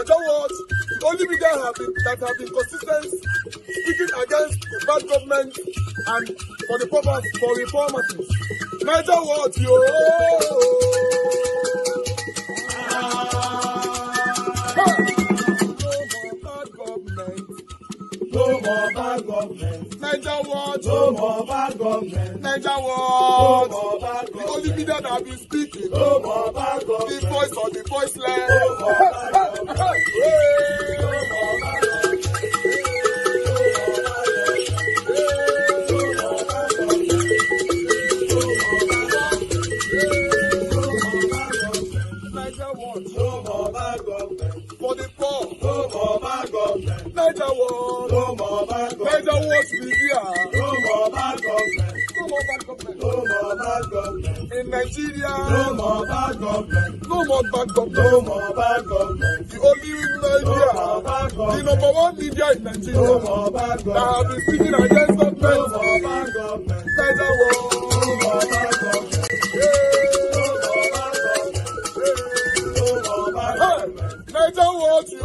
Niger Watch, the only media that have been consistent speaking against the bad government and for the purpose for reformers. Niger Watch, yo! No more bad government. Niger Watch. No more bad government. Niger Watch. No more bad government. The only media that have been speaking. No more bad government. The voice of the voiceless. No more bad government. No more bad government. Niger Watch. No more bad government. For the poor. No more bad government. Niger Watch. No more bad government. Niger Watch media. No more bad government. No more bad government. No more bad government. In Nigeria. No more bad government. No more bad government. No more bad government. The only media. No more bad government. The number one media in Nigeria. No more bad government. That have been speaking against government. No more bad government. Niger Watch. No more bad government. Niger Watch, yo!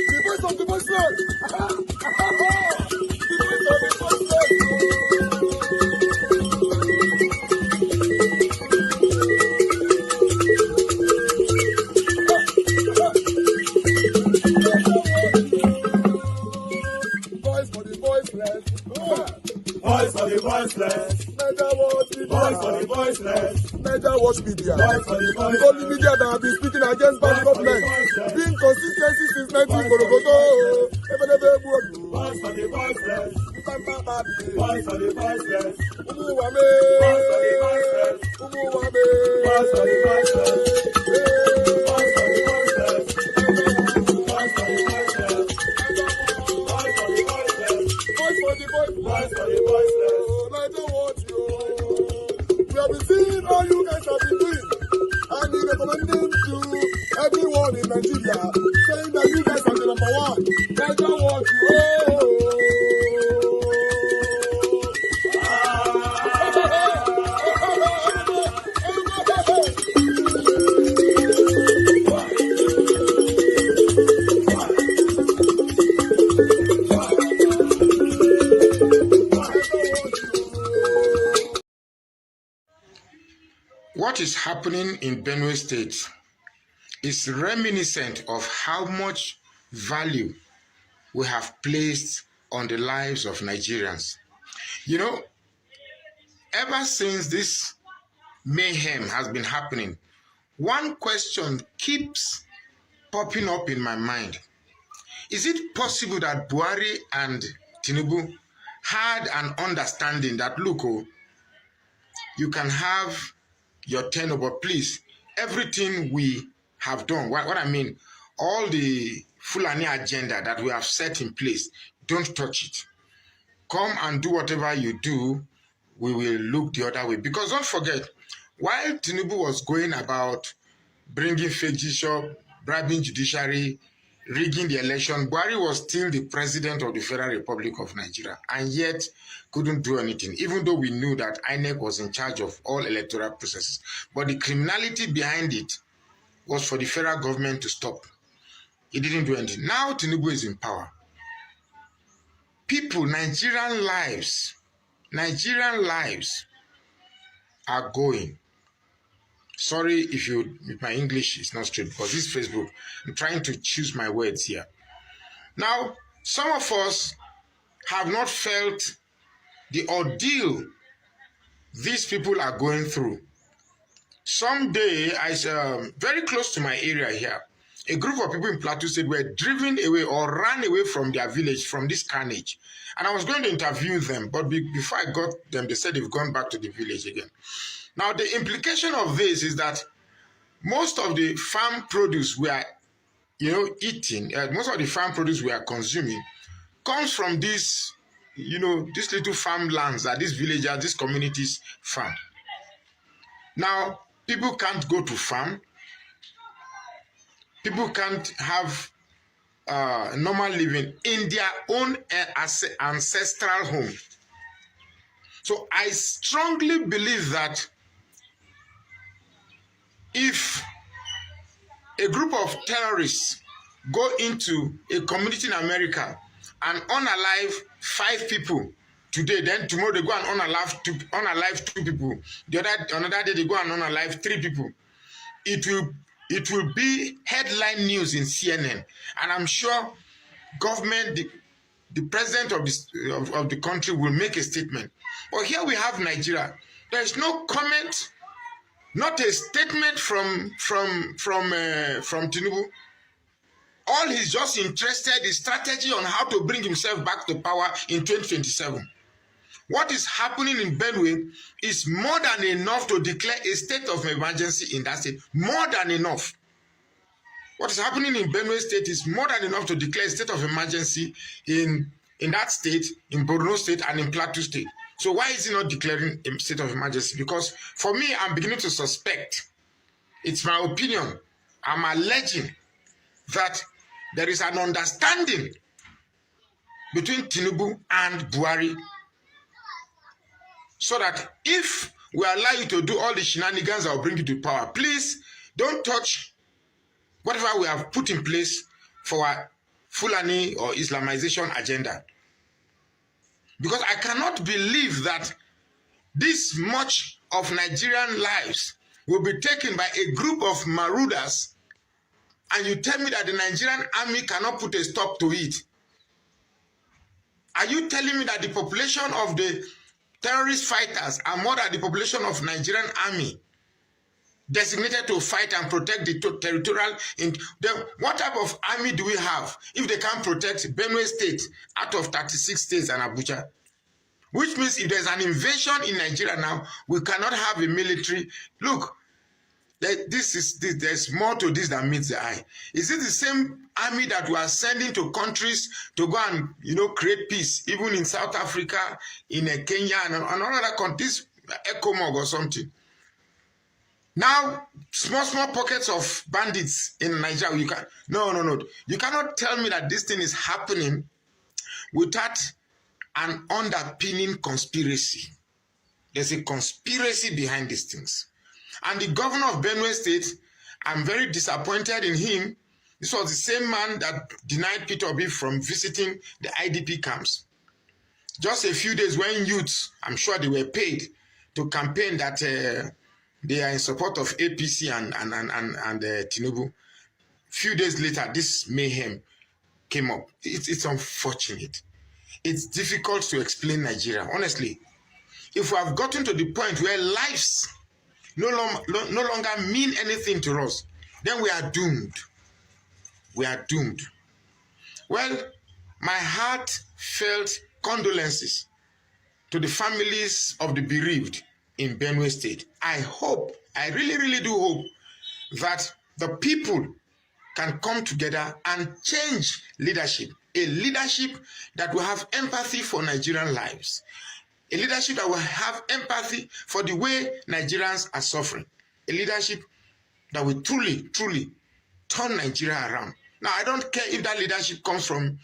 The voice of the voiceless! Voice for the voiceless! Voice for the voiceless! Niger Watch media! Voice for the voiceless! Niger Watch media! Voice for the voiceless! The only media that have been speaking against bad government, being consistency since 1944. Voice for the voiceless! Voice for the voiceless! Umuwame! Voice for the voiceless! Umuwame! Voice for the voiceless! Voice for the voiceless! Voice for the voiceless! Voice for the voiceless! Voice for the voiceless! Voice for the voiceless! Niger Watch, yo! We have been seeing all you guys have been doing, and we recommending to everyone in Nigeria, saying that you guys are the number one. Niger Watch, yo! What is happening in Benue State is reminiscent of how much value we have placed on the lives of Nigerians. You know, ever since this mayhem has been happening, one question keeps popping up in my mind. Is it possible that Buhari and Tinubu had an understanding that, look, oh, you can have your tenure, but please, everything we have done, what I mean, all the Fulani agenda that we have set in place, don't touch it. Come and do whatever you do, we will look the other way. Because don't forget, while Tinubu was going about bringing fake bishop, bribing judiciary, rigging the election, Buhari was still the president of the Federal Republic of Nigeria, and yet couldn't do anything, even though we knew that INEC was in charge of all electoral processes. But the criminality behind it was for the federal government to stop. He didn't do anything. Now Tinubu is in power. People, Nigerian lives are going. Sorry if my English is not straight, because this is Facebook. I'm trying to choose my words here. Now, some of us have not felt the ordeal these people are going through. Someday, very close to my area here, a group of people in Plateau State were driven away or ran away from their village from this carnage. And I was going to interview them, but before I got them, they said they've gone back to the village again. Now, the implication of this is that most of the farm produce we are, eating, most of the farm produce we are consuming comes from these, these little farmlands that these villagers, these communities farm. Now, people can't go to farm. People can't have normal living in their own ancestral home. So I strongly believe that if a group of terrorists go into a community in America and unalive 5 people today, then tomorrow they go and unalive 2 people. Another day they go and unalive 3 people. It will be headline news in CNN, and I'm sure government, the president of the country will make a statement. But here we have Nigeria. There is no comment, not a statement from Tinubu. All he's just interested is strategy on how to bring himself back to power in 2027. What is happening in Benue is more than enough to declare a state of emergency in that state. More than enough. What is happening in Benue State is more than enough to declare a state of emergency in that state, in Benue State, and in Plateau State. So why is he not declaring a state of emergency? Because for me, I'm beginning to suspect, it's my opinion, I'm alleging that there is an understanding between Tinubu and Buhari, so that if we allow you to do all the shenanigans that will bring you to power, please don't touch whatever we have put in place for our Fulani or Islamization agenda. Because I cannot believe that this much of Nigerian lives will be taken by a group of marauders, and you tell me that the Nigerian army cannot put a stop to it. Are you telling me that the population of the terrorist fighters are more than the population of Nigerian army designated to fight and protect the territorial? Then what type of army do we have if they can't protect Benue State out of 36 states and Abuja? Which means if there's an invasion in Nigeria now, we cannot have a military. Look, there's more to this than meets the eye. Is it the same army that we are sending to countries to go and create peace, even in South Africa, in Kenya, and other countries, ECOMOG or something? Now, small pockets of bandits in Nigeria. No. You cannot tell me that this thing is happening without an underpinning conspiracy. There's a conspiracy behind these things. And the governor of Benue State, I'm very disappointed in him. This was the same man that denied Peter Obi from visiting the IDP camps. Just a few days when youths, I'm sure they were paid to campaign that they are in support of APC and Tinubu. Few days later, this mayhem came up. It's unfortunate. It's difficult to explain Nigeria. Honestly, if we have gotten to the point where lives no longer mean anything to us, then we are doomed. We are doomed. Well, my heartfelt condolences to the families of the bereaved in Benue State. I hope, I really do hope that the people can come together and change leadership. A leadership that will have empathy for Nigerian lives. A leadership that will have empathy for the way Nigerians are suffering. A leadership that will truly turn Nigeria around. Now, I don't care if that leadership comes from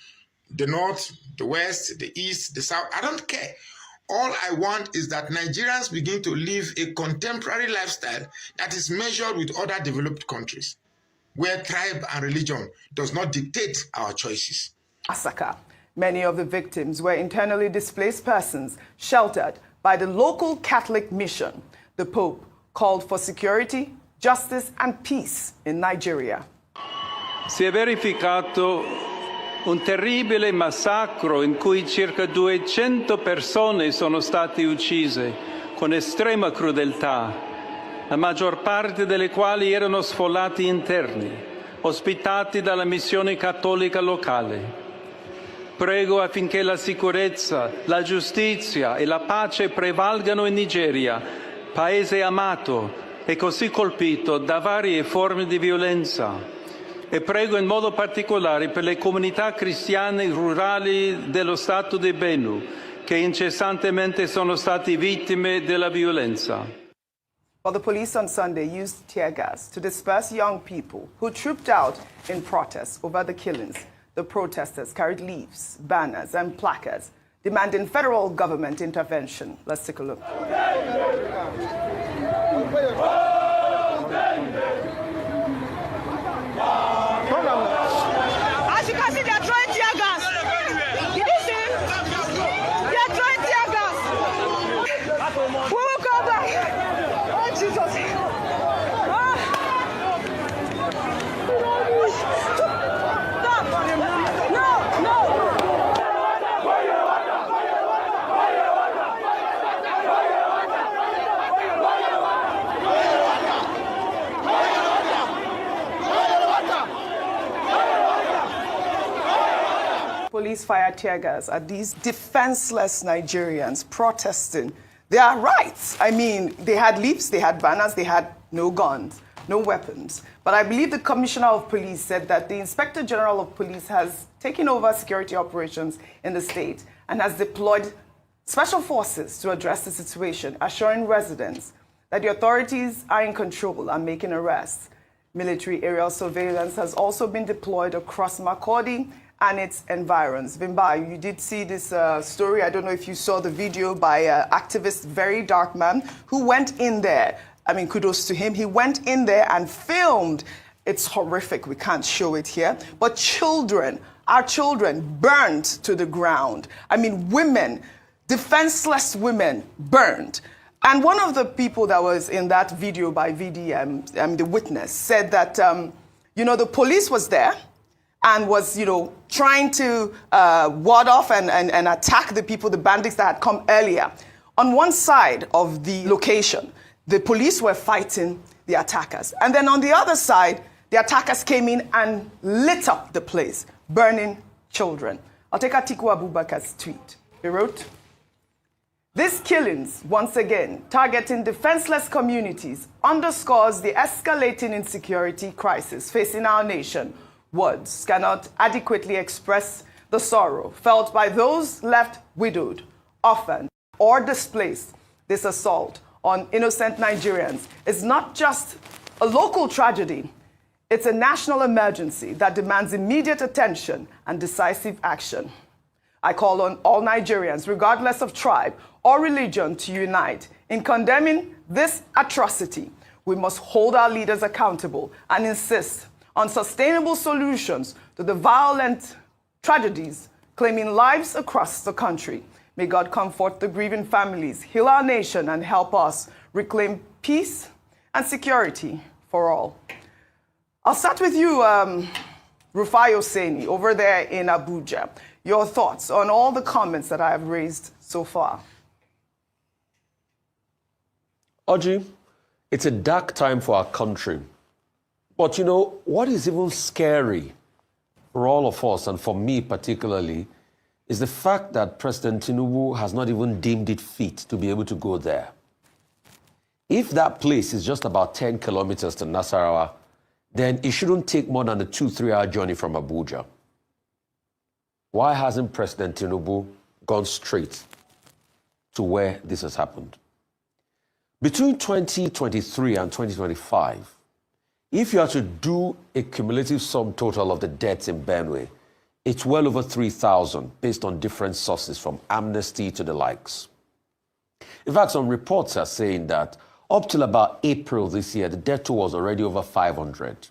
the north, the west, the east, the south. I don't care. All I want is that Nigerians begin to live a contemporary lifestyle that is measured with other developed countries, where tribe and religion does not dictate our choices. Massacre. Many of the victims were internally displaced persons sheltered by the local Catholic mission. The Pope called for security, justice and peace in Nigeria. Si è verificato un terribile massacro in cui circa 200 persone sono state uccise con estrema crudeltà, la maggior parte delle quali erano sfollati interni, ospitati dalla missione cattolica locale. Prego affinché la sicurezza, la giustizia e la pace prevalgano in Nigeria, paese amato e così colpito da varie forme di violenza. E prego in modo particolare per le comunità cristiane rurali dello Stato di Benue, che incessantemente sono stati vittime della violenza. Well, the police on Sunday used tear gas to disperse young people who trooped out in protest over the killings. The protesters carried leaves, banners and placards demanding federal government intervention. Let's take a look. Police fire tear gas at these defenseless Nigerians protesting their rights. I mean, they had leaves, they had banners, they had no guns, no weapons. But I believe the Commissioner of Police said that the Inspector General of Police has taken over security operations in the state and has deployed special forces to address the situation, assuring residents that the authorities are in control and making arrests. Military aerial surveillance has also been deployed across Makurdi and its environs. Vimba, you did see this story. I don't know if you saw the video by activist Very Dark Man who went in there. I mean, kudos to him. He went in there and filmed. It's horrific. We can't show it here. But children, our children, burned to the ground. I mean, women, defenseless women burned. And one of the people that was in that video by VDM, the witness, said that, the police was there and was, trying to ward off and attack the people, the bandits that had come earlier. On one side of the location, the police were fighting the attackers. And then on the other side, the attackers came in and lit up the place, burning children. I'll take Atiku Abubakar's tweet. He wrote, "These killings, once again, targeting defenseless communities, underscores the escalating insecurity crisis facing our nation. Words cannot adequately express the sorrow felt by those left widowed, orphaned, or displaced. This assault on innocent Nigerians is not just a local tragedy. It's a national emergency that demands immediate attention and decisive action. I call on all Nigerians, regardless of tribe or religion, to unite in condemning this atrocity. We must hold our leaders accountable and insist on sustainable solutions to the violent tragedies claiming lives across the country. May God comfort the grieving families, heal our nation, and help us reclaim peace and security for all." I'll start with you, Rufai Oseni, over there in Abuja. Your thoughts on all the comments that I have raised so far? Audrey, it's a dark time for our country. But what is even scary for all of us, and for me particularly, is the fact that President Tinubu has not even deemed it fit to be able to go there. If that place is just about 10 kilometers to Nasarawa, then it shouldn't take more than a 2-3 hour journey from Abuja. Why hasn't President Tinubu gone straight to where this has happened? Between 2023 and 2025, if you are to do a cumulative sum total of the deaths in Benue, it's well over 3,000 based on different sources from Amnesty to the likes. In fact, some reports are saying that up till about April this year, the death toll was already over 500.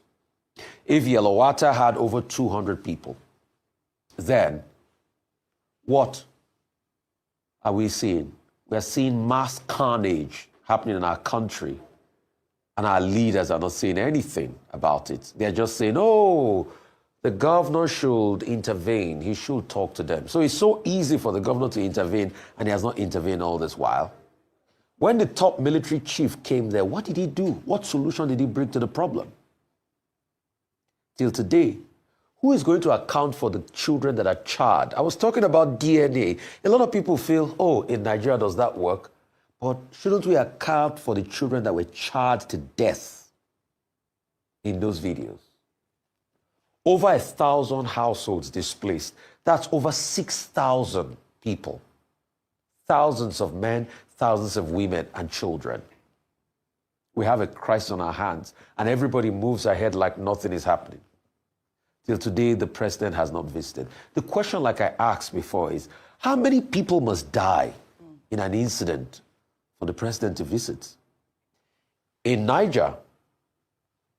If Yellowater had over 200 people, then what are we seeing? We're seeing mass carnage happening in our country, and our leaders are not saying anything about it. They're just saying, oh, the governor should intervene. He should talk to them. So it's so easy for the governor to intervene, and he has not intervened all this while. When the top military chief came there, what did he do? What solution did he bring to the problem? Till today, who is going to account for the children that are charred? I was talking about DNA. A lot of people feel, oh, in Nigeria, does that work? But shouldn't we account for the children that were charred to death in those videos? Over 1,000 households displaced. That's over 6,000 people. Thousands of men, thousands of women and children. We have a crisis on our hands, and everybody moves ahead like nothing is happening. Till today, the president has not visited. The question, like I asked before, is how many people must die in an incident for the president to visit? In Niger,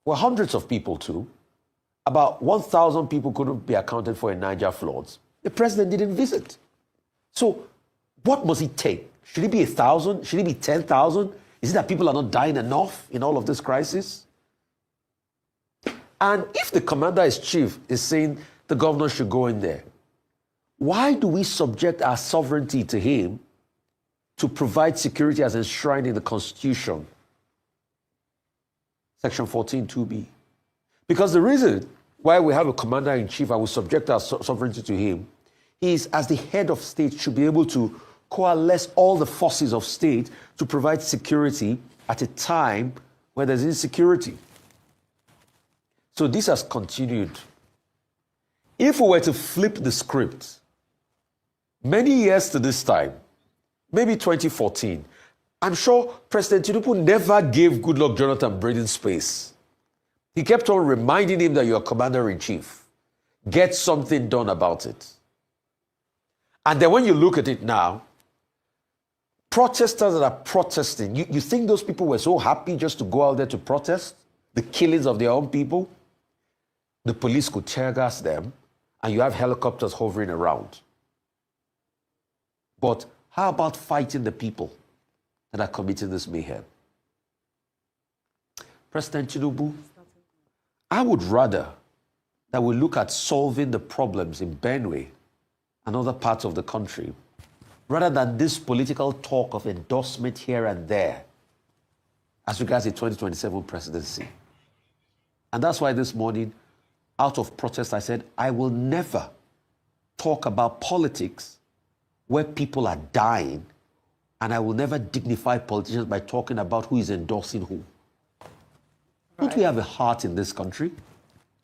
were hundreds of people too. About 1,000 people couldn't be accounted for in Niger floods. The president didn't visit. So what must it take? Should it be 1,000? Should it be 10,000? Is it that people are not dying enough in all of this crisis? And if the commander-in-chief is saying the governor should go in there, why do we subject our sovereignty to him to provide security as enshrined in the Constitution? Section 14(2)(b). Because the reason why we have a commander-in-chief and we subject our sovereignty to him is, as the head of state, should be able to coalesce all the forces of state to provide security at a time where there's insecurity. So this has continued. If we were to flip the script, many years to this time, maybe 2014, I'm sure President Tinubu never gave Goodluck Jonathan breathing space. He kept on reminding him that you're commander-in-chief. Get something done about it. And then when you look at it now, protesters that are protesting, you think those people were so happy just to go out there to protest the killings of their own people? The police could tear gas them, and you have helicopters hovering around. But how about fighting the people that are committing this mayhem? President Tinubu, I would rather that we look at solving the problems in Benue and other parts of the country, rather than this political talk of endorsement here and there as regards the 2027 presidency. And that's why this morning, out of protest, I said, I will never talk about politics where people are dying, and I will never dignify politicians by talking about who is endorsing who. Don't we have a heart in this country?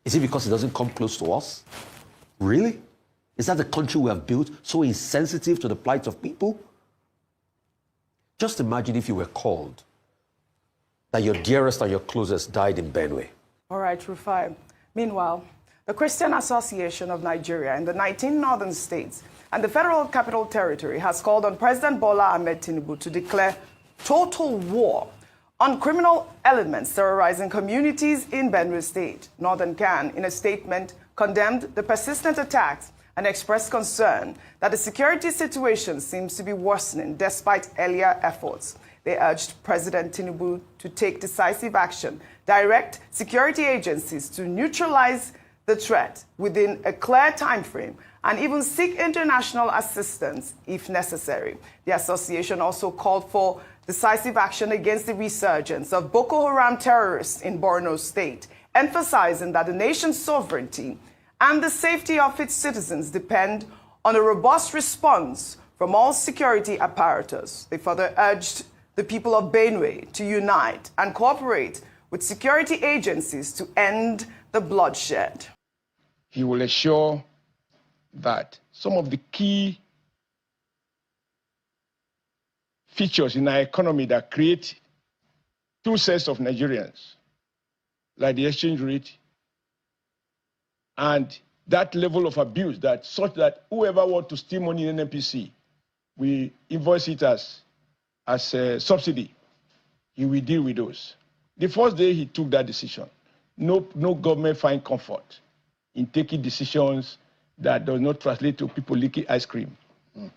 Is it because it doesn't come close to us? Really? Is that the country we have built so insensitive to the plight of people? Just imagine if you were called that your dearest and your closest died in Benue. All right, Rufai. Meanwhile, the Christian Association of Nigeria in the 19 northern states and the Federal Capital Territory has called on President Bola Ahmed Tinubu to declare total war on criminal elements terrorizing communities in Benue State. Northern Can, in a statement, condemned the persistent attacks and expressed concern that the security situation seems to be worsening despite earlier efforts. They urged President Tinubu to take decisive action, direct security agencies to neutralize the threat within a clear time frame, and even seek international assistance if necessary. The association also called for decisive action against the resurgence of Boko Haram terrorists in Borno State, emphasizing that the nation's sovereignty and the safety of its citizens depend on a robust response from all security apparatus. They further urged the people of Benue to unite and cooperate with security agencies to end the bloodshed. He will ensure that some of the key features in our economy that create two sets of Nigerians, like the exchange rate, and that level of abuse, that such that whoever wants to steal money in NNPC, we invoice it as a subsidy. He will deal with those. The first day he took that decision, no government find comfort in taking decisions that does not translate to people licking ice cream.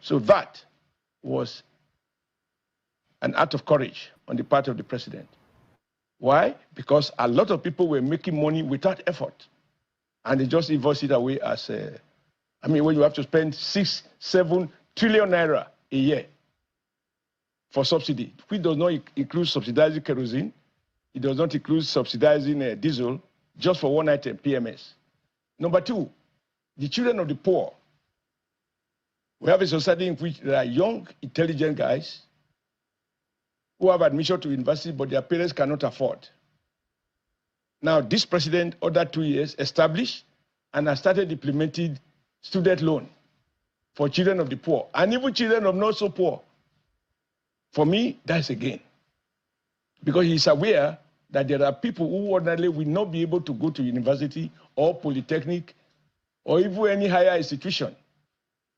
So that was an act of courage on the part of the president. Why? Because a lot of people were making money without effort. And they just invoice it away as when you have to spend 6-7 trillion naira a year for subsidy, which does not include subsidizing kerosene, it does not include subsidizing diesel, just for one item, PMS. Number two, the children of the poor. We have a society in which there are young, intelligent guys who have admission to university, but their parents cannot afford. Now, this president, other 2 years, established and has started implementing student loan for children of the poor, and even children of not so poor. For me, that's a gain. Because he's aware that there are people who ordinarily will not be able to go to university or polytechnic or even any higher institution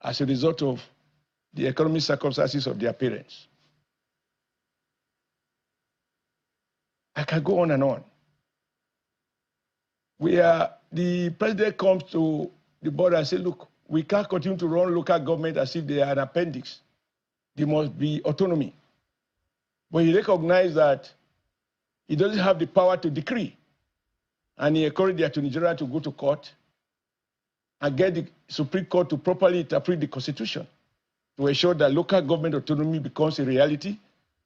as a result of the economic circumstances of their parents. I can go on and on. The president comes to the board and says, look, we can't continue to run local government as if they are an appendix. There must be autonomy. But he recognized that he doesn't have the power to decree. And he encouraged the Attorney General to go to court and get the Supreme Court to properly interpret the Constitution to ensure that local government autonomy becomes a reality,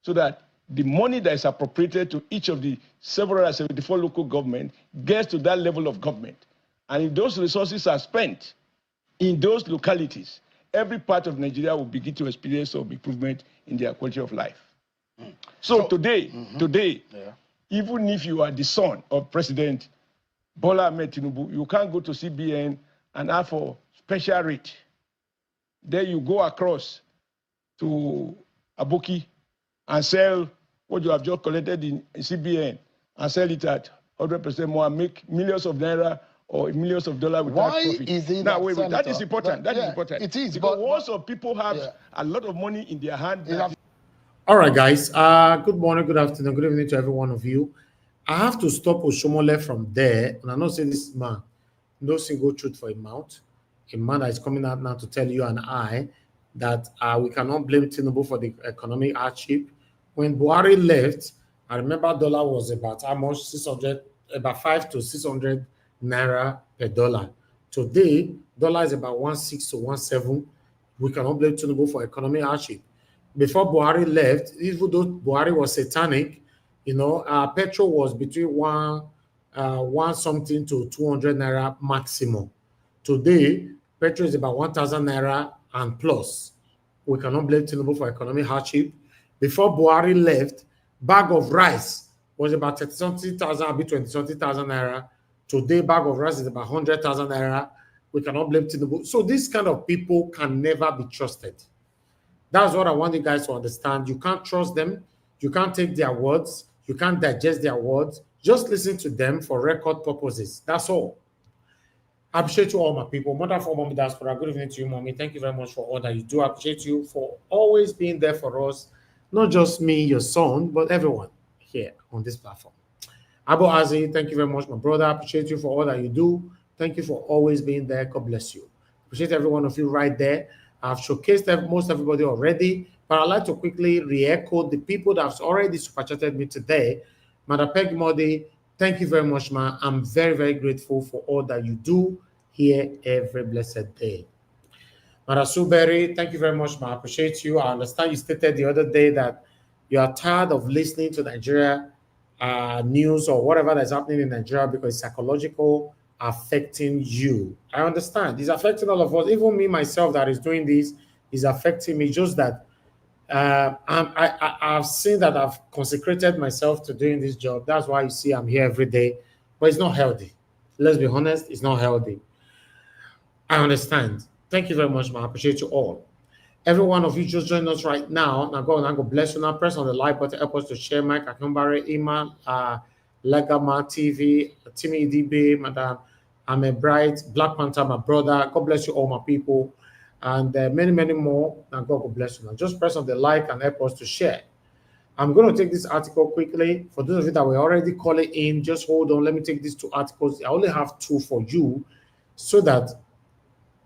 so that the money that is appropriated to each of the 774 local governments gets to that level of government. And if those resources are spent in those localities every part of Nigeria will begin to experience some improvement in their quality of life. So today, even if you are the son of President Bola Ahmed Tinubu, you can't go to CBN and ask for special rate. Then you go across to Aboki and sell what you have just collected in CBN and sell it at 100% more and make millions of naira or millions of dollars without profit. Why is it now, that, wait, Senator, that is important. That is important. It is. Because but once some people have a lot of money in their hand. All right, guys. Good morning, good afternoon, good evening to every one of you. I have to stop Oshomole from there. And I know say this man, no single truth for a mouth. A man that is coming out now to tell you and I that we cannot blame Tinubu for the economic hardship. When Buhari left, I remember dollar was about how much? 600, about 5 to 600 naira per dollar. Today, dollar is about 16 to 17. We cannot blame Tinubu for economic hardship. Before Buhari left, even though Buhari was satanic, you know, petrol was between one something to 200 naira maximum. Today, petrol is about 1,000 naira and plus. We cannot blame Tinubu for economic hardship. Before Buhari left, bag of rice was about 30-something thousand, I'll be 20-something thousand naira. Today, bag of rice is about 100,000 naira. We cannot blame Tinubu. So these kind of people can never be trusted. That's what I want you guys to understand. You can't trust them. You can't take their words. You can't digest their words. Just listen to them for record purposes. That's all. I appreciate you all, my people. Mother for Mommy Diaspora, good evening to you, Mommy. Thank you very much for all that you do. I appreciate you for always being there for us. Not just me, your son, but everyone here on this platform. Abu Azi, thank you very much, my brother. I appreciate you for all that you do. Thank you for always being there. God bless you. Appreciate every one of you right there. I've showcased most everybody already, but I'd like to quickly re-echo the people that have already super chatted me today. Madam Peggy Modi, thank you very much, man. I'm very, very grateful for all that you do here every blessed day. Madam Suberry, thank you very much, man. I appreciate you. I understand you stated the other day that you are tired of listening to Nigeria news or whatever that's happening in Nigeria because it's psychological, affecting you. I understand. It's affecting all of us. Even me, myself, that is doing this is affecting me. Just that I've seen that I've consecrated myself to doing this job. That's why you see I'm here every day. But it's not healthy. Let's be honest, it's not healthy. I understand. Thank you very much, man. I appreciate you all. Every one of you just joined us right now. Now go and God bless you. Now press on the like button, help us to share. Mike Akumbare, Iman, Legama TV, Timmy DB, Madam Ame Bright, Black Panther, my brother. God bless you all, my people. And many, many more. Now God bless you. Now just press on the like and help us to share. I'm going to take this article quickly. For those of you that were already calling in, just hold on. Let me take these two articles. I only have two for you so that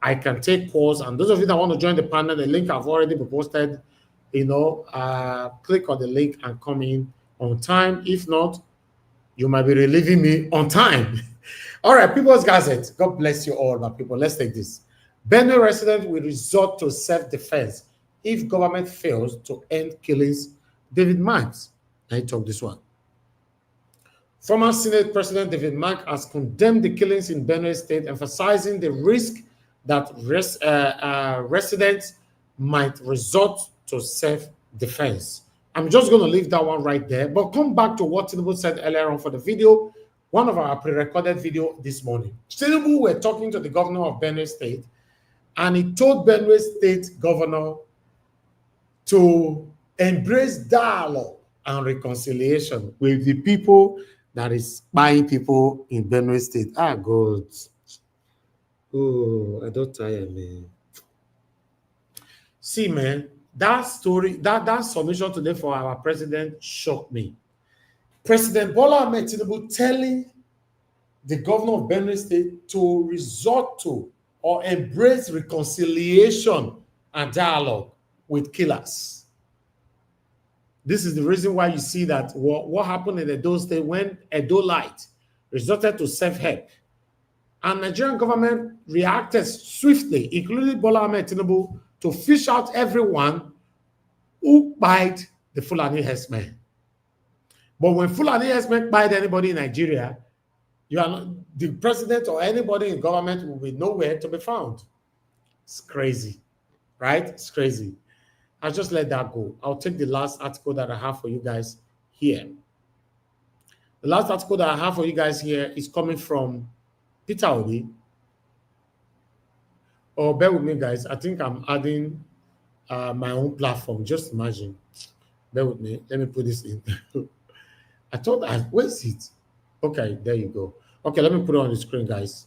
I can take calls. And those of you that want to join the panel, the link I've already posted, you know, click on the link and come in on time. If not, you might be relieving me on time. All right, People's Gazette. God bless you all, my people. Let's take this. Benue residents will resort to self-defense if government fails to end killings. David Marks. I talk this one. Former Senate President David Marks has condemned the killings in Benue State, emphasizing the risk that residents might resort to self-defense. I'm just going to leave that one right there, but come back to what Tinubu said earlier on for the video, one of our pre-recorded video this morning. Tinubu were talking to the governor of Benue State, and he told Benue State governor to embrace dialogue and reconciliation with the people that is buying people in Benue State. Ah, God. Oh, I don't tire, man. See, man, that story, that submission today for our president shocked me. President Bola Ahmed Tinubu telling the governor of Benue State to resort to or embrace reconciliation and dialogue with killers. This is the reason why you see that what happened in Edo State when Edo Light resorted to self-help. And Nigerian government reacted swiftly, including Bola Ahmed Tinubu, to fish out everyone who bite the Fulani herdsmen. But when Fulani herdsmen bite anybody in Nigeria, you are not, the president or anybody in government will be nowhere to be found. It's crazy. right? It's crazy. I'll just let that go. I'll take the last article that I have for you guys here. The last article that I have for you guys here is coming from Peter Obi. Oh, bear with me, guys. I think I'm adding my own platform. Just imagine. Bear with me. Let me put this in. I thought where's it? Okay, there you go. Okay, let me put it on the screen, guys.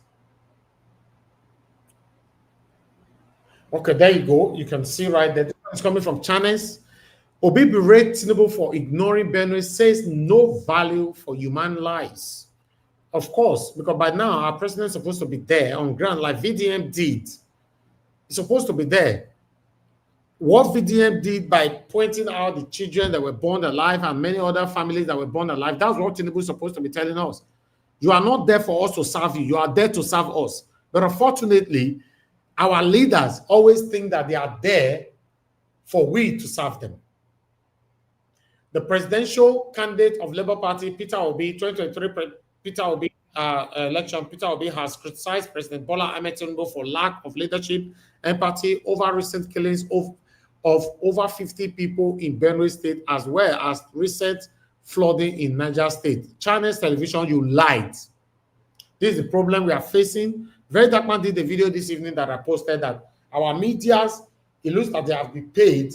Okay, there you go. You can see right there. It's coming from channels. Obi Berates Tinubu for ignoring Benue, says no value for human lives. Of course, because by now our president is supposed to be there on ground like VDM did. He's supposed to be there. What VDM did by pointing out the children that were born alive and many other families that were born alive, that's what Tinubu is supposed to be telling us. You are not there for us to serve you. You are there to serve us. But unfortunately, our leaders always think that they are there for we to serve them. The presidential candidate of Labour Party, Peter Obi, 2023 Peter Obi election, Peter Obi has criticized President Bola Ahmed Tinubu for lack of leadership, empathy over recent killings of over 50 people in Benue State, as well as recent flooding in Niger State. Channels Television, you lied. This is the problem we are facing. Very Dark Man did a video this evening that I posted that our medias, it looks like they have been paid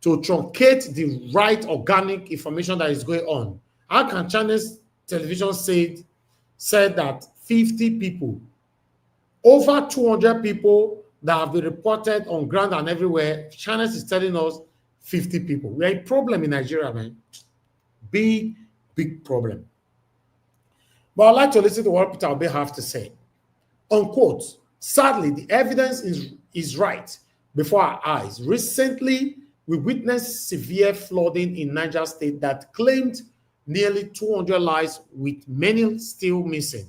to truncate the right organic information that is going on. How can Channels Television said that 50 people, over 200 people that have been reported on ground and everywhere, Channels is telling us 50 people. We are a problem in Nigeria, man. Big, big problem. But I'd like to listen to what Peter Obi have to say. Unquote, sadly, the evidence is right before our eyes. Recently, we witnessed severe flooding in Niger State that claimed nearly 200 lives, with many still missing.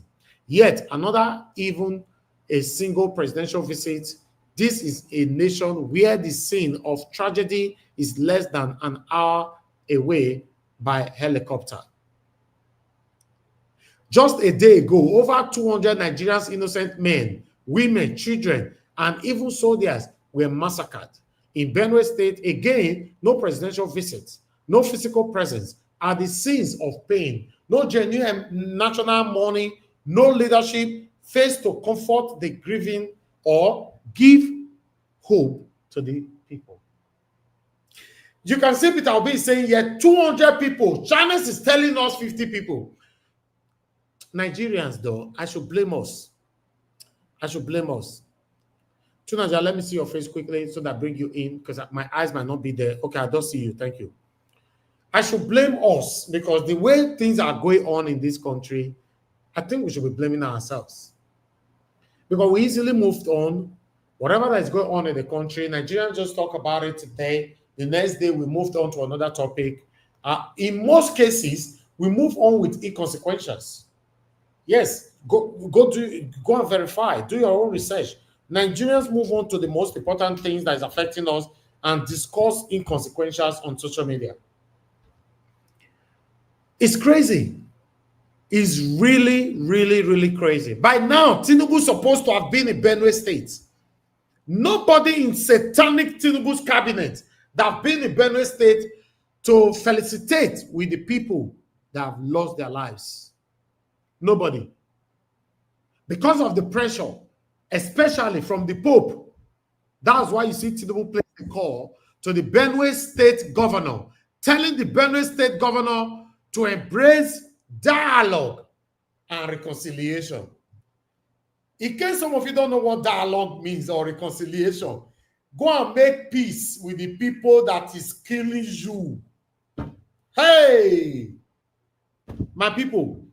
Yet another, even a single presidential visit. This is a nation where the scene of tragedy is less than an hour away by helicopter. Just a day ago, over 200 Nigerians, innocent men, women, children, and even soldiers were massacred. In Benue State, again, no presidential visits, no physical presence, are the scenes of pain, no genuine national mourning, no leadership faced to comfort the grieving or give hope to the people. You can see Peter Obi saying, yeah, 200 people. China is telling us 50 people. Nigerians, though, I should blame us. I should blame us. Tunaja, let me see your face quickly so that I bring you in, because my eyes might not be there. Okay, I don't see you. Thank you. I should blame us because the way things are going on in this country, I think we should be blaming ourselves. Because we easily moved on. Whatever that is going on in the country, Nigerians just talk about it today. The next day, we moved on to another topic. In most cases, we move on with inconsequentials. Yes, go and verify. Do your own research. Nigerians move on to the most important things that is affecting us and discuss inconsequentials on social media. It's crazy. It's really, really, really crazy. By now, Tinubu is supposed to have been in Benue State. Nobody in satanic Tinubu's cabinet that have been in Benue State to felicitate with the people that have lost their lives. Nobody. Because of the pressure, especially from the Pope. That's why you see Tinubu place a call to the Benue State governor, telling the Benue State governor to embrace dialogue and reconciliation. In case some of you don't know what dialogue means or reconciliation, go and make peace with the people that is killing you. Hey, my people,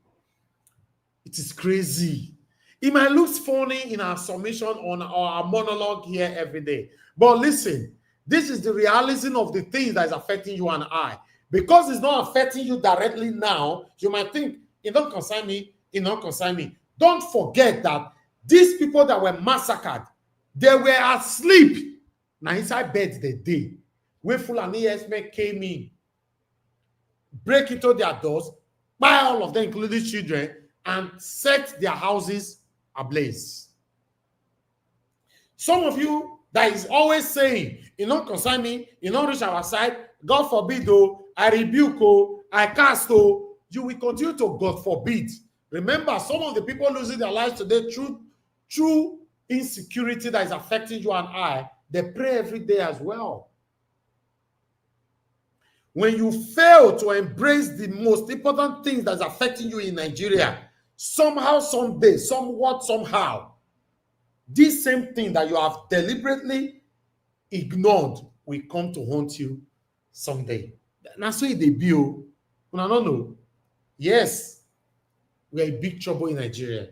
it is crazy. It might look funny in our summation on our monologue here every day. But listen, this is the realism of the things that is affecting you and I. Because it's not affecting you directly now, you might think, it don't concern me, it don't concern me. Don't forget that these people that were massacred, they were asleep. Now inside bed the day. When Fulani men came in, break into their doors, buy all of them, including children, and set their houses ablaze. Some of you that is always saying, you don't concern me, you don't reach our side, God forbid, oh, I rebuke, oh, I cast, oh, you will continue to, God forbid. Remember, some of the people losing their lives today through insecurity that is affecting you and I, they pray every day as well. When you fail to embrace the most important things that's affecting you in Nigeria, somehow, someday, somewhat, somehow, this same thing that you have deliberately ignored will come to haunt you someday. That's why they build. I don't know. Yes, we are in big trouble in Nigeria.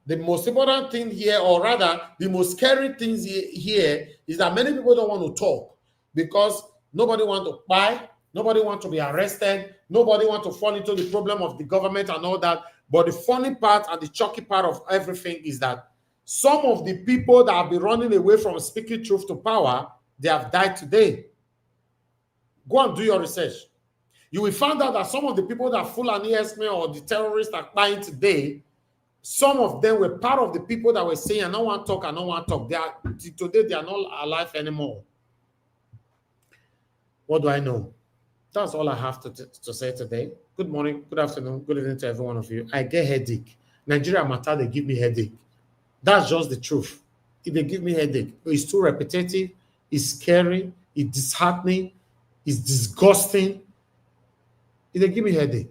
The most important thing here, or rather, the most scary thing here is that many people don't want to talk because nobody wants to buy, nobody wants to be arrested, nobody wants to fall into the problem of the government and all that. But the funny part and the chalky part of everything is that some of the people that have been running away from speaking truth to power, they have died today. Go and do your research. You will find out that some of the people that Fulani Esme or the terrorists are buying today, some of them were part of the people that were saying, I don't want to talk, I don't want to talk. Today, they are not alive anymore. What do I know? That's all I have to say today. Good morning, good afternoon, good evening to every one of you. I get headache. Nigeria matter, they give me headache. That's just the truth. If they give me headache, it's too repetitive, it's scary, it's disheartening, it's disgusting. If they give me headache,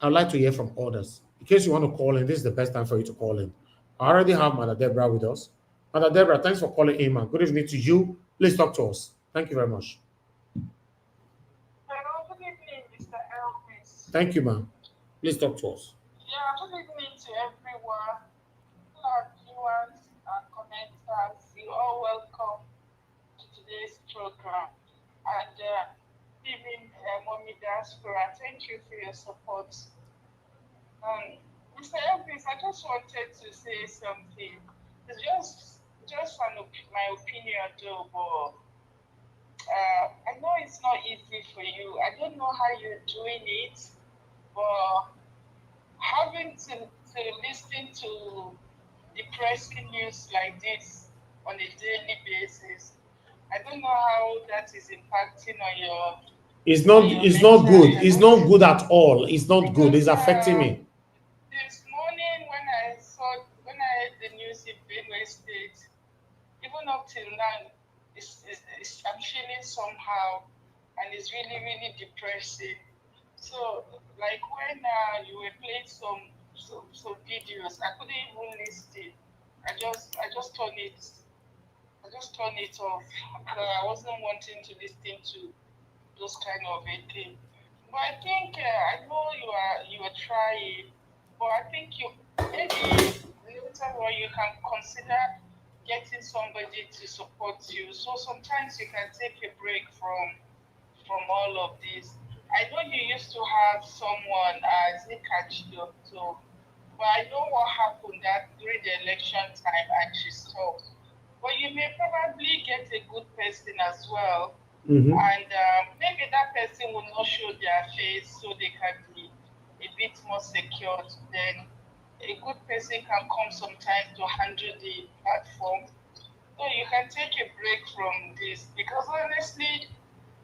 I'd like to hear from others. In case you want to call in, this is the best time for you to call in. I already have Mother Deborah with us. Mother Deborah, thanks for calling in, man. Good evening to you. Please talk to us. Thank you very much. Hello, good evening, Mr. Elvis. Thank you, ma'am. Please talk to us. Yeah, good evening to everyone. Our viewers and commenters, you're all welcome to today's program. And even Mommy Diaspora, thank you for your support. Mr. Elvis, I just wanted to say something. It's just my opinion, though, but I know it's not easy for you. I don't know how you're doing it, but having to listen to depressing news like this on a daily basis, I don't know how that is impacting on your. It's not good. It's not good at all. It's not good. It's affecting me. This morning when I heard the news in Benue State, even up till now, I'm feeling somehow, and it's really, really depressing. So, like when you were playing some videos, I couldn't even listen. I just turned it off. I wasn't wanting to listen to those kind of a thing. But I think I know you are trying, but I think maybe later on you can consider getting somebody to support you. So sometimes you can take a break from all of this. I know you used to have someone as a catch doctor, but I know what happened that during the election time and she stopped. But you may probably get a good person as well. Mm-hmm. And maybe that person will not show their face so they can be a bit more secured. Then a good person can come sometimes to handle the platform. So you can take a break from this, because honestly,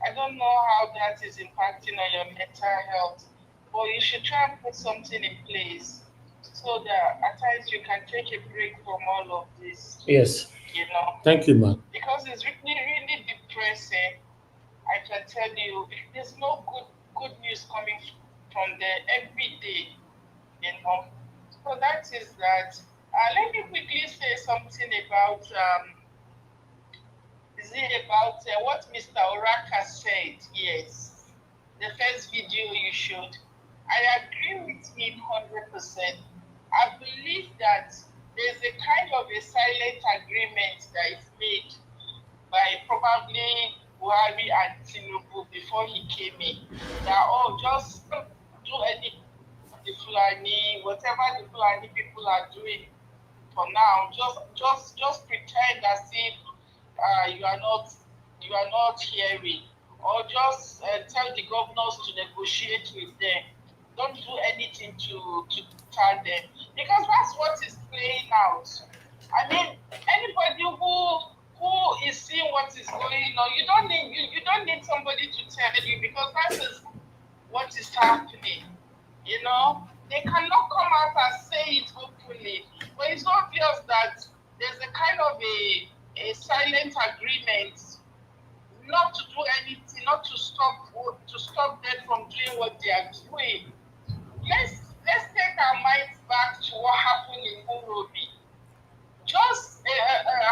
I don't know how that is impacting on your mental health. But you should try and put something in place so that at times you can take a break from all of this. Yes. You know. Thank you, ma'am. Because it's really, really depressing. I can tell you, there's no good news coming from there every day, you know. So that is that. Let me quickly say something about what Mr. Oraka said. Yes, the first video you showed. I agree with him 100%. I believe that there's a kind of a silent agreement that is made by probably Buhari and Tinubu before he came in, that just do any the Fulani, whatever the Fulani people are doing for now, just pretend as if you are not hearing, or just tell the governors to negotiate with them. Don't do anything to tell them, because that's what is playing out. I mean, anybody who who is seeing what is going on. You don't need somebody to tell you, because that is what is happening. You know, they cannot come out and say it openly, but it's obvious that there's a kind of a silent agreement not to do anything, not to stop them from doing what they are doing. Let's take our minds back to what happened in Urobi. Just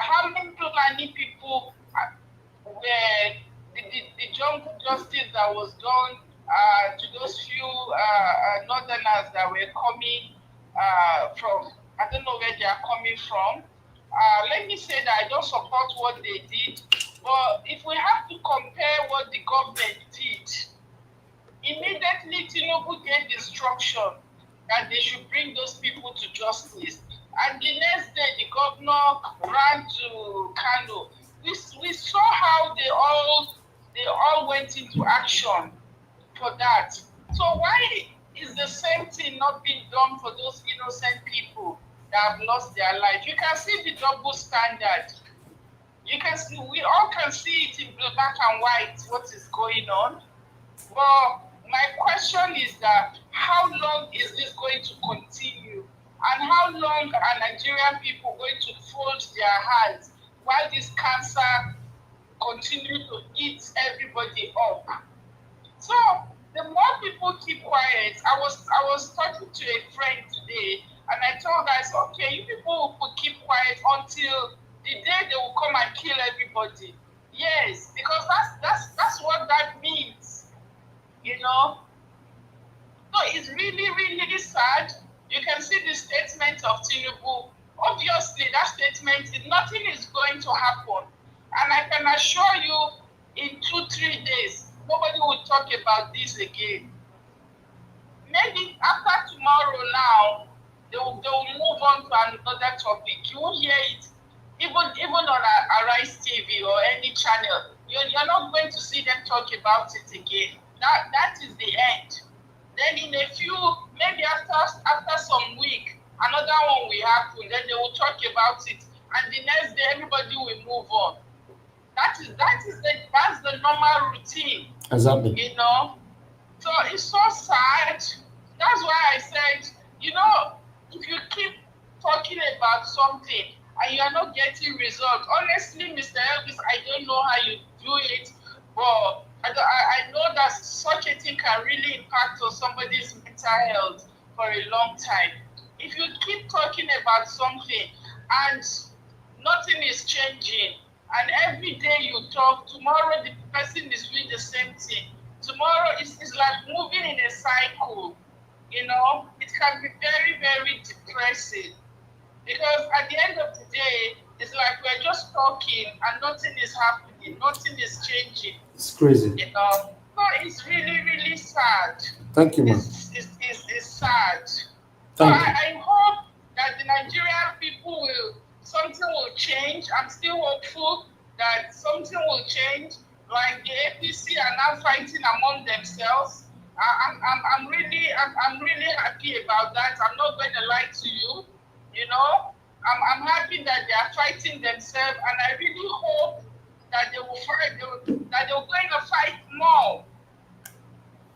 how many people were the jungle justice that was done to those few northerners that were coming from, I don't know where they are coming from. Let me say that I don't support what they did, but if we have to compare what the government did, immediately Tinubu gave instruction that they should bring those people to justice. And the next day, the governor ran to Kano. We saw how they all went into action for that. So why is the same thing not being done for those innocent people that have lost their life? You can see the double standard. You can see, we all can see it in black and white what is going on. But my question is that how long is this going to continue? And how long are Nigerian people going to fold their hands while this cancer continues to eat everybody up? So the more people keep quiet, I was talking to a friend today, and I told her, okay, you people will keep quiet until the day they will come and kill everybody. Yes, because that's what that means, you know. So it's really, really sad. You can see the statement of Tinubu. Obviously, that statement, nothing is going to happen. And I can assure you, in 2-3 days, nobody will talk about this again. Maybe after tomorrow now, they will move on to another topic. You will hear it, even on Arise TV or any channel. You're not going to see them talk about it again. That is the end. Then in a few, maybe after some week, another one will happen. Then they will talk about it, and the next day everybody will move on. That's the normal routine. Exactly. You know, so it's so sad. That's why I said, you know, if you keep talking about something and you are not getting results, honestly, Mr. Elvis, I don't know how you do it, but I know that such a thing can really impact on somebody's mental health for a long time. If you keep talking about something and nothing is changing, and every day you talk, tomorrow the person is doing the same thing. Tomorrow it's like moving in a cycle, you know. It can be very, very depressing, because at the end of the day, it's like we're just talking and nothing is happening, nothing is changing. It's crazy. You know, so it's really, really sad. Thank you, ma'am. It's sad. So Thank you. I hope that the Nigerian people something will change. I'm still hopeful that something will change. Like the APC are now fighting among themselves. I'm really happy about that. I'm not going to lie to you. You know, I'm happy that they are fighting themselves, and I really hope that they will going to fight more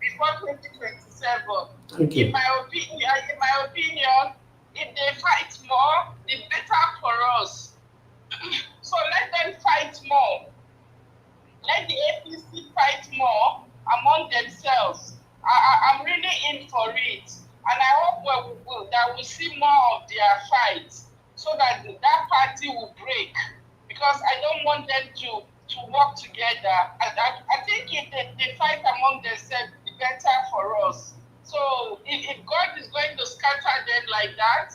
before 2027. In my opinion, if they fight more, the better for us. So let them fight more. Let the APC fight more among themselves. I'm really in for it, and I hope that we'll see more of their fights, so that party will break. Because I don't want them to work together. I think if they fight among themselves, the better for us. So if God is going to scatter them like that,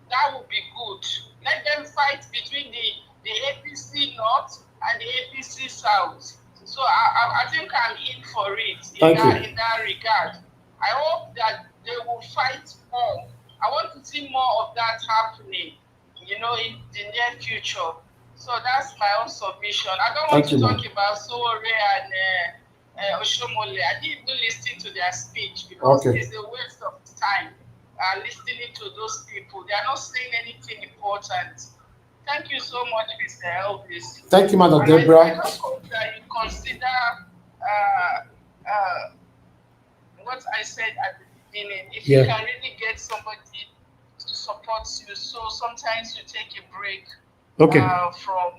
that would be good. Let them fight between the APC North and the APC South. So I think I'm in for it in that regard. I hope that they will fight more. I want to see more of that happening, you know, in the near future. So that's my own submission. I don't want to talk about Sowore and Oshomole. I didn't even listen to their speech, because it's a waste of time listening to those people. They are not saying anything important. Thank you so much, Mr. Elvis. Thank you, Madam I Deborah. just hope that you consider what I said at the beginning. If you can really get somebody to support you, so sometimes you take a break from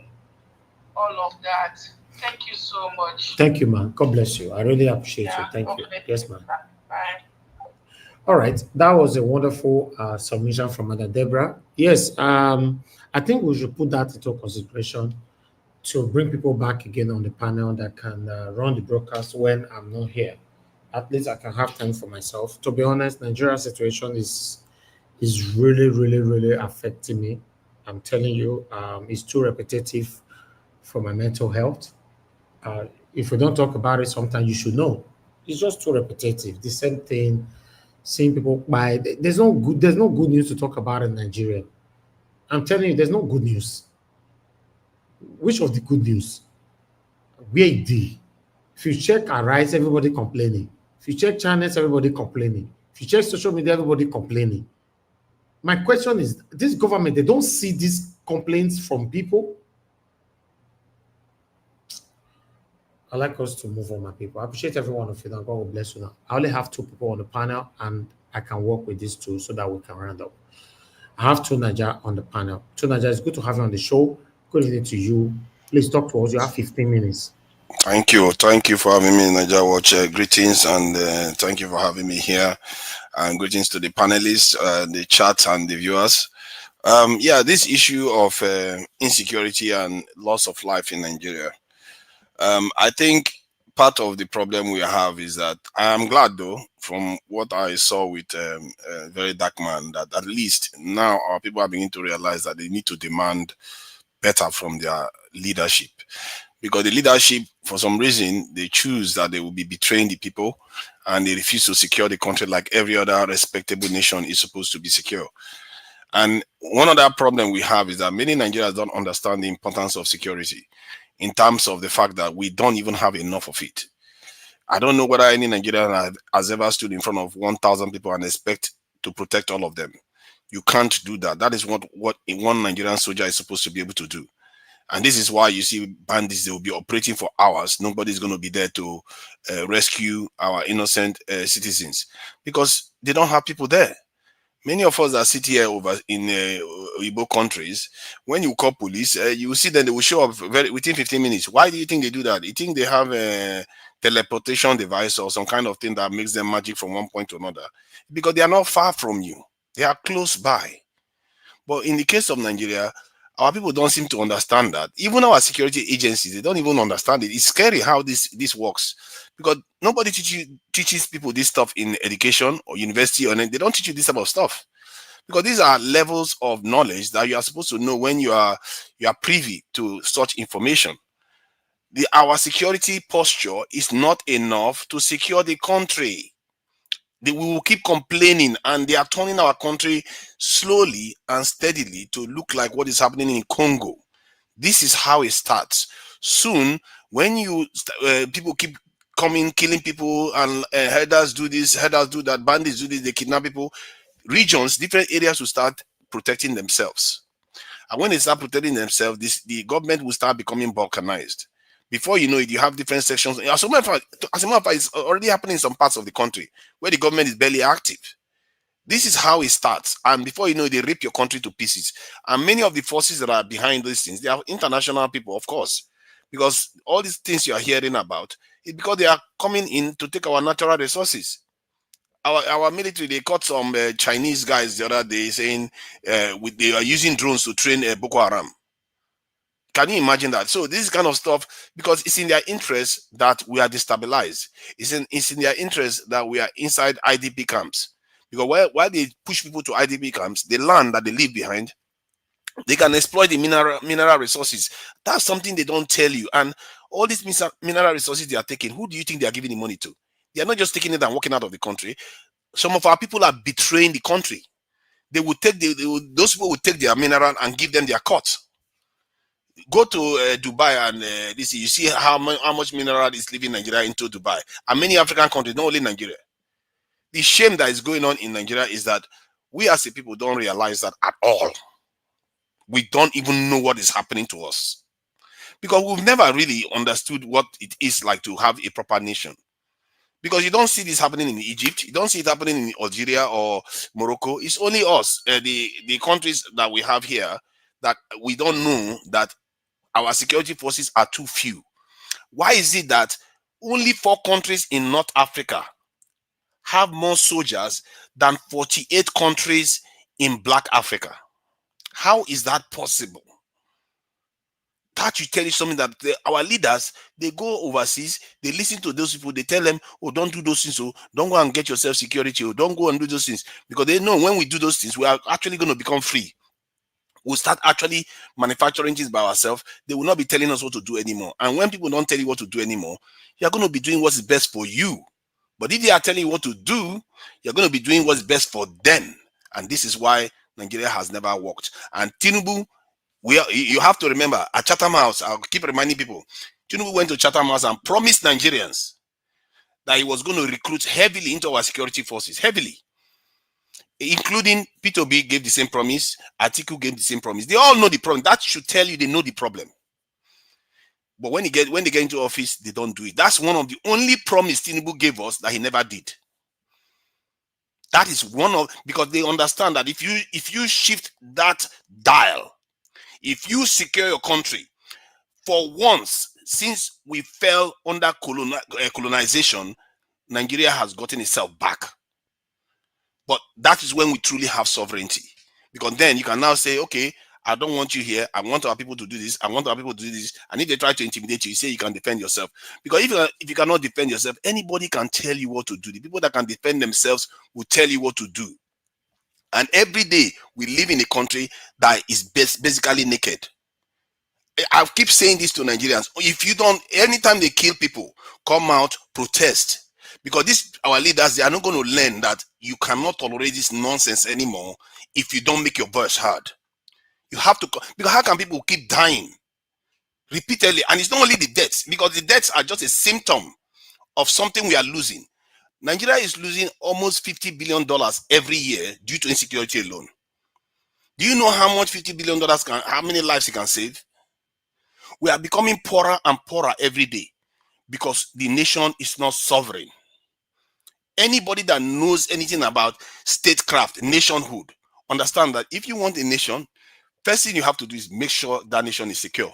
all of that. Thank you so much. Thank you, ma'am. God bless you. I really appreciate you. Thank you. Yes, ma'am. Bye. All right. That was a wonderful submission from Madam Deborah. Yes, I think we should put that into consideration to bring people back again on the panel that can run the broadcast when I'm not here. At least I can have time for myself. To be honest, Nigeria's situation is really, really, really affecting me. I'm telling you, it's too repetitive for my mental health. If we don't talk about it, sometimes you should know. It's just too repetitive. The same thing, seeing people buy. There's no good news to talk about in Nigeria. I'm telling you, there's no good news. Which of the good news? Where it is? If you check Arise, everybody complaining. If you check channels, everybody complaining. If you check social media, everybody complaining. My question is, this government, they don't see these complaints from people. I'd like us to move on, my people. I appreciate every one of you. God will bless you now. I only have 2 people on the panel, and I can work with these 2 so that we can round up. I have 2 Naija on the panel. 2 Naija, it's good to have you on the show. Good evening to you. Please talk to us. You have 15 minutes. Thank you for having me in Naija Watch. Greetings, and thank you for having me here. And greetings to the panelists, the chat, and the viewers. This issue of insecurity and loss of life in Nigeria. I think part of the problem we have is that I am glad, though, from what I saw with a very dark man, that at least now our people are beginning to realize that they need to demand better from their leadership. Because the leadership, for some reason, they choose that they will be betraying the people, and they refuse to secure the country like every other respectable nation is supposed to be secure. And one other problem we have is that many Nigerians don't understand the importance of security in terms of the fact that we don't even have enough of it. I don't know whether any Nigerian has ever stood in front of 1,000 people and expect to protect all of them. You can't do that. That is what one Nigerian soldier is supposed to be able to do. And this is why you see bandits, they will be operating for hours. Nobody's going to be there to rescue our innocent citizens because they don't have people there. Many of us that sit here over in Igbo countries, when you call police, you will see that they will show up within 15 minutes. Why do you think they do that? You think they have a teleportation device or some kind of thing that makes them magic from one point to another? Because they are not far from you. They are close by. But in the case of Nigeria, our people don't seem to understand that. Even our security agencies, they don't even understand it. It's scary how this works. Because nobody teaches people this stuff in education or university, or they don't teach you this type of stuff. Because these are levels of knowledge that you are supposed to know when you are privy to such information. Our security posture is not enough to secure the country. We will keep complaining, and they are turning our country slowly and steadily to look like what is happening in Congo. This is how it starts. Soon, when people keep coming, killing people, and herders do this, herders do that, bandits do this, they kidnap people, regions, different areas will start protecting themselves. And when they start protecting themselves, the government will start becoming balkanized. Before you know it, you have different sections. As a matter of fact, it's already happening in some parts of the country where the government is barely active. This is how it starts. And before you know it, they rip your country to pieces. And many of the forces that are behind these things, they are international people, of course. Because all these things you are hearing about, it's because they are coming in to take our natural resources. Our military, they caught some Chinese guys the other day saying they are using drones to train Boko Haram. Can you imagine that? So this kind of stuff, because it's in their interest that we are destabilized. It's in their interest that we are inside IDP camps. Because while they push people to IDP camps, the land that they leave behind, they can exploit the mineral resources. That's something they don't tell you. And all these mineral resources they are taking, who do you think they are giving the money to? They are not just taking it and walking out of the country. Some of our people are betraying the country. They will take those people will take their mineral and give them their cut. Go to Dubai and you see how much mineral is leaving Nigeria into Dubai and many African countries, not only Nigeria. The shame that is going on in Nigeria is that we as a people don't realize that at all. We don't even know what is happening to us because we've never really understood what it is like to have a proper nation. Because you don't see this happening in Egypt, you don't see it happening in Algeria or Morocco. It's only us, the countries that we have here, that we don't know that our security forces are too few. Why is it that only 4 countries in North Africa have more soldiers than 48 countries in Black Africa? How is that possible? That should tell you something, that our leaders, they go overseas, they listen to those people, they tell them, oh, don't do those things, oh, don't go and get yourself security, oh, don't go and do those things. Because they know when we do those things, we are actually going to become free. We'll start actually manufacturing things by ourselves. They will not be telling us what to do anymore. And when people don't tell you what to do anymore, you're going to be doing what's best for you. But if they are telling you what to do, you're going to be doing what's best for them. And this is why Nigeria has never worked. And Tinubu, you have to remember, at Chatham House, I'll keep reminding people, Tinubu went to Chatham House and promised Nigerians that he was going to recruit heavily into our security forces, heavily. Including Peter B gave the same promise, Atiku gave the same promise. They all know the problem. That should tell you they know the problem. But when they get into office, they don't do it. That's one of the only promise Tinubu gave us that he never did. That is one of, because they understand that if you shift that dial, if you secure your country, for once since we fell under colonization, Nigeria has gotten itself back. But that is when we truly have sovereignty. Because then you can now say, okay, I don't want you here. I want our people to do this. I want our people to do this. And if they try to intimidate you, you say you can defend yourself. Because if you cannot defend yourself, anybody can tell you what to do. The people that can defend themselves will tell you what to do. And every day we live in a country that is basically naked. I keep saying this to Nigerians. If you don't, anytime they kill people, come out, protest. Because our leaders, they are not going to learn that you cannot tolerate this nonsense anymore if you don't make your voice heard. You have to, because how can people keep dying repeatedly? And it's not only the deaths, because the deaths are just a symptom of something we are losing. Nigeria is losing almost $50 billion every year due to insecurity alone. Do you know how much $50 billion how many lives it can save? We are becoming poorer and poorer every day because the nation is not sovereign. Anybody that knows anything about statecraft, nationhood, understand that if you want a nation, first thing you have to do is make sure that nation is secure.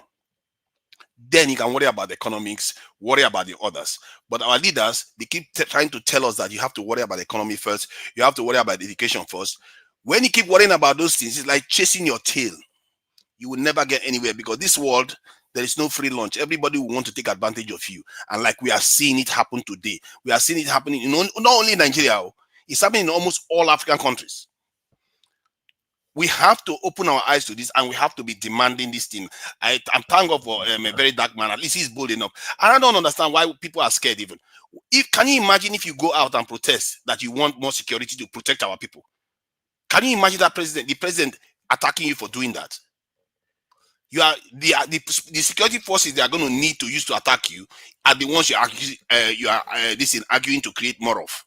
Then you can worry about the economics, worry about the others. But our leaders, they keep trying to tell us that you have to worry about the economy first, you have to worry about education first. When you keep worrying about those things, it's like chasing your tail. You will never get anywhere, because this world, there is no free lunch. Everybody will want to take advantage of you. And like we are seeing it happen today. We are seeing it happening in not only Nigeria, it's happening in almost all African countries. We have to open our eyes to this, and we have to be demanding this thing. I'm thankful for a very dark man. At least he's bold enough. And I don't understand why people are scared even. Can you imagine if you go out and protest that you want more security to protect our people? Can you imagine that the president attacking you for doing that? You are the security forces they are going to need to use to attack you are the ones you are arguing to create more of.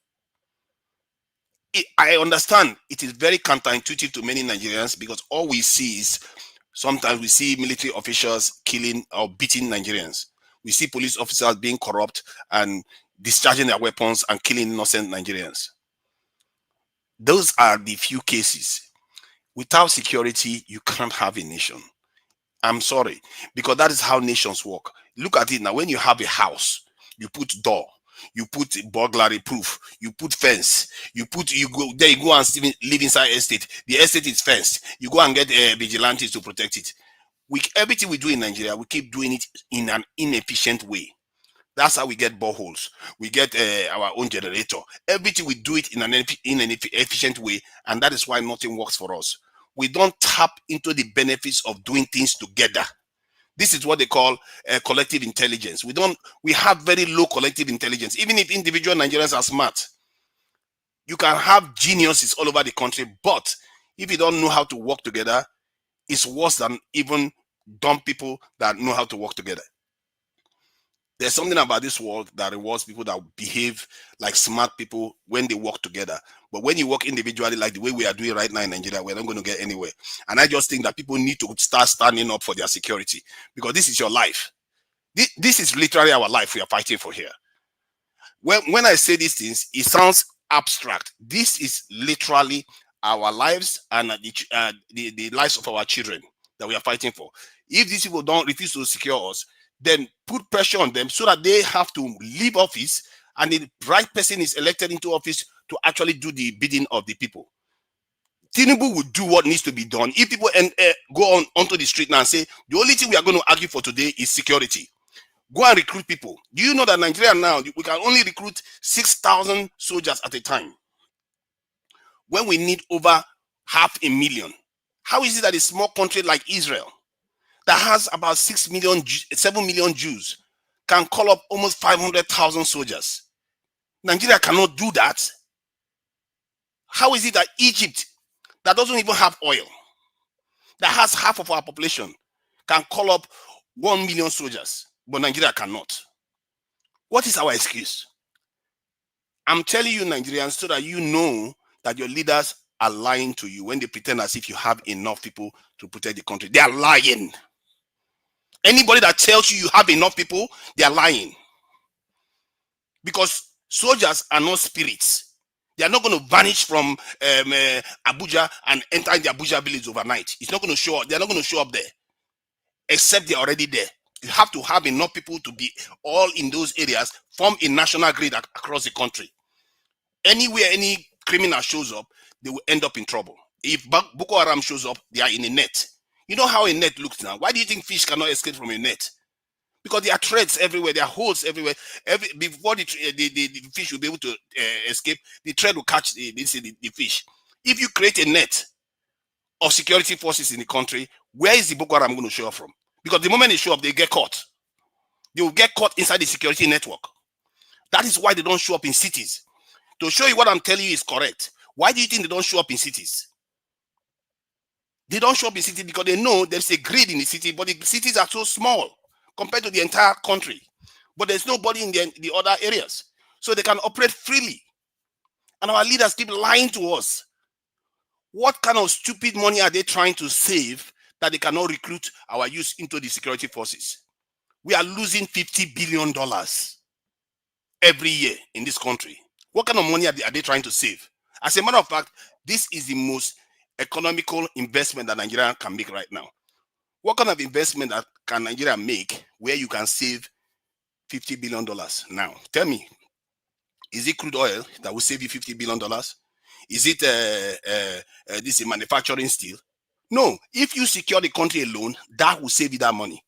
I understand it is very counterintuitive to many Nigerians, because all we see is sometimes we see military officials killing or beating Nigerians. We see police officers being corrupt and discharging their weapons and killing innocent Nigerians. Those are the few cases. Without security, you can't have a nation. I'm sorry, because that is how nations work. Look at it now. When you have a house, you put door, you put burglary proof, you put fence, you go and live inside estate. The estate is fenced. You go and get vigilantes to protect it. Everything we do in Nigeria, we keep doing it in an inefficient way. That's how we get boreholes. We get our own generator. Everything we do it in an inefficient way, and that is why nothing works for us. We don't tap into the benefits of doing things together. This is what they call collective intelligence. We have very low collective intelligence. Even if individual Nigerians are smart, you can have geniuses all over the country, but if you don't know how to work together, it's worse than even dumb people that know how to work together. There's something about this world that rewards people that behave like smart people when they work together. But when you work individually, like the way we are doing right now in Nigeria, we're not going to get anywhere. And I just think that people need to start standing up for their security, because this is your life. This is literally our life we are fighting for here. When I say these things, it sounds abstract. This is literally our lives and the lives of our children that we are fighting for. If these people don't refuse to secure us, then put pressure on them so that they have to leave office and the right person is elected into office to actually do the bidding of the people. Tinubu will do what needs to be done. If people go onto the street now and say, the only thing we are going to argue for today is security, go and recruit people. Do you know that Nigeria now, we can only recruit 6,000 soldiers at a time when we need over 500,000? How is it that a small country like Israel that has about 7 million Jews can call up almost 500,000 soldiers? Nigeria cannot do that. How is it that Egypt, that doesn't even have oil, that has half of our population, can call up 1 million soldiers, but Nigeria cannot? What is our excuse? I'm telling you, Nigerians, so that you know that your leaders are lying to you when they pretend as if you have enough people to protect the country. They are lying. Anybody that tells you you have enough people, they are lying. Because soldiers are not spirits. They are not going to vanish from Abuja and enter the Abuja village overnight. It's not going to show up. They're not going to show up there, except they're already there. You have to have enough people to be all in those areas, form a national grid across the country. Anywhere any criminal shows up, they will end up in trouble. If Boko Haram shows up, they are in a net. You know how a net looks now. Why do you think fish cannot escape from a net? Because there are threads everywhere, there are holes everywhere. Before the fish will be able to escape, the thread will catch the fish. If you create a net of security forces in the country, where is the Boko Haram going to show up from? Because the moment they show up, they get caught. They will get caught inside the security network. That is why they don't show up in cities. To show you what I'm telling you is correct, why do you think they don't show up in cities? They don't show up in cities because they know there's a grid in the city, but the cities are so small compared to the entire country. But there's nobody in the other areas. So they can operate freely. And our leaders keep lying to us. What kind of stupid money are they trying to save that they cannot recruit our youth into the security forces? We are losing $50 billion every year in this country. What kind of money are they trying to save? As a matter of fact, this is the most economical investment that Nigeria can make right now. What kind of investment that can Nigeria make where you can save $50 billion now? Tell me, is it crude oil that will save you $50 billion? Is it this manufacturing steel? No. If you secure the country alone, that will save you that money.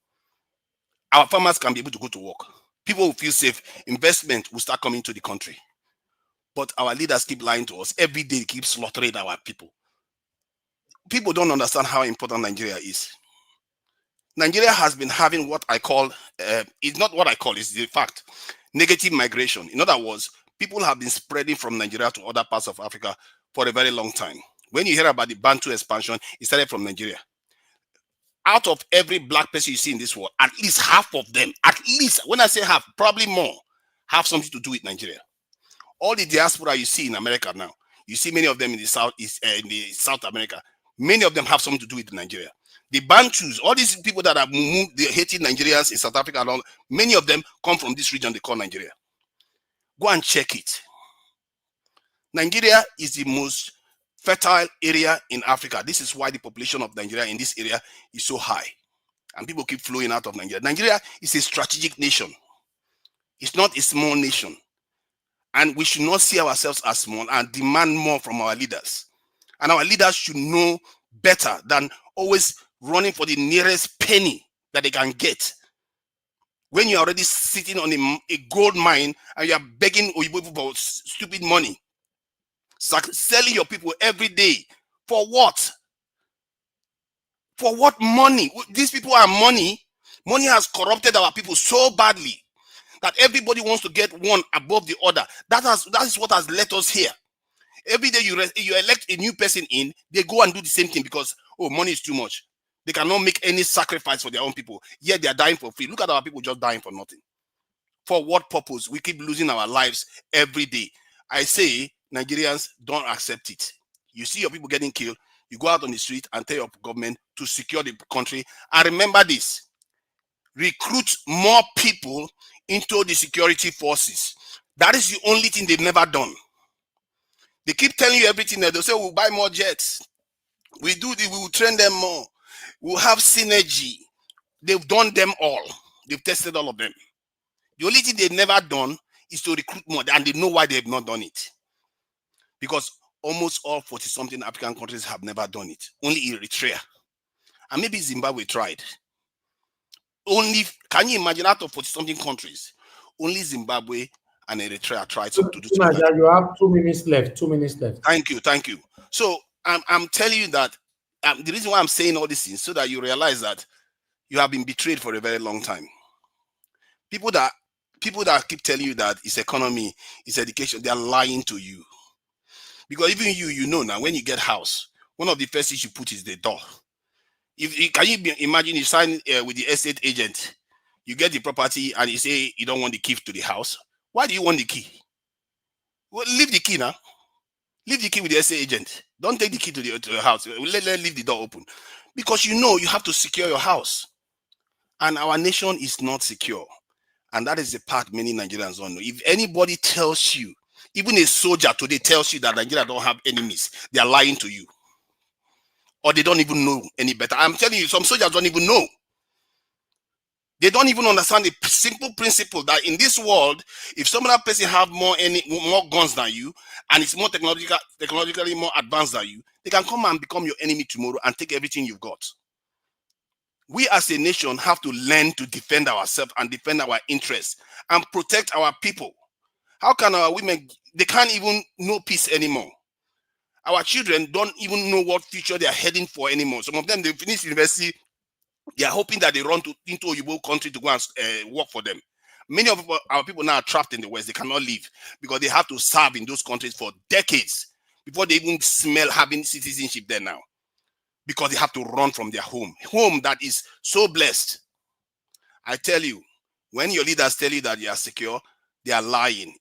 Our farmers can be able to go to work. People will feel safe. Investment will start coming to the country. But our leaders keep lying to us. Every day they keep slaughtering our people. People don't understand how important Nigeria is. Nigeria has been having what I call, it's not what I call, it's the fact, negative migration. In other words, people have been spreading from Nigeria to other parts of Africa for a very long time. When you hear about the Bantu expansion, it started from Nigeria. Out of every black person you see in this world, at least half of them, at least, when I say half, probably more, have something to do with Nigeria. All the diaspora you see in America now, you see many of them in the South America, many of them have something to do with Nigeria. The Bantus, all these people that have moved, they're hating Nigerians in South Africa, and all, many of them come from this region they call Nigeria. Go and check it. Nigeria is the most fertile area in Africa. This is why the population of Nigeria in this area is so high. And people keep flowing out of Nigeria. Nigeria is a strategic nation. It's not a small nation. And we should not see ourselves as small and demand more from our leaders. And our leaders should know better than always running for the nearest penny that they can get. When you're already sitting on a gold mine and you're begging Oyibo for stupid money, selling your people every day. For what? For what money? These people are money. Money has corrupted our people so badly that everybody wants to get one above the other. That is what has led us here. Every day you elect a new person in, they go and do the same thing because, oh, money is too much. They cannot make any sacrifice for their own people. Yet they are dying for free. Look at our people just dying for nothing. For what purpose? We keep losing our lives every day. I say Nigerians don't accept it. You see your people getting killed, you go out on the street and tell your government to secure the country. And remember this, recruit more people into the security forces. That is the only thing they've never done. They keep telling you everything. They'll say, we'll buy more jets. We will train them more. We'll have synergy. They've done them all. They've tested all of them. The only thing they've never done is to recruit more, and they know why they have not done it. Because almost all 40-something African countries have never done it. Only Eritrea. And maybe Zimbabwe tried. Can you imagine, out of 40-something countries, only Zimbabwe and Eritrea tried to do something. You have 2 minutes left. 2 minutes left. Thank you. So I'm telling you that the reason why I'm saying all these things, so that you realize that you have been betrayed for a very long time. People that keep telling you that it's economy, it's education, they are lying to you. Because even you know now, when you get house, one of the first things you put is the door. Can you imagine you sign with the estate agent, you get the property and you say you don't want the key to the house? Why do you want the key? Well, leave the key now. Leave the key with the estate agent. Don't take the key to the house. Leave the door open. Because you know you have to secure your house. And our nation is not secure. And that is the part many Nigerians don't know. If anybody tells you, even a soldier today tells you that Nigeria don't have enemies, they are lying to you. Or they don't even know any better. I'm telling you, some soldiers don't even know. They don't even understand the simple principle that in this world, if some other person have more guns than you, and it's more technologically more advanced than you, they can come and become your enemy tomorrow and take everything you've got. We as a nation have to learn to defend ourselves and defend our interests and protect our people. How can our women, they can't even know peace anymore. Our children don't even know what future they are heading for anymore. Some of them, they finish university, they are hoping that they run into a Igbo country to go and work for them. Many of our people now are trapped in the West. They cannot leave because they have to serve in those countries for decades before they even smell having citizenship there now. Because they have to run from their home that is so blessed. I tell you, when your leaders tell you that you are secure, they are lying.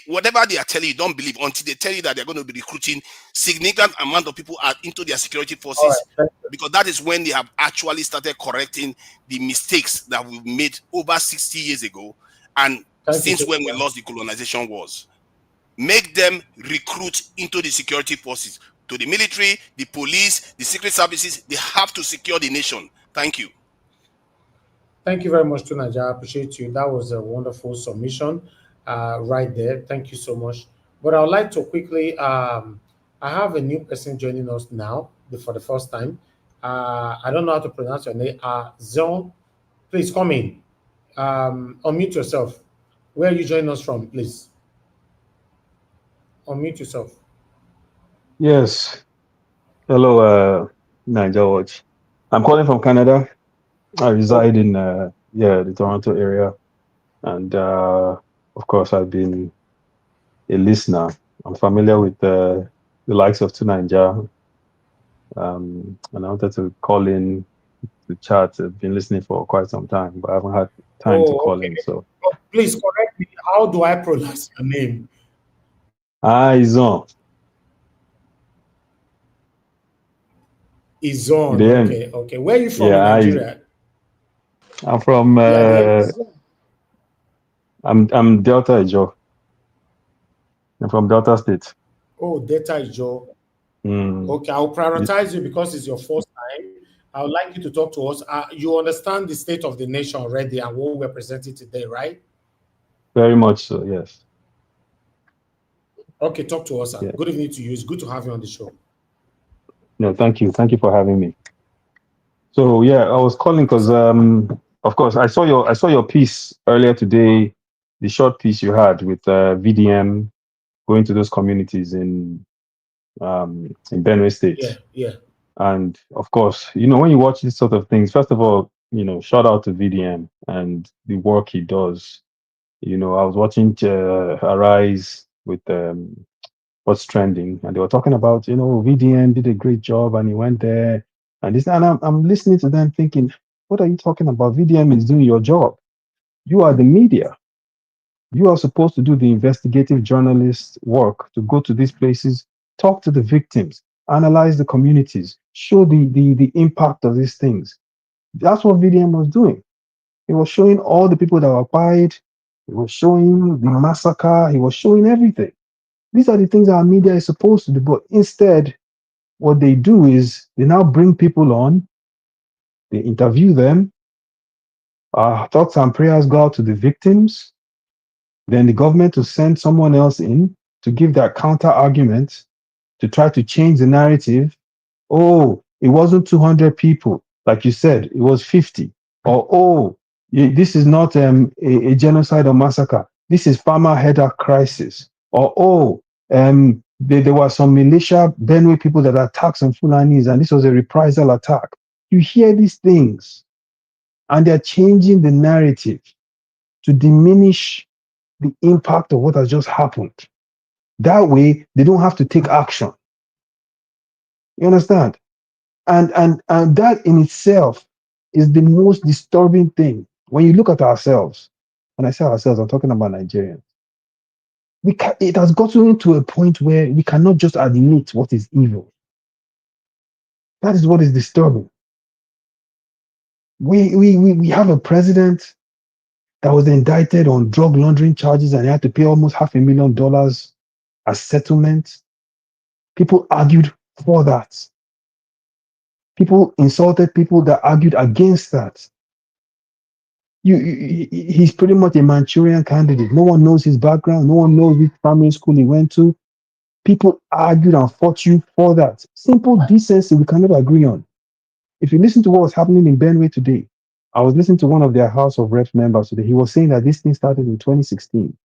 Whatever they are telling you, don't believe until they tell you that they're going to be recruiting significant amount of people into their security forces, because that is when they have actually started correcting the mistakes that we made over 60 years ago and since when we lost the colonization wars. Make them recruit into the security forces, to the military, the police, the secret services. They have to secure the nation. Thank you. Thank you very much, Tunaja. I appreciate you. That was a wonderful submission right there. Thank you so much. But I would like to quickly, I have a new person joining us now for the first time. I don't know how to pronounce your name. Zon, please come in. Unmute yourself. Where are you joining us from, please? Unmute yourself. Yes. Hello, Niger Watch. I'm calling from Canada. I reside in the Toronto area, and of course, I've been a listener. I'm familiar with the likes of Tunanja, and I wanted to call in to chat. I've been listening for quite some time, but I haven't had time to call in. So please correct me. How do I pronounce your name? Izon. Izon. Okay. Where are you from in Nigeria? I'm from I'm Delta Ijo. I'm from Delta State. Oh, Delta Ijo. Okay, I'll prioritize you because it's your first time. I would like you to talk to us. You understand the state of the nation already and what we're presenting today, right? Very much so, yes. Okay, talk to us. Yeah. Good evening to you. It's good to have you on the show. No, thank you. Thank you for having me. So yeah, I was calling because of course I saw your piece earlier today, the short piece you had with VDM going to those communities in Benue State. Yeah. And of course, when you watch these sort of things, first of all, shout out to VDM and the work he does. I was watching Arise with What's Trending, and they were talking about, VDM did a great job and he went there and this, and I'm listening to them thinking, what are you talking about? VDM is doing your job. You are the media. You are supposed to do the investigative journalist work to go to these places, talk to the victims, analyze the communities, show the impact of these things. That's what VDM was doing. He was showing all the people that were quiet. He was showing the massacre. He was showing everything. These are the things our media is supposed to do. But instead, what they do is they now bring people on, they interview them, thoughts and prayers go out to the victims. Then the government will send someone else in to give their counter argument to try to change the narrative. Oh, it wasn't 200 people. Like you said, it was 50. Or, oh, this is not a genocide or massacre. This is farmer header crisis. Or, oh, there were some militia Benue people that attacked some Fulanis and this was a reprisal attack. You hear these things and they're changing the narrative to diminish the impact of what has just happened. That way, they don't have to take action. You understand? And that in itself is the most disturbing thing. When you look at ourselves, when I say ourselves, I'm talking about Nigerians. It has gotten to a point where we cannot just admit what is evil. That is what is disturbing. We have a president that was indicted on drug laundering charges and he had to pay almost $500,000 as settlement. People argued for that. People insulted people that argued against that. He's pretty much a Manchurian candidate. No one knows his background. No one knows which primary school he went to. People argued and fought you for that. Simple decency we cannot agree on. If you listen to what was happening in Benue today, I was listening to one of their House of Reps members today. He was saying that this thing started in 2016.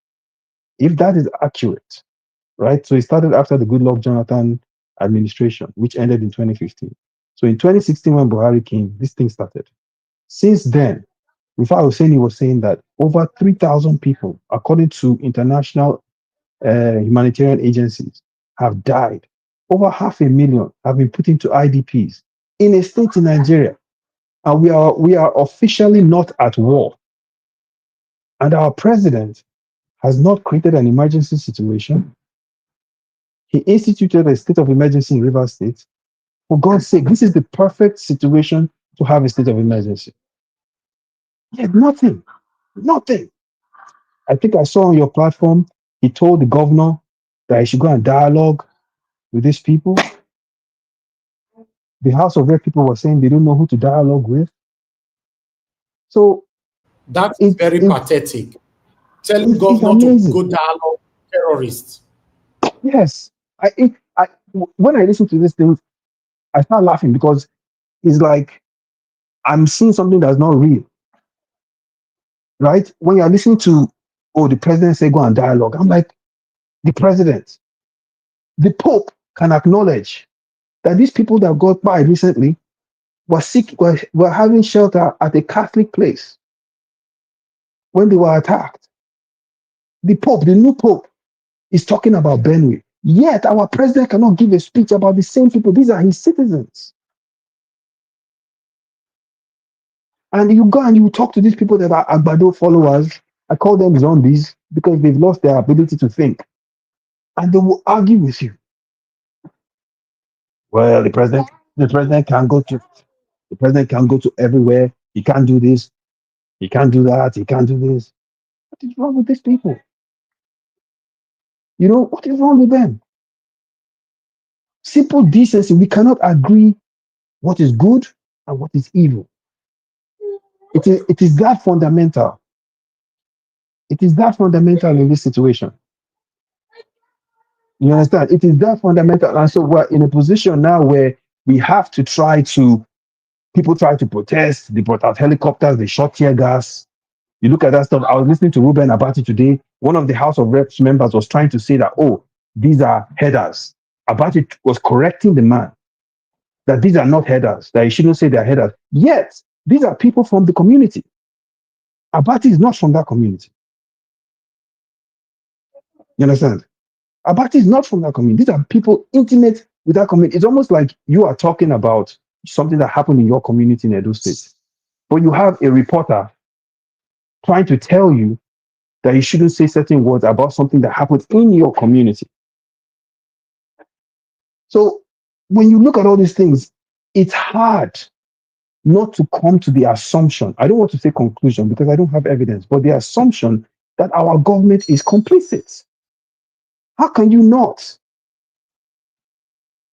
If that is accurate, right? So it started after the Goodluck Jonathan administration, which ended in 2015. So in 2016, when Buhari came, this thing started. Since then, before he was saying that over 3,000 people, according to international humanitarian agencies, have died. Over 500,000 have been put into IDPs in a state in Nigeria. And we are officially not at war. And our president has not created an emergency situation. He instituted a state of emergency in Rivers State. For God's sake, this is the perfect situation to have a state of emergency. Yet nothing. I think I saw on your platform, he told the governor that he should go and dialogue with these people. The House of Rep people were saying they don't know who to dialogue with. So that's very pathetic. Telling governor to go dialogue with terrorists. Yes. When I listen to these things, I start laughing because it's like I'm seeing something that's not real. Right? When you're listening to, the president say go and dialogue, I'm like, the president, the Pope can acknowledge that these people that got by recently were sick, were having shelter at a Catholic place when they were attacked. The Pope, the new Pope, is talking about Benue. Yet our president cannot give a speech about the same people. These are his citizens. And you go and you talk to these people that are Agbado followers. I call them zombies because they've lost their ability to think. And they will argue with you. Well, the president can't go to everywhere. He can't do this. He can't do that. He can't do this. What is wrong with these people? What is wrong with them? Simple decency. We cannot agree what is good and what is evil. It is that fundamental. It is that fundamental in this situation. You understand? It is that fundamental. And so we're in a position now where we have to people try to protest, they brought out helicopters, they shot tear gas. You look at that stuff. I was listening to Ruben Abati today. One of the House of Reps members was trying to say that, these are headers. Abati was correcting the man that these are not headers, that he shouldn't say they're headers. Yet, these are people from the community. Abati is not from that community. You understand? Abati is not from that community. These are people intimate with that community. It's almost like you are talking about something that happened in your community in Edo State. But you have a reporter trying to tell you that you shouldn't say certain words about something that happened in your community. So when you look at all these things, it's hard not to come to the assumption, I don't want to say conclusion because I don't have evidence, but the assumption that our government is complicit. How can you not?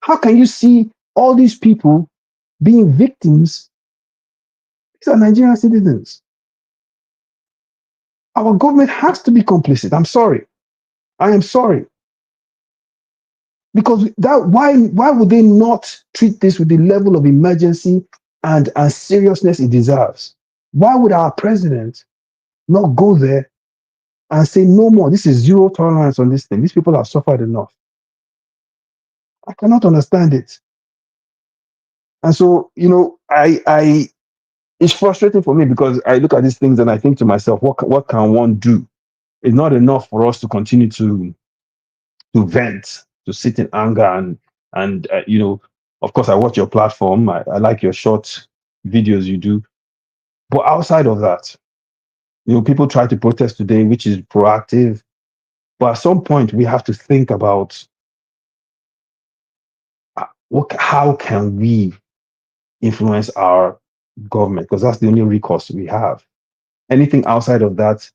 How can you see all these people being victims? These are Nigerian citizens. Our government has to be complicit. I'm sorry. I am sorry. Because why would they not treat this with the level of emergency and seriousness it deserves? Why would our president not go there and say no more? This is zero tolerance on this thing. These people have suffered enough. I cannot understand it. And so, it's frustrating for me because I look at these things and I think to myself, what can one do? It's not enough for us to continue to vent, to sit in anger and of course I watch your platform. I like your short videos you do. But outside of that, people try to protest today, which is proactive. But at some point we have to think about how can we influence our government, because that's the only recourse we have. Anything outside of that,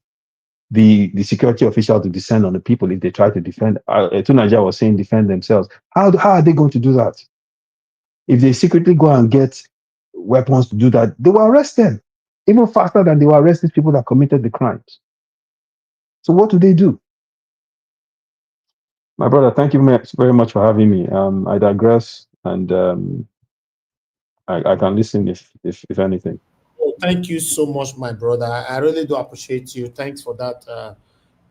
the security officials to descend on the people if they try to defend. Tunaja was saying defend themselves. How are they going to do that? If they secretly go and get weapons to do that, they will arrest them even faster than they will arrest these people that committed the crimes. So what do? My brother, thank you very much for having me. I digress, and I can listen if anything. Oh, thank you so much, my brother. I really do appreciate you. Thanks for that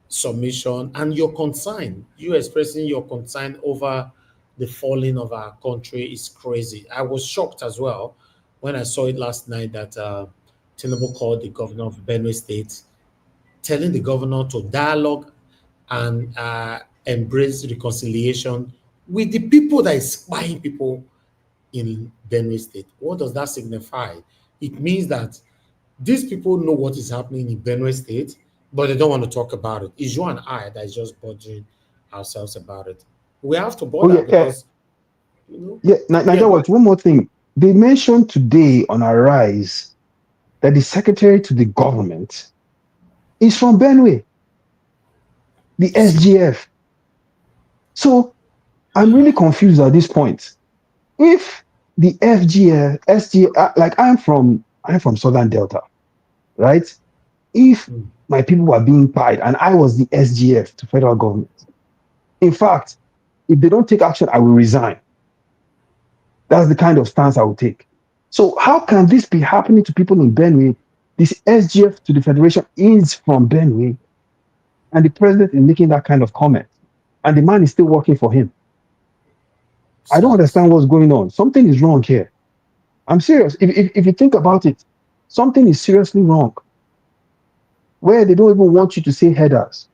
submission and your concern. You expressing your concern over the falling of our country is crazy. I was shocked as well when I saw it last night that Tinubu called the governor of Benue State, telling the governor to dialogue and embrace reconciliation with the people that is spying people in Benue State. What does that signify? It means that these people know what is happening in Benue State, but they don't want to talk about it. It's you and I that is just bothering ourselves about it. We have to bother because, One more thing. They mentioned today on Arise that the secretary to the government is from Benue, the SGF. So I'm really confused at this point. If the SGF, like I'm from Southern Delta, right? If my people were being pied and I was the SGF to federal government, in fact, if they don't take action, I will resign. That's the kind of stance I will take. So how can this be happening to people in Benue? This SGF to the federation is from Benue, and the president is making that kind of comment, and the man is still working for him. I don't understand what's going on. Something is wrong here. I'm serious. If you think about it, something is seriously wrong. Where they don't even want you to say headers.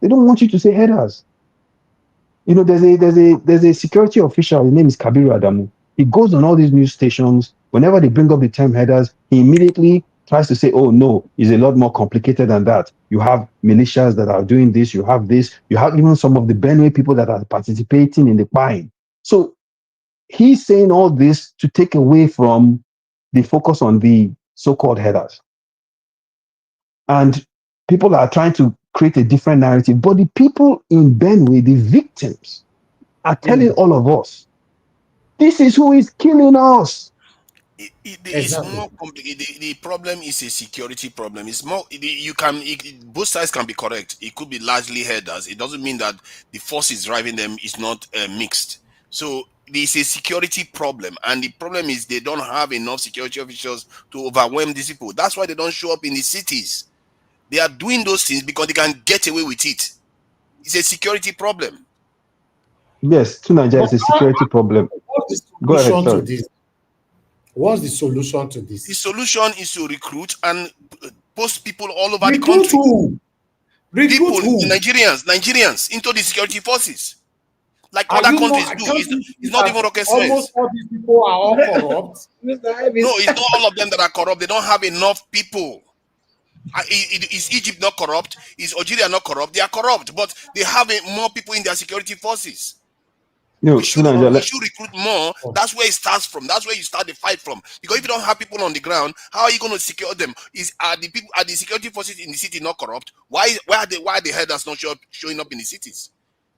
They don't want you to say headers. There's a security official. His name is Kabiru Adamu. He goes on all these news stations. Whenever they bring up the term headers, he immediately tries to say, "Oh no, it's a lot more complicated than that. You have militias that are doing this. You have this. You have even some of the Benue people that are participating in the buying." So he's saying all this to take away from the focus on the so-called headers. And people are trying to create a different narrative. But the people in Benue, the victims, are telling all of us, this is who is killing us. It's more complicated. The problem is a security problem. It's more. Both sides can be correct. It could be largely headers. It doesn't mean that the forces driving them is not mixed. So it's a security problem, and the problem is they don't have enough security officials to overwhelm these people. That's why they don't show up in the cities. They are doing those things because they can get away with it. It's a security problem. Yes, Tunaja is a security problem. Go ahead, sorry. What's the solution to this? The solution is to recruit and post people all over the country. People, Nigerians into the security forces. Like other countries do. It's not even rocket science. Almost all these people are all corrupt. No, it's not all of them that are corrupt. They don't have enough people. Is Egypt not corrupt? Is Algeria not corrupt? They are corrupt, but they have more people in their security forces. We should recruit more. That's where it starts from. That's where you start the fight from. Because if you don't have people on the ground, how are you going to secure them? Are the security forces in the city not corrupt? Why are the headers not showing up in the cities?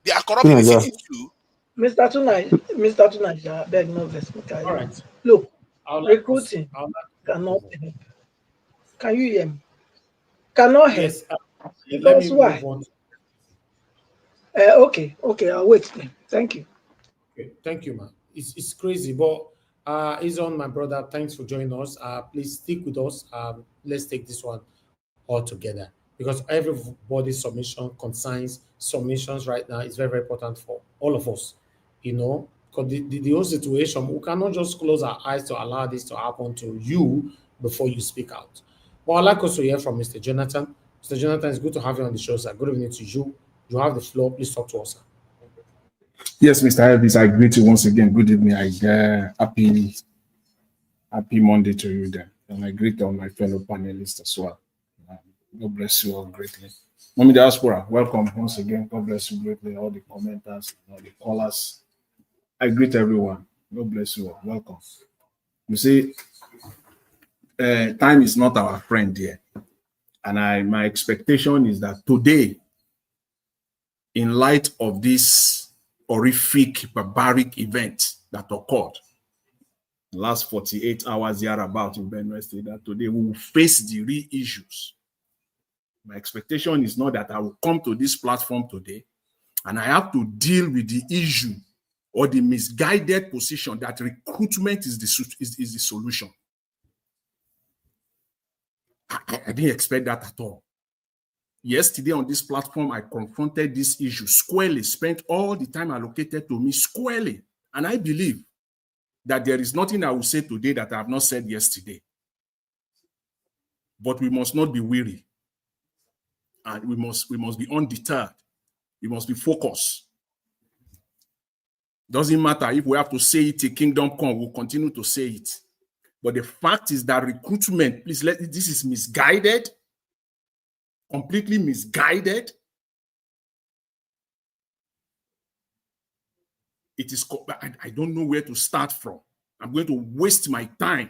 They are corrupt in the cities too. Mr. Tunaj, beg no vex. All right. Look, Like recruiting cannot help. Can you hear me? Cannot help. Yes. Because why? Okay, I'll wait then. Thank you. Okay, thank you, man. It's crazy, but Izon, my brother, thanks for joining us. Please stick with us. Let's take this one all together, because everybody's submissions right now is very, very important for all of us. You know, because the whole situation, we cannot just close our eyes to allow this to happen to you before you speak out. Well, I'd like us to hear from Mr. Jonathan. Mr. Jonathan, it's good to have you on the show, sir. Good evening to you. You have the floor. Please talk to us, sir. Yes, Mr. Elvis, I greet you once again. Good evening. Happy Monday to you then. And I greet all my fellow panelists as well. God bless you all greatly. Mommy Diaspora, welcome once again. God bless you greatly. All the commenters, all the callers. I greet everyone. God bless you all. Welcome. You see, time is not our friend here. And my expectation is that today, in light of this horrific, barbaric event that occurred the last 48 hours here about in Benue State, that today we will face the real issues. My expectation is not that I will come to this platform today and I have to deal with the issue or the misguided position that recruitment is the solution. I didn't expect that at all. Yesterday on this platform, I confronted this issue squarely, spent all the time allocated to me squarely. And I believe that there is nothing I will say today that I have not said yesterday. But we must not be weary. And we must be undeterred. We must be focused. Doesn't matter if we have to say it till kingdom come, we'll continue to say it. But the fact is that recruitment, this is misguided. Completely misguided. It is, I don't know where to start from. I'm going to waste my time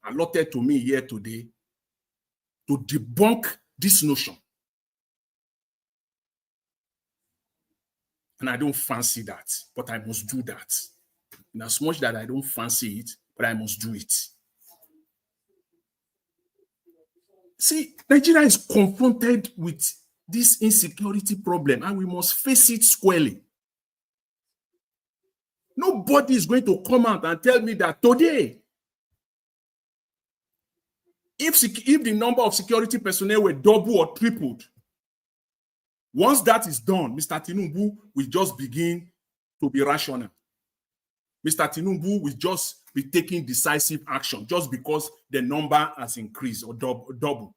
allotted to me here today to debunk this notion. And I don't fancy that, but I must do that. In as much that I don't fancy it, but I must do it. See, Nigeria is confronted with this insecurity problem and we must face it squarely. Nobody is going to come out and tell me that today, if the number of security personnel were double or tripled, once that is done, Mr. Tinubu will just begin to be rational. Mr. Tinubu will just be taking decisive action just because the number has increased or doubled.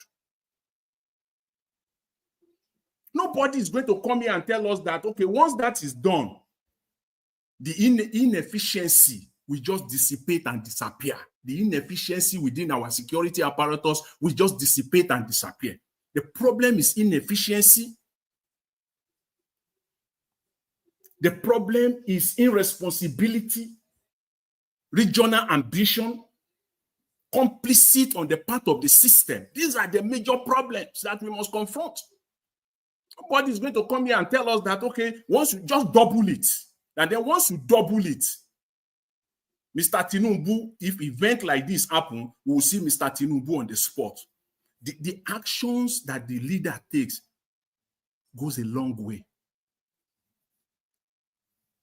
Nobody is going to come here and tell us that, okay, once that is done, the inefficiency will just dissipate and disappear. The inefficiency within our security apparatus will just dissipate and disappear. The problem is inefficiency. The problem is irresponsibility, regional ambition, complicit on the part of the system. These are the major problems that we must confront. Nobody is going to come here and tell us that, okay, once you just double it, and then once you double it, Mr. Tinubu, if event like this happen, we will see Mr. Tinubu on the spot. The actions that the leader takes goes a long way.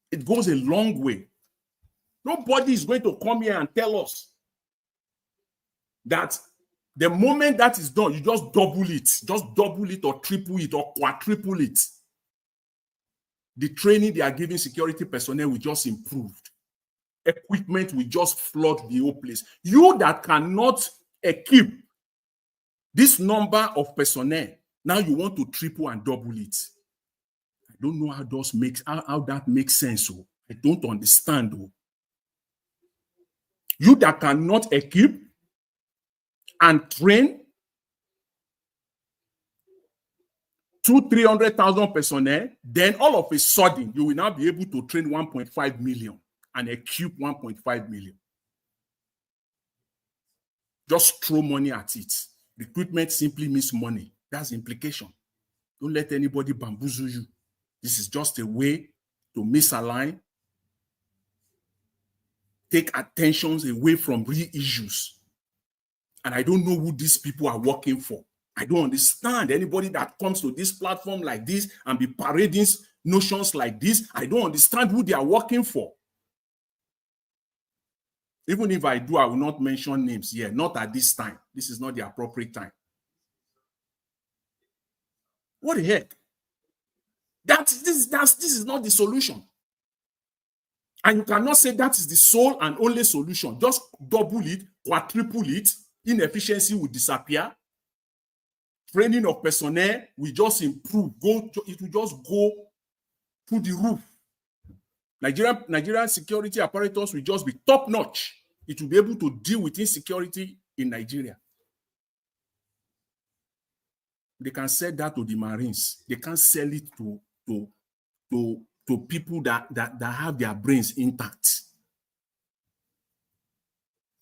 It goes a long way. Nobody is going to come here and tell us that the moment that is done, you just double it or triple it or quadruple it. The training they are giving security personnel will just improve. Equipment will just flood the whole place. You that cannot equip this number of personnel, now you want to triple and double it. I don't know how that makes sense. Oh. I don't understand. Oh. You that cannot equip and train 300,000 personnel, then all of a sudden, you will now be able to train 1.5 million and equip 1.5 million. Just throw money at it. Recruitment simply means money. That's the implication. Don't let anybody bamboozle you. This is just a way to misalign, take attentions away from real issues. And I don't know who these people are working for. I don't understand anybody that comes to this platform like this and be parading notions like this. I don't understand who they are working for. Even if I do, I will not mention names here. Not at this time. This is not the appropriate time. What the heck? This is not the solution. And you cannot say that is the sole and only solution. Just double it, quadruple it. Inefficiency will disappear. Training of personnel will just improve. It will just go through the roof. Nigerian security apparatus will just be top notch. It will be able to deal with insecurity in Nigeria. They can sell that to the Marines. They can't sell it to people that have their brains intact.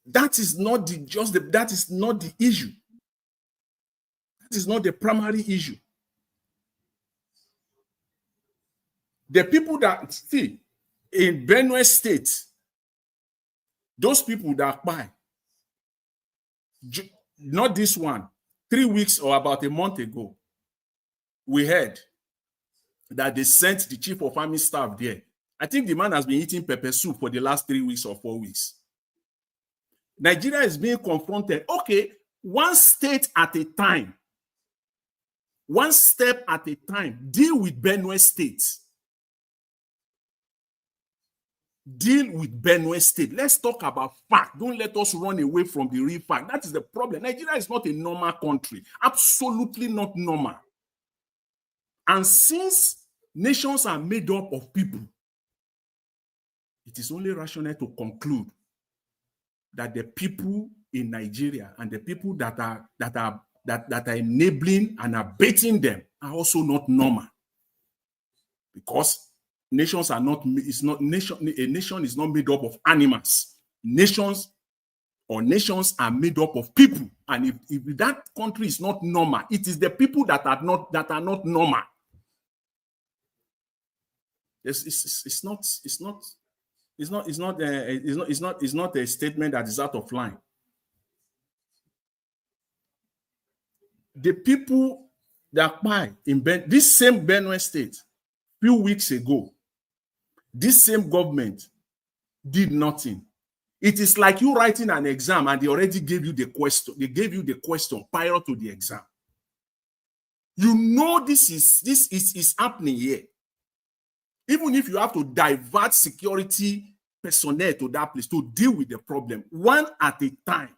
That is not that is not the issue. That is not the primary issue. The people that see in Benue State, those people that buy, not this one, 3 weeks or about a month ago, we heard that they sent the chief of army staff there. I think the man has been eating pepper soup for the last 3 weeks or 4 weeks. Nigeria is being confronted. Okay, one state at a time. One step at a time. Deal with Benue State. Deal with Benue State. Let's talk about fact. Don't let us run away from the real fact. That is the problem. Nigeria is not a normal country. Absolutely not normal. And since nations are made up of people, it is only rational to conclude that the people in Nigeria and the people that are enabling and abetting them are also not normal. Because nations are not, a nation is not made up of animals. Nations are made up of people. And if that country is not normal, it is the people that are not normal. It's not a statement that is out of line. The people that buy in this same Benue State, few weeks ago, this same government did nothing. It is like you writing an exam and they already gave you the question. They gave you the question prior to the exam. You know this is happening here. Even if you have to divert security personnel to that place to deal with the problem, one at a time.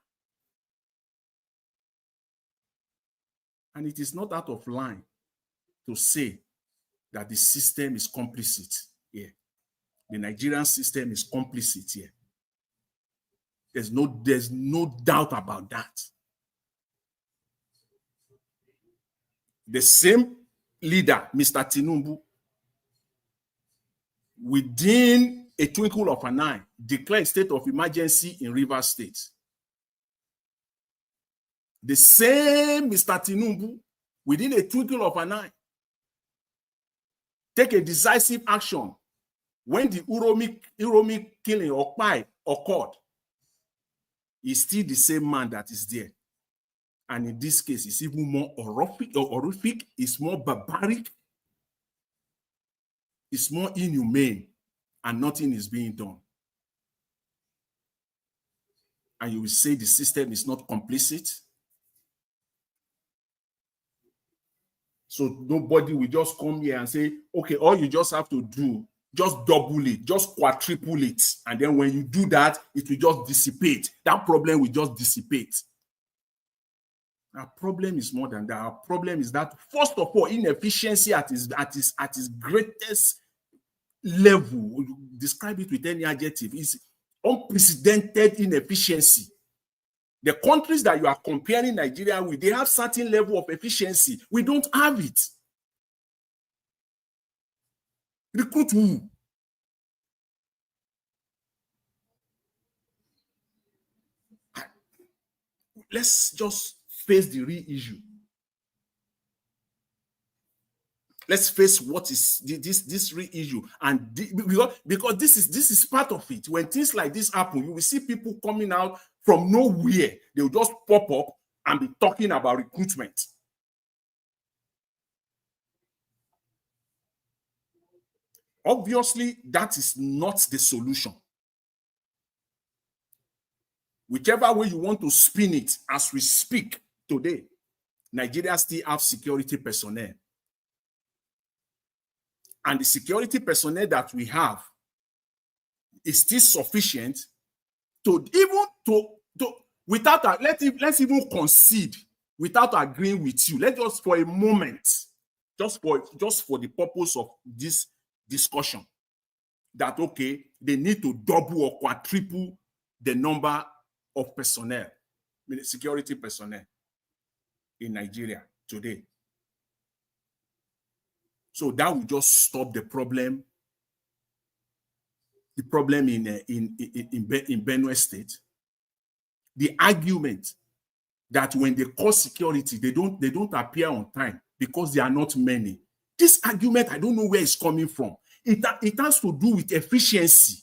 And it is not out of line to say that the system is complicit here. The Nigerian system is complicit here. There's no doubt about that. The same leader, Mr. Tinubu, within a twinkle of an eye, declared a state of emergency in Rivers State. The same Mr. Tinubu, within a twinkle of an eye, take a decisive action when the Uromi killing occurred. He's still the same man that is there. And in this case, it's even more horrific, it's more barbaric, it's more inhumane, and nothing is being done. And you will say the system is not complicit. So nobody will just come here and say, okay, all you just have to do, just double it, just quadruple it. And then when you do that, it will just dissipate. That problem will just dissipate. Our problem is more than that. Our problem is that, first of all, inefficiency at its greatest level, describe it with any adjective, is unprecedented inefficiency. The countries that you are comparing Nigeria with, they have certain level of efficiency. We don't have it. Recruit who? Let's just face the real issue. Let's face what is this real issue, and because this is part of it. When things like this happen, you will see people coming out from nowhere. They will just pop up and be talking about recruitment. Obviously, that is not the solution. Whichever way you want to spin it, as we speak today, Nigeria still have security personnel. And the security personnel that we have is still sufficient to without let's even concede without agreeing with you. Let's just for a moment, just for the purpose of this discussion, that okay, they need to double or quadruple the number of personnel, security personnel in Nigeria today. So that will just stop the problem. The problem in Benue State. The argument that when they call security, they don't appear on time because they are not many. This argument, I don't know where it's coming from. It has to do with efficiency.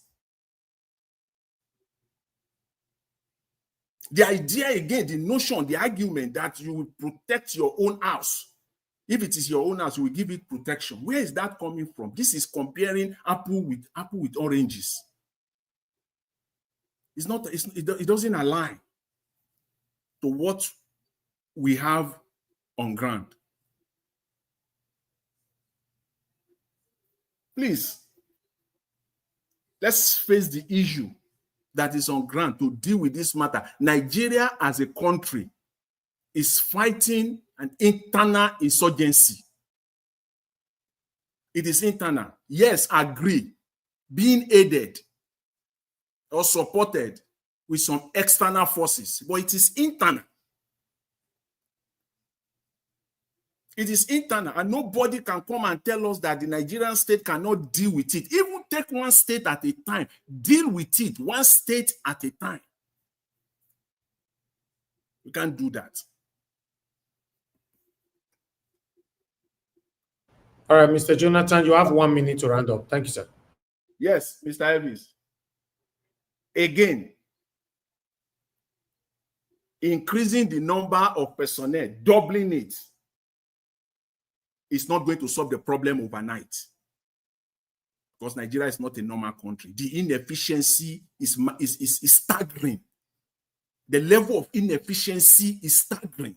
The idea again, the notion, the argument that you will protect your own house. If it is your own house, you will give it protection. Where is that coming from? This is comparing apple with oranges. It's not. It doesn't align to what we have on ground. Please, let's face the issue that is on ground to deal with this matter. Nigeria as a country is fighting an internal insurgency. It is internal. Yes, agree. Being aided or supported with some external forces, but it is internal. It is internal, and nobody can come and tell us that the Nigerian state cannot deal with it. Even take one state at a time. Deal with it, one state at a time. We can't do that. All right, Mr. Jonathan, you have 1 minute to round up. Thank you, sir. Yes, Mr. Elvis. Again, increasing the number of personnel, doubling it, is not going to solve the problem overnight. Because Nigeria is not a normal country. The inefficiency is staggering. The level of inefficiency is staggering.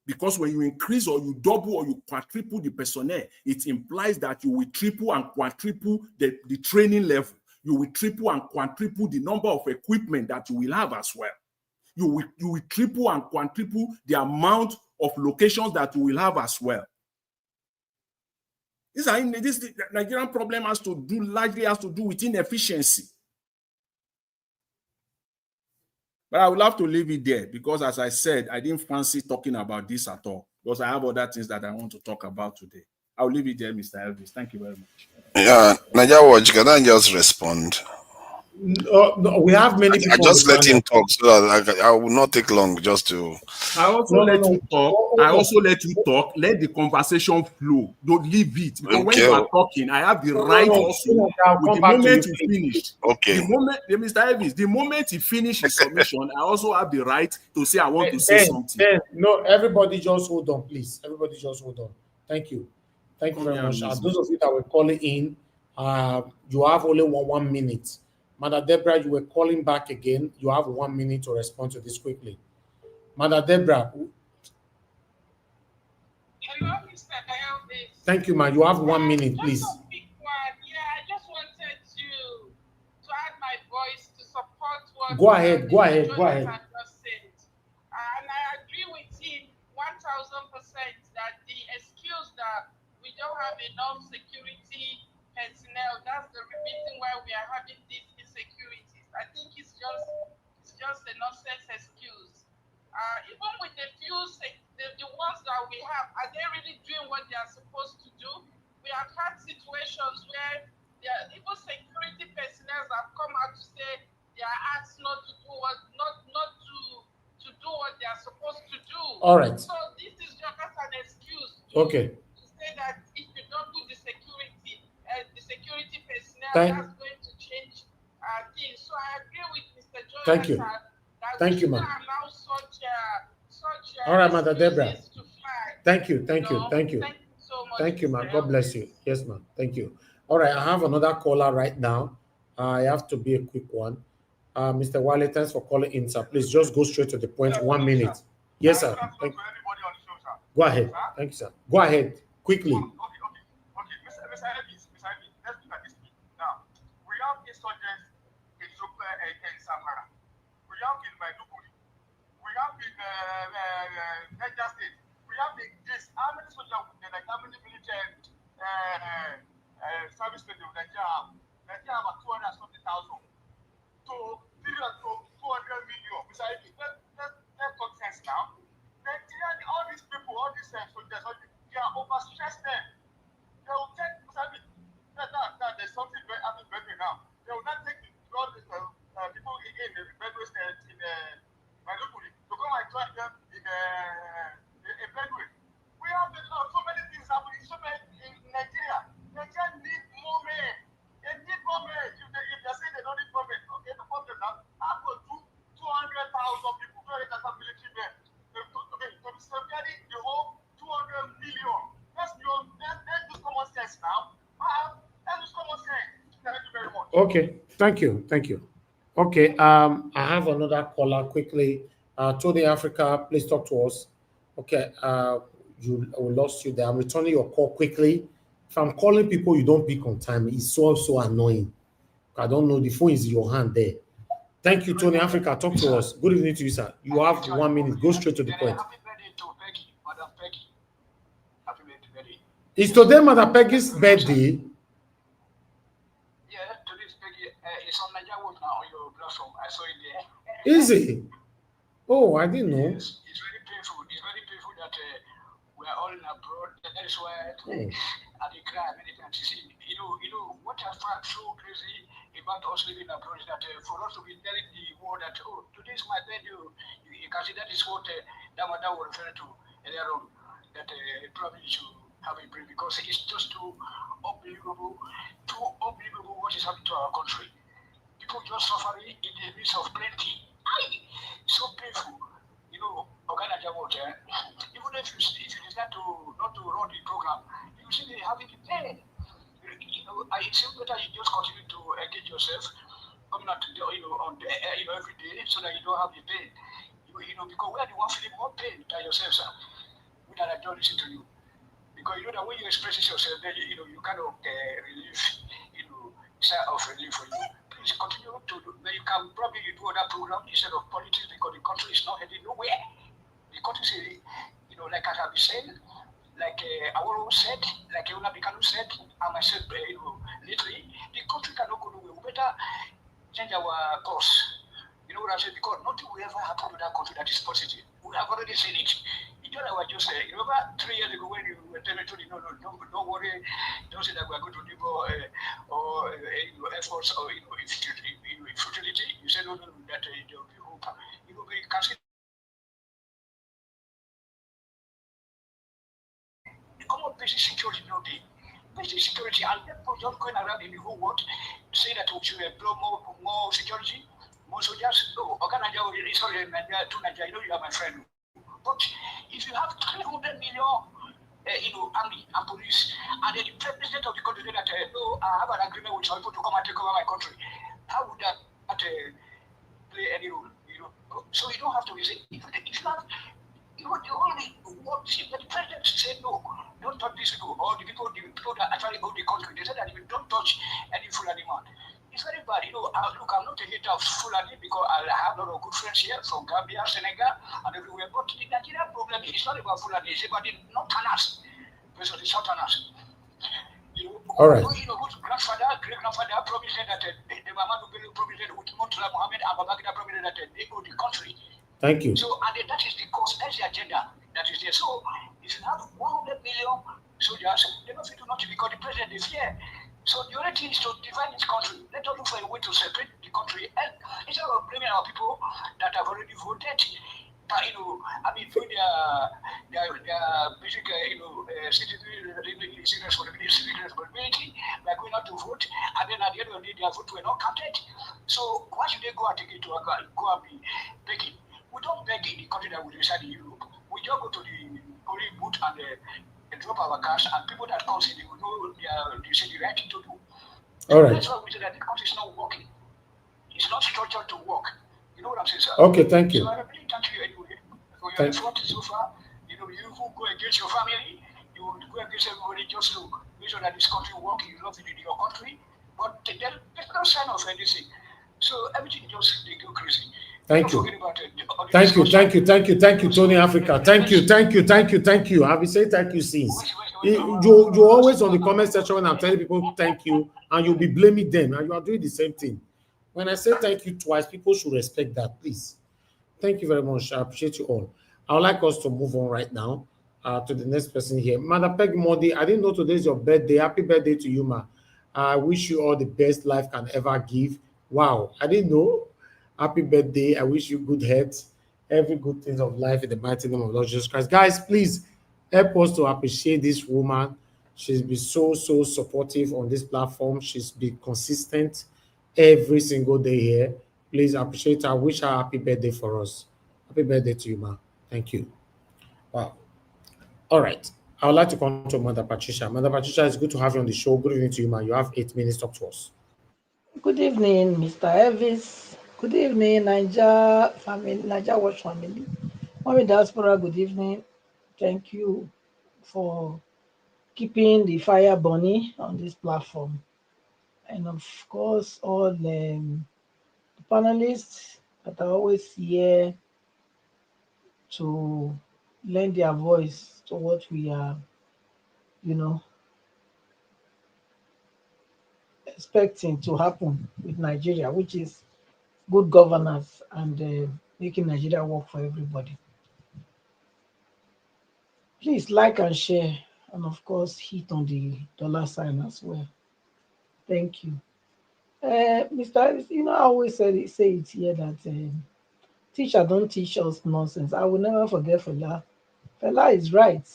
Because when you increase or you double or you quadruple the personnel, it implies that you will triple and quadruple the training level. You will triple and quadruple the number of equipment that you will have as well. You will triple and quadruple the amount of locations that you will have as well. This Nigerian problem largely has to do with inefficiency. But I would love to leave it there because, as I said, I didn't fancy talking about this at all because I have other things that I want to talk about today. I'll leave it there, Mr. Elvis. Thank you very much. Yeah, Nigeria Watch, can I just respond? No, we have many people. I just let him talk so that I will not take long just to. I also let you talk. I also let you talk. Let the conversation flow. Don't leave it. Because when you are talking, I have the right also. With the moment you finish. Okay. The moment, Mr. Elvis, the moment he finishes his submission, I also have the right to say I want to say something. No, everybody just hold on, please. Everybody just hold on. Thank you. Thank you very much. Those of you that were calling in, you have only 1 minute. Mother Deborah, you were calling back again. You have 1 minute to respond to this quickly. Mother Deborah. Hello, Mr. Elvis. Thank you, ma. You have 1 minute, please. Just a quick one. Yeah, I just wanted to add my voice to support what Go ahead. Jonathan just said. And I agree with him 1000% that the excuse that we don't have enough security personnel, that's the reason why we are having these insecurities. I think it's just a nonsense excuse. Even with the few, the ones that we have, are they really doing what they are supposed to do? we have had situations where even security personnel have come out to say they are asked not to do what to do what they are supposed to do. All right. So this is just an excuse Okay. to say that if you don't do the security personnel, that's going to change things. So I agree with Mr. Jonathan. Thank you. Thank you, ma'am. Allow such all right, Mother Deborah. To fly. Thank you. Thank you. Thank you so much. Thank you, ma'am. God bless you. Yes, ma'am. Thank you. All right, I have another caller right now. I have to be a quick one. Mr. Wale, thanks for calling in, sir. Please just go straight to the point. 1 minute. Yes, sir. Thank you. Go ahead. Thank you, sir. Go ahead. Quickly. Okay. Mr. Ellis, let's look at this. Now, we have insurgents in Zopa and Samara. We have in Maiduguri. We have in Niger State. We have in this. How many soldiers would like how many military service men would Nigeria have? Nigeria have 270,000. So, 200 million. Mr. Ellis, let's talk sense now. Nigeria, all these people, all these soldiers, they are overstressed there. They will take, there's something very happening very now. They will not take all these people in the Benue State, in Maiduguri, to come and join them in Benue. We have so many things happening in Nigeria. Nigeria needs more men. They need more men. If they're saying they don't need more men, okay, the problem now, how could 200,000 people, 200,000 military men, to be safeguarding the whole 200 million. Let's do common sense now. Let's do common sense. Thank you very much. Okay, thank you. Okay, I have another caller quickly. Tony Africa, please talk to us. Okay, we lost you there. I'm returning your call quickly. If I'm calling people, you don't pick on time. It's so annoying. I don't know. The phone is in your hand there. Thank you, Tony Africa. Talk to us. Good evening to you, sir. You have 1 minute. Go straight to the point. Happy birthday to Peggy, Madam Peggy. Happy birthday. Is today Mother Peggy's birthday? Yeah, today's Peggy. It's on Nigeria World now on your platform. I saw it there. Is it? Oh, I didn't know. Yes, it's very painful. It's very painful that we are all in abroad. That is why I cry many times. You know what I find so crazy about us living abroad is that for us to be telling the world that today is my birthday, you can see that is what Damada was referring to earlier on. That probably should have a break because it's just too unbelievable what is happening to our country. People just suffering in the midst of plenty. So painful. You know, even if you decide not to run the program, you see they have it there. You know, I think better you just continue to engage yourself, coming out on the every day, so that you don't have the pain. You know, because we are the one feeling more pain than yourself, sir. We that I don't listen to you, because you know that when you express yourself, then you kind of relief, sigh of relief for you. Please continue to do. You can probably do other program instead of politics because the country is not heading nowhere. The country is, like I have been saying. Like Awolo said, like Euna Bikanu said, and myself, lately, the country cannot go nowhere. We better change our course. You know what I'm saying? Because nothing will ever happen to that country that is positive. We have already seen it. You know, I was just saying, remember 3 years ago when you were telling me, no, don't worry, don't say that we are going to do efforts or infertility. You said, no, that there will be hope. You can see. Common basic security, basic security, and people just going around in the whole world say that we should employ more security, more soldiers. No, sorry, Nigeria, you are my friend. But if you have 300 million, army and police, and then the president of the country that I have an agreement with some people to come and take over my country, how would that play any role? So you don't have to say if you have. The only one thing that the president said no, don't touch this people, or the people that actually own the country, they said that you don't touch any Fulani man. It's very bad, look, I'm not a hater of Fulani because I have a lot of good friends here from Gambia, Senegal, and everywhere. But the Nigerian problem is not about Fulani, it's about the Northerners versus the Southerners. All right. Whose great-grandfather probably said that the Muhammad probably said with Murtala Muhammad and Babangida probably that they own the country. Thank you. So, and that is the cause, that's the agenda that is there. So, if you have 100 million soldiers, they don't fit to nothing because the president is here. So the only thing is to divide this country. Let us look for a way to separate the country. And instead of blaming our people that have already voted, I mean, through their basic, civic responsibility, by going out to vote, and then at the end of the day, their vote were not counted. So why should they go and take it to go and be begging? We don't beg in the country that we reside in Europe. We just go to the polling booth and drop our cash, and people that comes in, they will know they say the right thing to do. All right. That's why we say that the country is not working. It's not structured to work. You know what I'm saying, sir? Okay, thank you. So I really thank you anyway for your effort so far. You who go against your family, you go against everybody just to make sure that this country works. You love it in your country, but there's no sign of anything. So everything just they go crazy. Thank you. Thank you, Tony Africa. Thank you. I've been saying thank you since. You're always on the comment section when I'm telling people thank you, and you'll be blaming them, and you are doing the same thing. When I say thank you twice, people should respect that, please. Thank you very much. I appreciate you all. I would like us to move on right now to the next person here. Madam Peg Modi, I didn't know today's your birthday. Happy birthday to you, ma. I wish you all the best life can ever give. Wow, I didn't know. Happy birthday. I wish you good health, every good thing of life in the mighty name of Lord Jesus Christ. Guys, please help us to appreciate this woman. She's been so supportive on this platform. She's been consistent every single day here. Please appreciate her. Wish her happy birthday for us. Happy birthday to you, ma. Thank you. Wow. All right. I would like to come to Mother Patricia. Mother Patricia, it's good to have you on the show. Good evening to you, ma. You have 8 minutes. Talk to us. Good evening, Mr. Elvis. Good evening, Niger family, Niger Watch family. Mommy Diaspora, good evening. Thank you for keeping the fire burning on this platform. And of course, all the panelists that are always here to lend their voice to what we are, expecting to happen with Nigeria, which is good governance and making Nigeria work for everybody. Please like and share, and of course, hit on the dollar sign as well. Thank you. Mr. Ellis, I always say it here that teacher don't teach us nonsense. I will never forget Fela. Fela is right.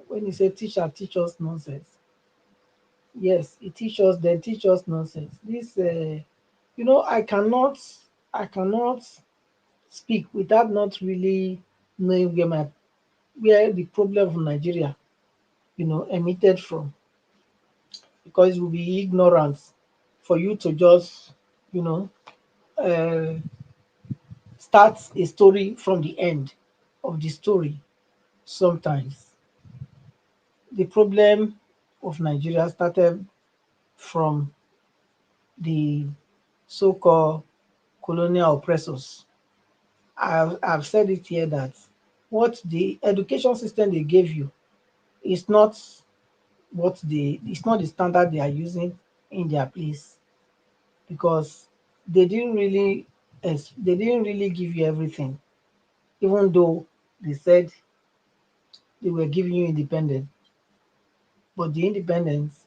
When he said teacher teach us nonsense. Yes, he teach us nonsense. This, I cannot speak without not really knowing where the problem of Nigeria, emitted from, because it will be ignorance for you to just, uh, start a story from the end of the story. Sometimes the problem of Nigeria started from the so-called colonial oppressors. I've said it here that what the education system they gave you is not it's not the standard they are using in their place, because they didn't really give you everything, even though they said they were giving you independence. But the independence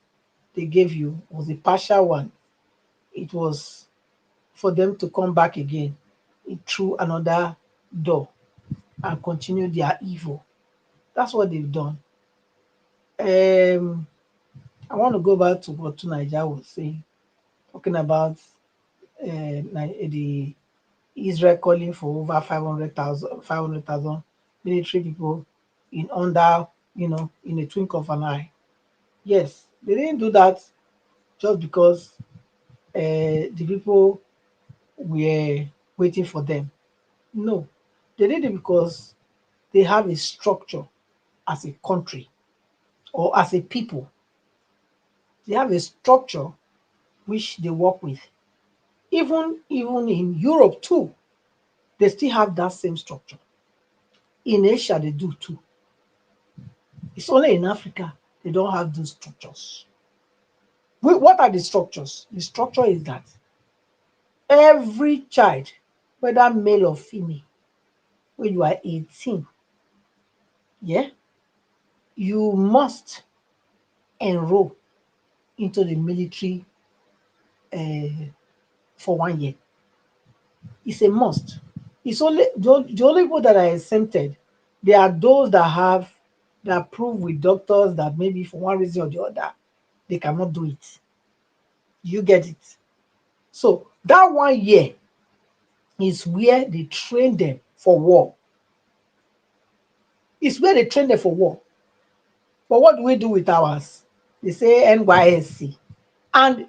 they gave you was a partial one. It was for them to come back again through another door and continue their evil. That's what they've done. I want to go back to what Niger was saying, talking about the Israel calling for over 500,000 military people in a twinkle of an eye. Yes, they didn't do that just because the people were waiting for them. No, they did it because they have a structure as a country or as a people. They have a structure which they work with. Even in Europe too, they still have that same structure. In Asia, they do too. It's only in Africa they don't have those structures. What are the structures? The structure is that every child, whether male or female, when you are 18, yeah, you must enroll into the military for 1 year. It's a must. It's only the only people that are exempted. They are those that prove with doctors that maybe for one reason or the other they cannot do it. You get it? So that 1 year is where they train them for war. It's where they train them for war. But what do we do with ours? They say NYSC. And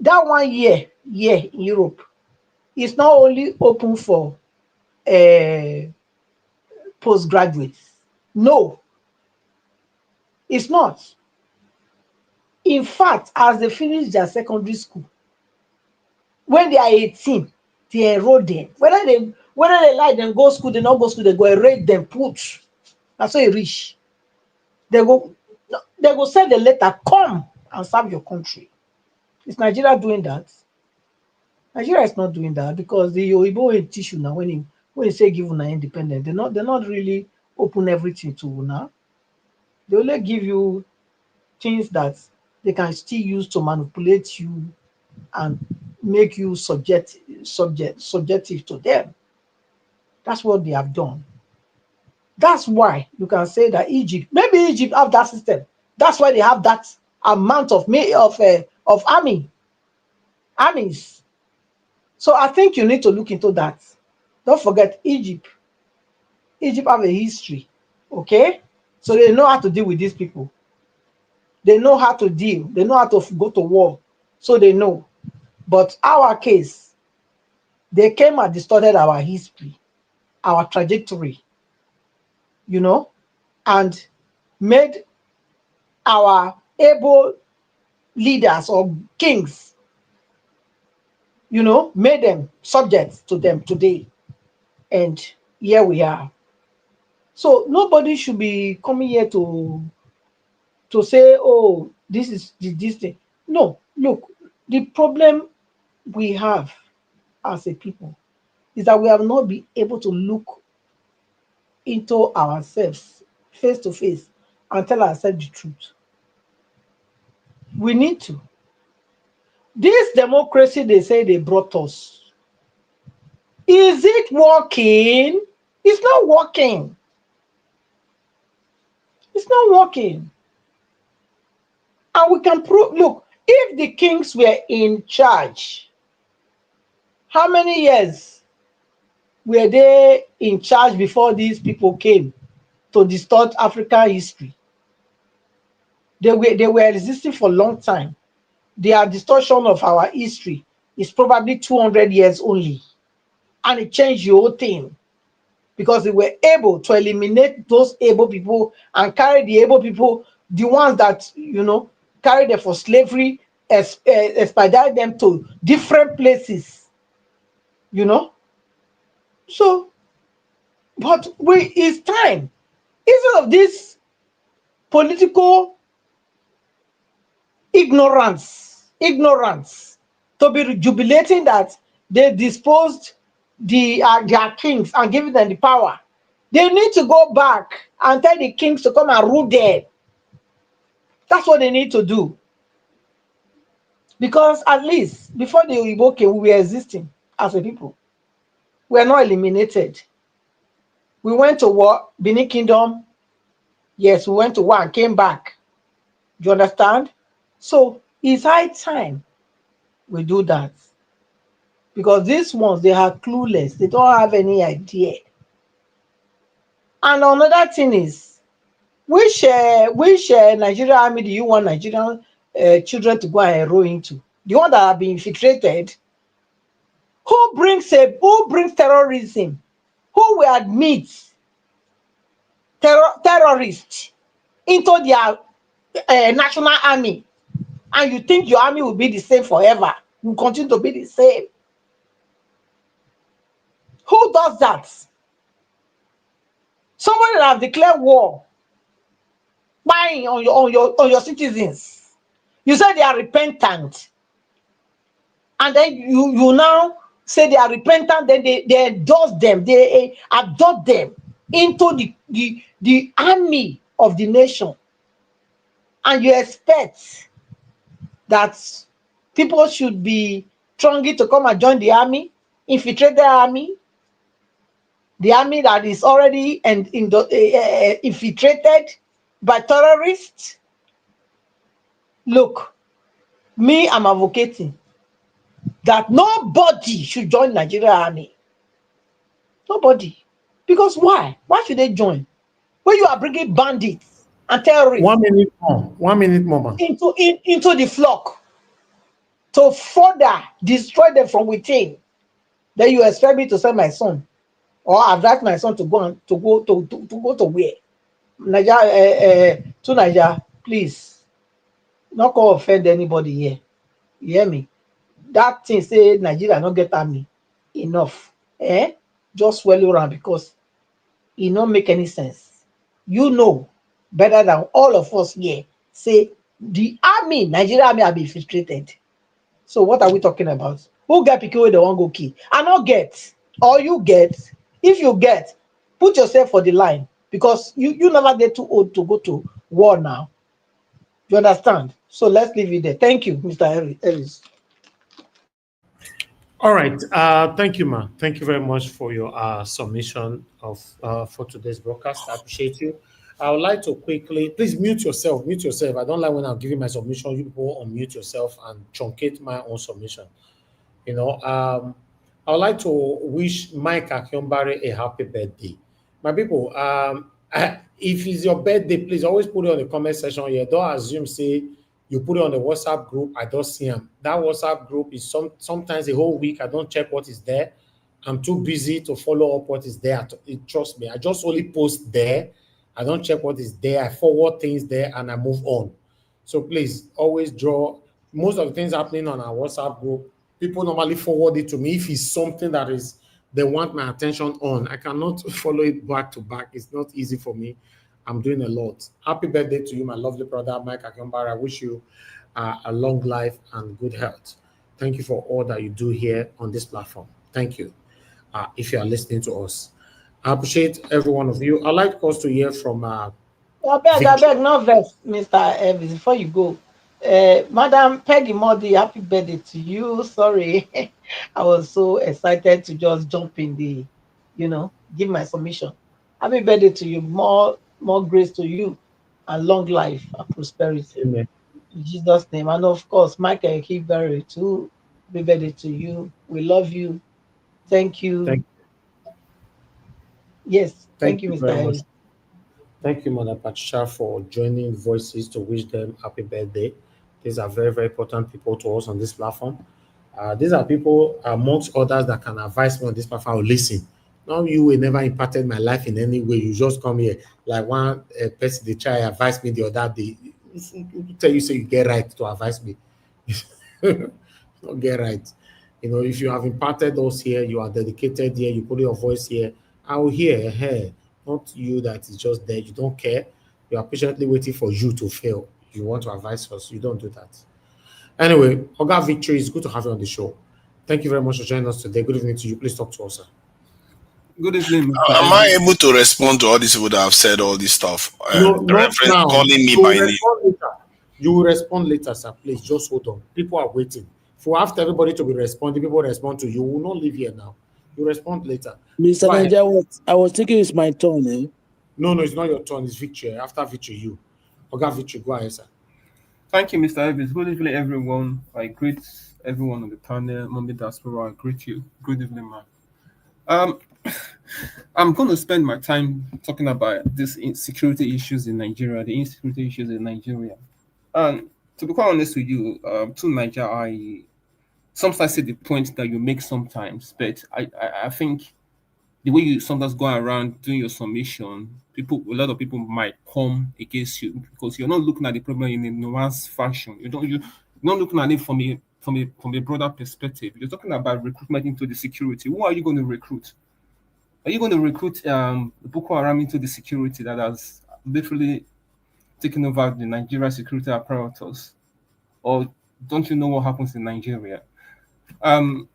that 1 year in Europe is not only open for postgraduates. No, it's not. In fact, as they finish their secondary school, when they are 18, they enroll them. Whether they like them go school, they not go school, they go enrage them, put. That's how you reach. They go send the letter, come and serve your country. Is Nigeria doing that? Nigeria is not doing that because the Oyibo teach you now when you say give una independent, they're not really open everything to una. They only give you things that they can still use to manipulate you and make you subjective to them. That's what they have done. That's why you can say that maybe Egypt have that system. That's why they have that amount of armies. So I think you need to look into that. Don't forget Egypt. Egypt have a history, okay? So they know how to deal with these people. They know how to deal. They know how to go to war. So they know. But our case, they came and distorted our history, our trajectory, and made our able leaders or kings, made them subject to them today. And here we are. So nobody should be coming here to say, oh, this is this thing. No, look, the problem we have as a people is that we have not been able to look into ourselves face to face and tell ourselves the truth. We need to. This democracy they say they brought us, is it working? It's not working. It's not working. And we can prove, look, if the kings were in charge, how many years were they in charge before these people came to distort African history? They were existing for a long time. Their distortion of our history is probably 200 years only. And it changed the whole thing because they were able to eliminate those able people and carry the able people, the ones that, carry them for slavery, expedite them to different places, So, but it's time. Instead of this political ignorance to be jubilating that they disposed their kings and giving them the power, they need to go back and tell the kings to come and rule them. That's what they need to do. Because at least before the Oyibo came, we were existing as a people. We are not eliminated. We went to war, Benin Kingdom. Yes, we went to war and came back. Do you understand? So it's high time we do that. Because these ones, they are clueless. They don't have any idea. And another thing is, which Nigerian army do you want Nigerian children to go and enroll into? The one that have been infiltrated? Who brings terrorism? Who will admit terrorists into their national army? And you think your army will be the same forever? Will continue to be the same? Who does that? Somebody that have declared war, buying on your citizens. You say they are repentant, and then you now say they are repentant. Then they endorse them, they adopt them into the army of the nation, and you expect that people should be thronging to come and join the army, infiltrate the army that is already infiltrated by terrorists. Look, me, I'm advocating that nobody should join Nigeria army. Nobody. Because why? Why should they join? When you are bringing bandits and terrorists 1 minute more. 1 minute more, man. into the flock to further destroy them from within, then you expect me to send my son or advise my son to go to where? Nigeria, to Nigeria, please. Not go offend anybody here. You hear me? That thing say Nigeria not get army. Enough. Just swallow around because it not make any sense. You know better than all of us here. Say the army, Nigeria army have been infiltrated. So what are we talking about? Who get picky where they want go key? I not get. Or you get. If you get, put yourself for the line because you never get too old to go to war now. You understand? So let's leave it there. Thank you, Mr. Ellis. All right. Thank you, ma. Thank you very much for your submission of for today's broadcast. I appreciate you. I would like to quickly, please mute yourself. Mute yourself. I don't like when I'm giving my submission, you people unmute yourself and truncate my own submission. You know, I would like to wish Mike Akionbare a happy birthday. My people, if it's your birthday, please always put it on the comment section here. Don't assume, say, you put it on the WhatsApp group, I don't see them. That WhatsApp group is sometimes a whole week, I don't check what is there. I'm too busy to follow up what is there. Trust me, I just only post there. I don't check what is there. I forward things there and I move on. So please always draw. Most of the things happening on our WhatsApp group, people normally forward it to me if it's something that is they want my attention on. I cannot follow it back to back. It's not easy for me. I'm doing a lot. Happy birthday to you, my lovely brother, Mike Akionbare. I wish you a long life and good health. Thank you for all that you do here on this platform. Thank you. If you are listening to us, I appreciate every one of you. I'd like us to hear from I beg, no vex, Mr. Evans, before you go. Madam Peggy Modi, happy birthday to you. Sorry, I was so excited to just jump in the, give my submission. Happy birthday to you. More grace to you and long life and prosperity. Amen. In Jesus' name. And of course, Michael Kiberi too. Happy birthday to you. We love you. Thank you. Yes, thank you, Mr. very Evans. much. Thank you, Mother Patricia, for joining voices to wish them happy birthday. These are very, very important people to us on this platform. These are people, amongst others, that can advise me on this platform. Listen, now you will never impacted my life in any way. You just come here. Like one person, they try to advise me the other day. Tell you, say you get right to advise me. Not get right. You know, if you have impacted us here, you are dedicated here, you put your voice here, I will hear, hey, not you that is just there. You don't care. You are patiently waiting for you to fail. You want to advise us. You don't do that. Anyway, Oga Victory, it's good to have you on the show. Thank you very much for joining us today. Good evening to you. Please talk to us, sir. Good evening. Am I able to respond to all these people that have said all this stuff? No, not now. Calling me by name. You will respond later, sir. Please just hold on. People are waiting. If we have everybody to be responding, people respond to you. We will not leave here now. You respond later. Mr. Niger, I was thinking it's my turn. Eh? No, it's not your turn. It's Victory. After Victory, you. Oga Victory, go ahead, sir. Thank you, Mr. Evans. Good evening, everyone. I greet everyone on the panel. Mommy Diaspora, I greet you. Good evening, man. I'm going to spend my time talking about these insecurity issues in Nigeria, the insecurity issues in Nigeria. And to be quite honest with you, to Nigeria, I sometimes see the point that you make sometimes, but I think the way you sometimes go around doing your submission, a lot of people might come against you because you're not looking at the problem in a nuanced fashion. You're not looking at it from a broader perspective. You're talking about recruitment into the security. Who are you going to recruit? Are you going to recruit Boko Haram into the security that has literally taken over the Nigeria security apparatus? Or don't you know what happens in Nigeria? And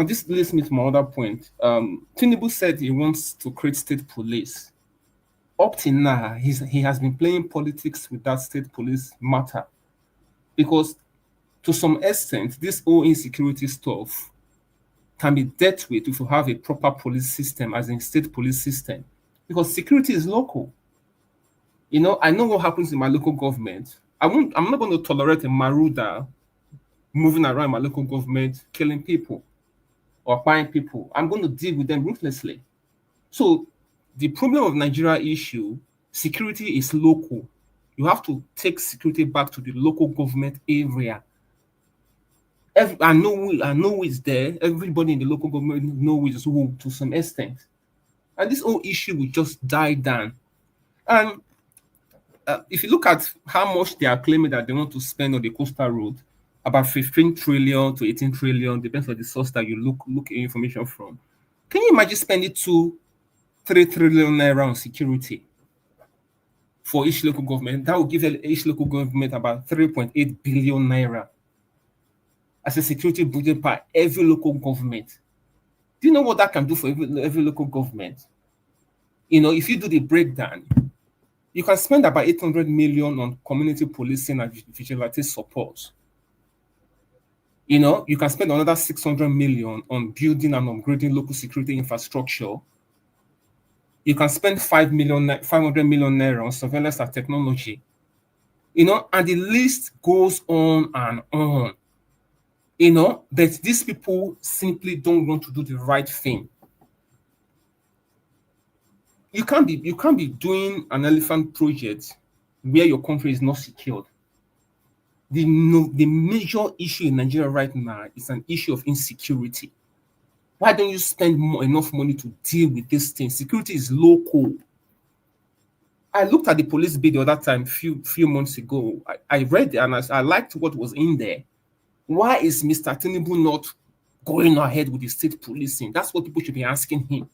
this leads me to my other point. Tinubu said he wants to create state police. up till now, he has been playing politics with that state police matter, because to some extent, this whole insecurity stuff can be dealt with if you have a proper police system, as in state police system, because security is local. You know, I know what happens in my local government. I'm not going to tolerate a marauder moving around my local government, killing people or buying people. I'm going to deal with them ruthlessly. So the problem of Nigeria issue, security is local. You have to take security back to the local government area. I know who is there. Everybody in the local government knows who to some extent. And this whole issue will just die down. And if you look at how much they are claiming that they want to spend on the coastal road, about 15 trillion to 18 trillion, depends on the source that you look information from. Can you imagine spending 2-3 trillion naira on security for each local government? That will give each local government about 3.8 billion naira as a security budget by every local government. Do you know what that can do for every local government? You know, if you do the breakdown, you can spend about 800 million on community policing and vigilante support. You know, you can spend another 600 million on building and upgrading local security infrastructure. You can spend 500 million naira on surveillance and technology. You know, and the list goes on and on. You know, that these people simply don't want to do the right thing. You can't be doing an elephant project where your country is not secured. The major issue in Nigeria right now is an issue of insecurity. Why don't you spend enough money to deal with this thing? Security is local. I looked at the police bill the other time, few months ago. I read it and I liked what was in there. Why is Mr. Tinubu not going ahead with the state policing? That's what people should be asking him.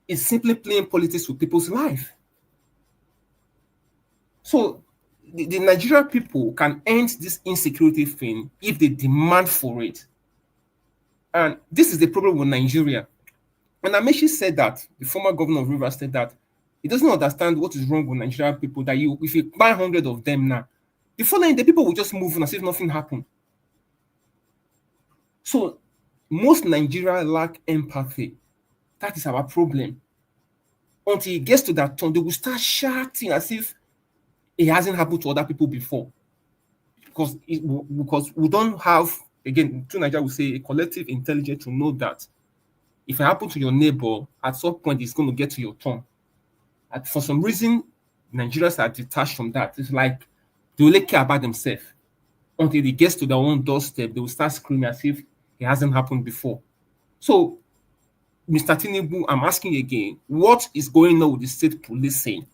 It's simply playing politics with people's life. So the Nigerian people can end this insecurity thing if they demand for it. And this is the problem with Nigeria. And Amechi said that, the former governor of Rivers said that he doesn't understand what is wrong with Nigerian people, that if you buy 100 of them now, the following day people will just move on as if nothing happened. So most Nigeria lack empathy. That is our problem. Until it gets to that turn, they will start shouting as if it hasn't happened to other people before. Because we don't have, again, to Nigeria, we say a collective intelligence to know that if it happens to your neighbor, at some point it's going to get to your turn. And for some reason, Nigerians are detached from that. It's like they only care about themselves. Until it gets to their own doorstep, they will start screaming as if it hasn't happened before. So, Mr. Tinubu, I'm asking you again, what is going on with the state policing?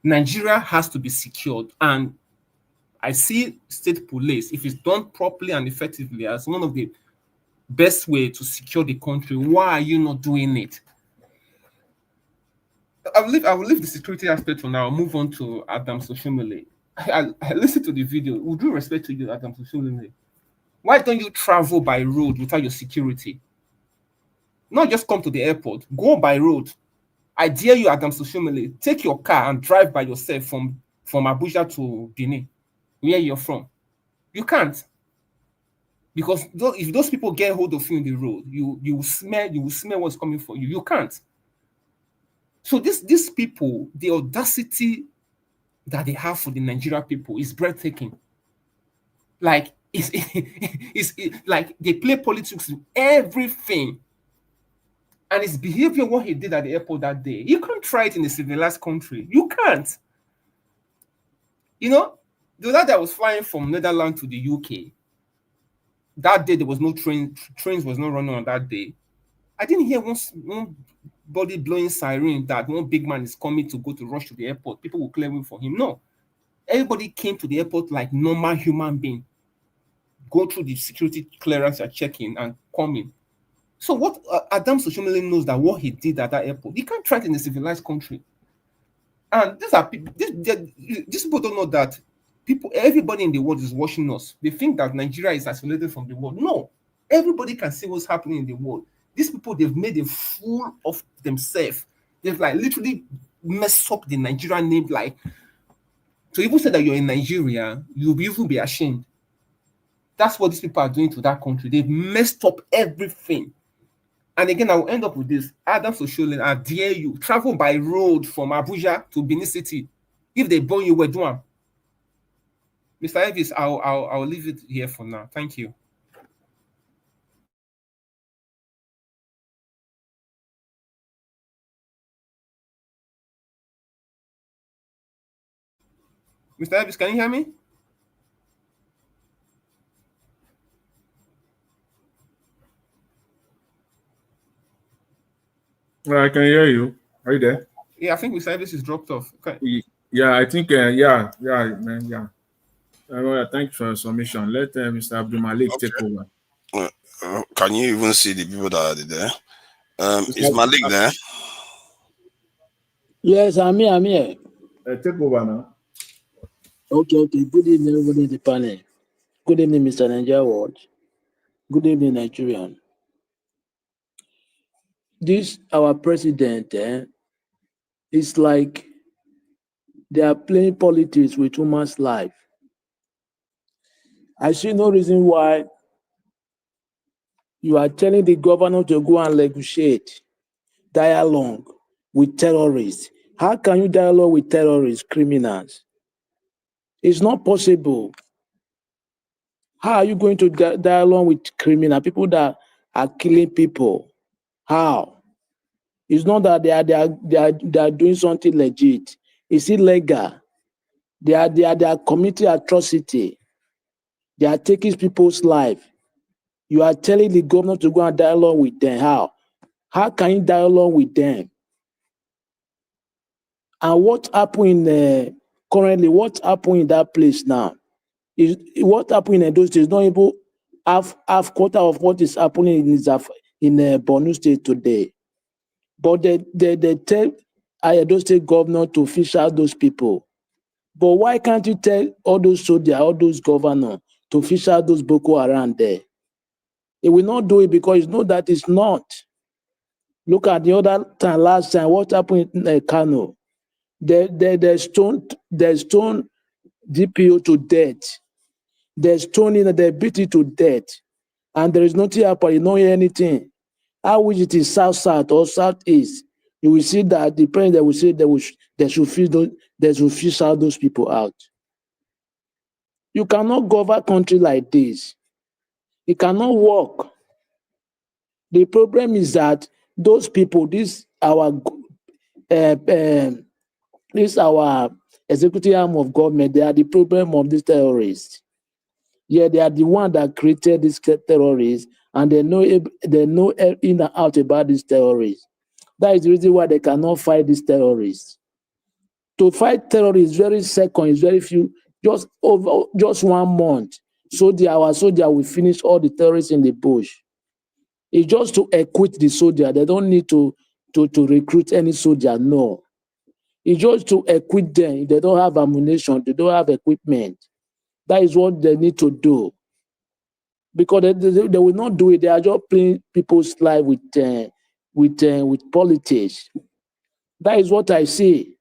Nigeria has to be secured, and I see state police, if it's done properly and effectively, as one of the best way to secure the country. Why are you not doing it? I will leave the security aspect for now. I'll move on to Adam Soshomole. I listened to the video. With due respect to you, Adam Soshomole, why don't you travel by road without your security? Not just come to the airport. Go by road. I dare you, Adam Soshomole, take your car and drive by yourself from Abuja to Benin, where you're from. You can't. Because if those people get hold of you in the road, you will smell what's coming for you. You can't. So these people, the audacity that they have for the Nigerian people is breathtaking. Like it's like they play politics with everything. And his behavior, what he did at the airport that day, you can't try it in a civilized country. You can't. You know, the other day I was flying from Netherlands to the UK. That day there was no trains was not running on that day. I didn't hear one body blowing siren that one big man is coming to go to rush to the airport. People will clear way for him. No. Everybody came to the airport like normal human being. Go through the security clearance and check-in and come in. So what Adam Soshomole knows that what he did at that airport, he can't try it in a civilized country. And these people don't know that everybody in the world is watching us. They think that Nigeria is isolated from the world. No, everybody can see what's happening in the world. These people, they've made a fool of themselves They've like literally messed up the Nigerian name. Like, to even say that you're in Nigeria, you'll even be ashamed. That's what these people are doing to that country. They've messed up everything. And again, I will end up with this. Adam Sosholin, I dare you, travel by road from Abuja to Benin City. If they burn you, we're doing. Mr. Elvis, I'll leave it here for now. Thank you. Mr. Elvis, can you hear me? Well, I can hear you. Are you there? Yeah, I think Mr. Elvis is dropped off. Okay. Yeah, I think, yeah. Thanks for your submission. Let Mr. Abdul Malik take over. Can you even see the people that are there? Is Malik there? Yes, I'm here. Take over now. Okay. Good evening, everybody in the panel. Good evening, Mr. Nigeria Watch. Good evening, Nigerian. This, our president, it's like they are playing politics with human's life. I see no reason why you are telling the governor to go and negotiate dialogue with terrorists. How can you dialogue with terrorists, criminals? It's not possible. How are you going to dialogue with criminal people that are killing people? How? It's not that they are doing something legit. It's illegal. They are committing atrocity. They are taking people's life. You are telling the governor to go and dialogue with them. How? How can you dialogue with them? And what happened currently? What happened in that place now? Is what happened in those states? Not even half quarter of what is happening in Benue State today. But they tell Edo State governor to fish out those people. But why can't you tell all those soldiers, all those governors to fish out those Boko Haram there? They will not do it because you know that it's not. Look at the other time, last time, what happened in Kano? They stoned DPO to death. They stoned him, they beat it to death. And there is nothing happening, you don't hear anything. How which it is south or southeast, you will see that the president will say they should fish out those people out. You cannot govern country like this. It cannot work. The problem is that those people, this our executive arm of government, they are the problem of these terrorists. Yeah, they are the one that created these terrorists, and they know in and out about these terrorists. That is the reason why they cannot fight these terrorists. To fight terrorists, very second, is very few. Just 1 month, our soldier will finish all the terrorists in the bush. It's just to equip the soldier. They don't need to recruit any soldier. No, it's just to equip them. If they don't have ammunition, they don't have equipment. That is what they need to do. Because they will not do it. They are just playing people's life with politics. That is what I see.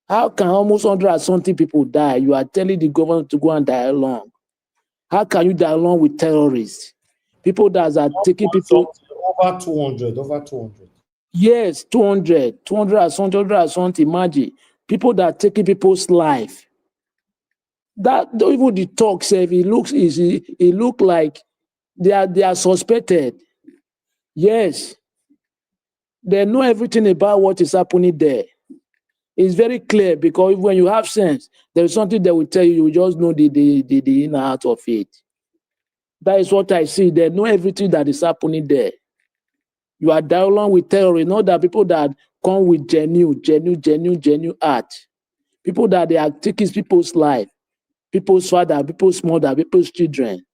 How can almost 100 and something people die? You are telling the government to go and die along. How can you die along with terrorists? People that are taking people over 200. Yes, 200 and something. Imagine people that are taking people's life. That even the talk say it look like they are suspected. Yes, they know everything about what is happening there. It's very clear because when you have sense, there is something that will tell you. You just know the inner heart of it. That is what I see. They know everything that is happening there. You are dialogue with terrorists, not that people that come with genuine heart. People that they are taking people's life, people's father, people's mother, people's children.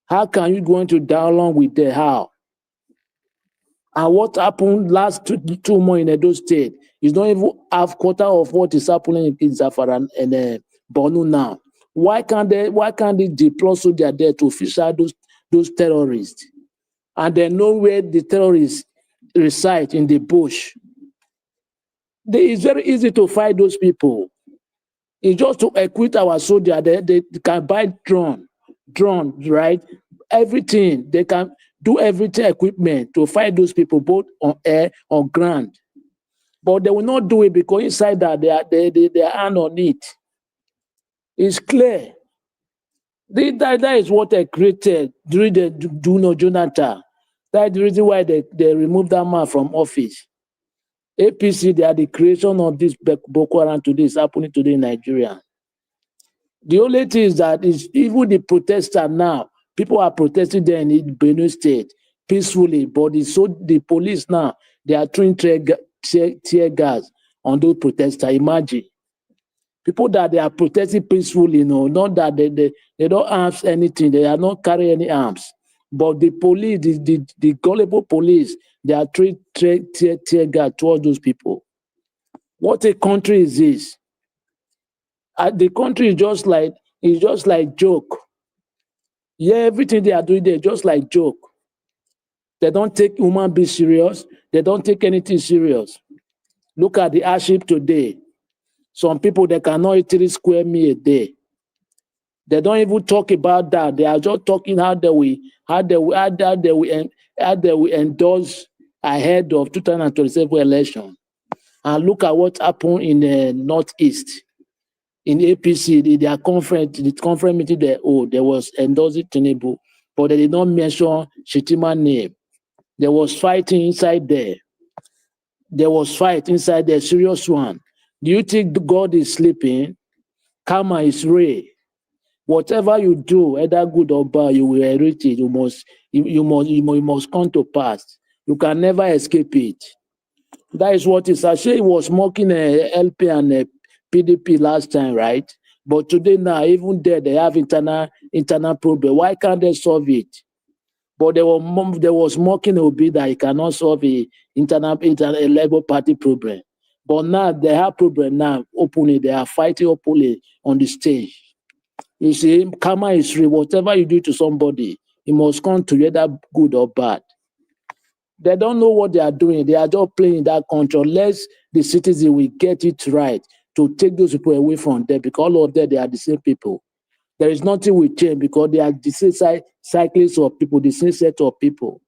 How can you go into dialogue with them? How? And what happened last 2 months in Edo State is not even half quarter of what is happening in Zamfara and Borno now. Why can't they deploy soldiers there to fish out those terrorists? And they know where the terrorists reside in the bush. It's very easy to fight those people. It's just to equip our soldiers. They can buy drone, right? Everything. They can do everything equipment to fight those people, both on air, on ground. But they will not do it because inside that they are hand on it. It's clear. That is what they created during the Jonathan. That's the reason why they removed that man from office. APC, they are the creation of this Boko Haram today is happening today in Nigeria. The only thing is that even the protesters now, people are protesting there in Benue State peacefully, but the police now, they are throwing tear gas on those protesters. Imagine. People that they are protesting peacefully, not that they don't arms anything, they are not carrying any arms. But the police, the gullible police, they are throwing tear gas towards those people. What a country is this? The country is just like joke. Yeah, everything they are doing there just like joke. They don't take human beings serious. They don't take anything serious. Look at the hardship today. Some people, they cannot eat 3 square meals a day. They don't even talk about that. They are just talking how they will endorse ahead of 2027 election. And look at what happened in the Northeast. In APC, their conference, the conference meeting there was endorsing Tinubu, but they did not mention Shetima's name. There was fighting inside there. There was fight inside there, serious one. Do you think God is sleeping? Karma is real. Whatever you do, either good or bad, you will inherit it. You must come to pass. You can never escape it. That is what is. He was mocking LP and PDP last time, right? But today now, even there, they have internal problem. Why can't they solve it? But there was mocking Obi that he cannot solve a Labour Party problem. But now they have problem now openly. They are fighting openly on the stage. You see, karma is real. Whatever you do to somebody, it must come together, good or bad. They don't know what they are doing. They are just playing that country. Unless the citizen will get it right to take those people away from them, because all of them, they are the same people. There is nothing we change because they are the same cyclists of people, the same set of people.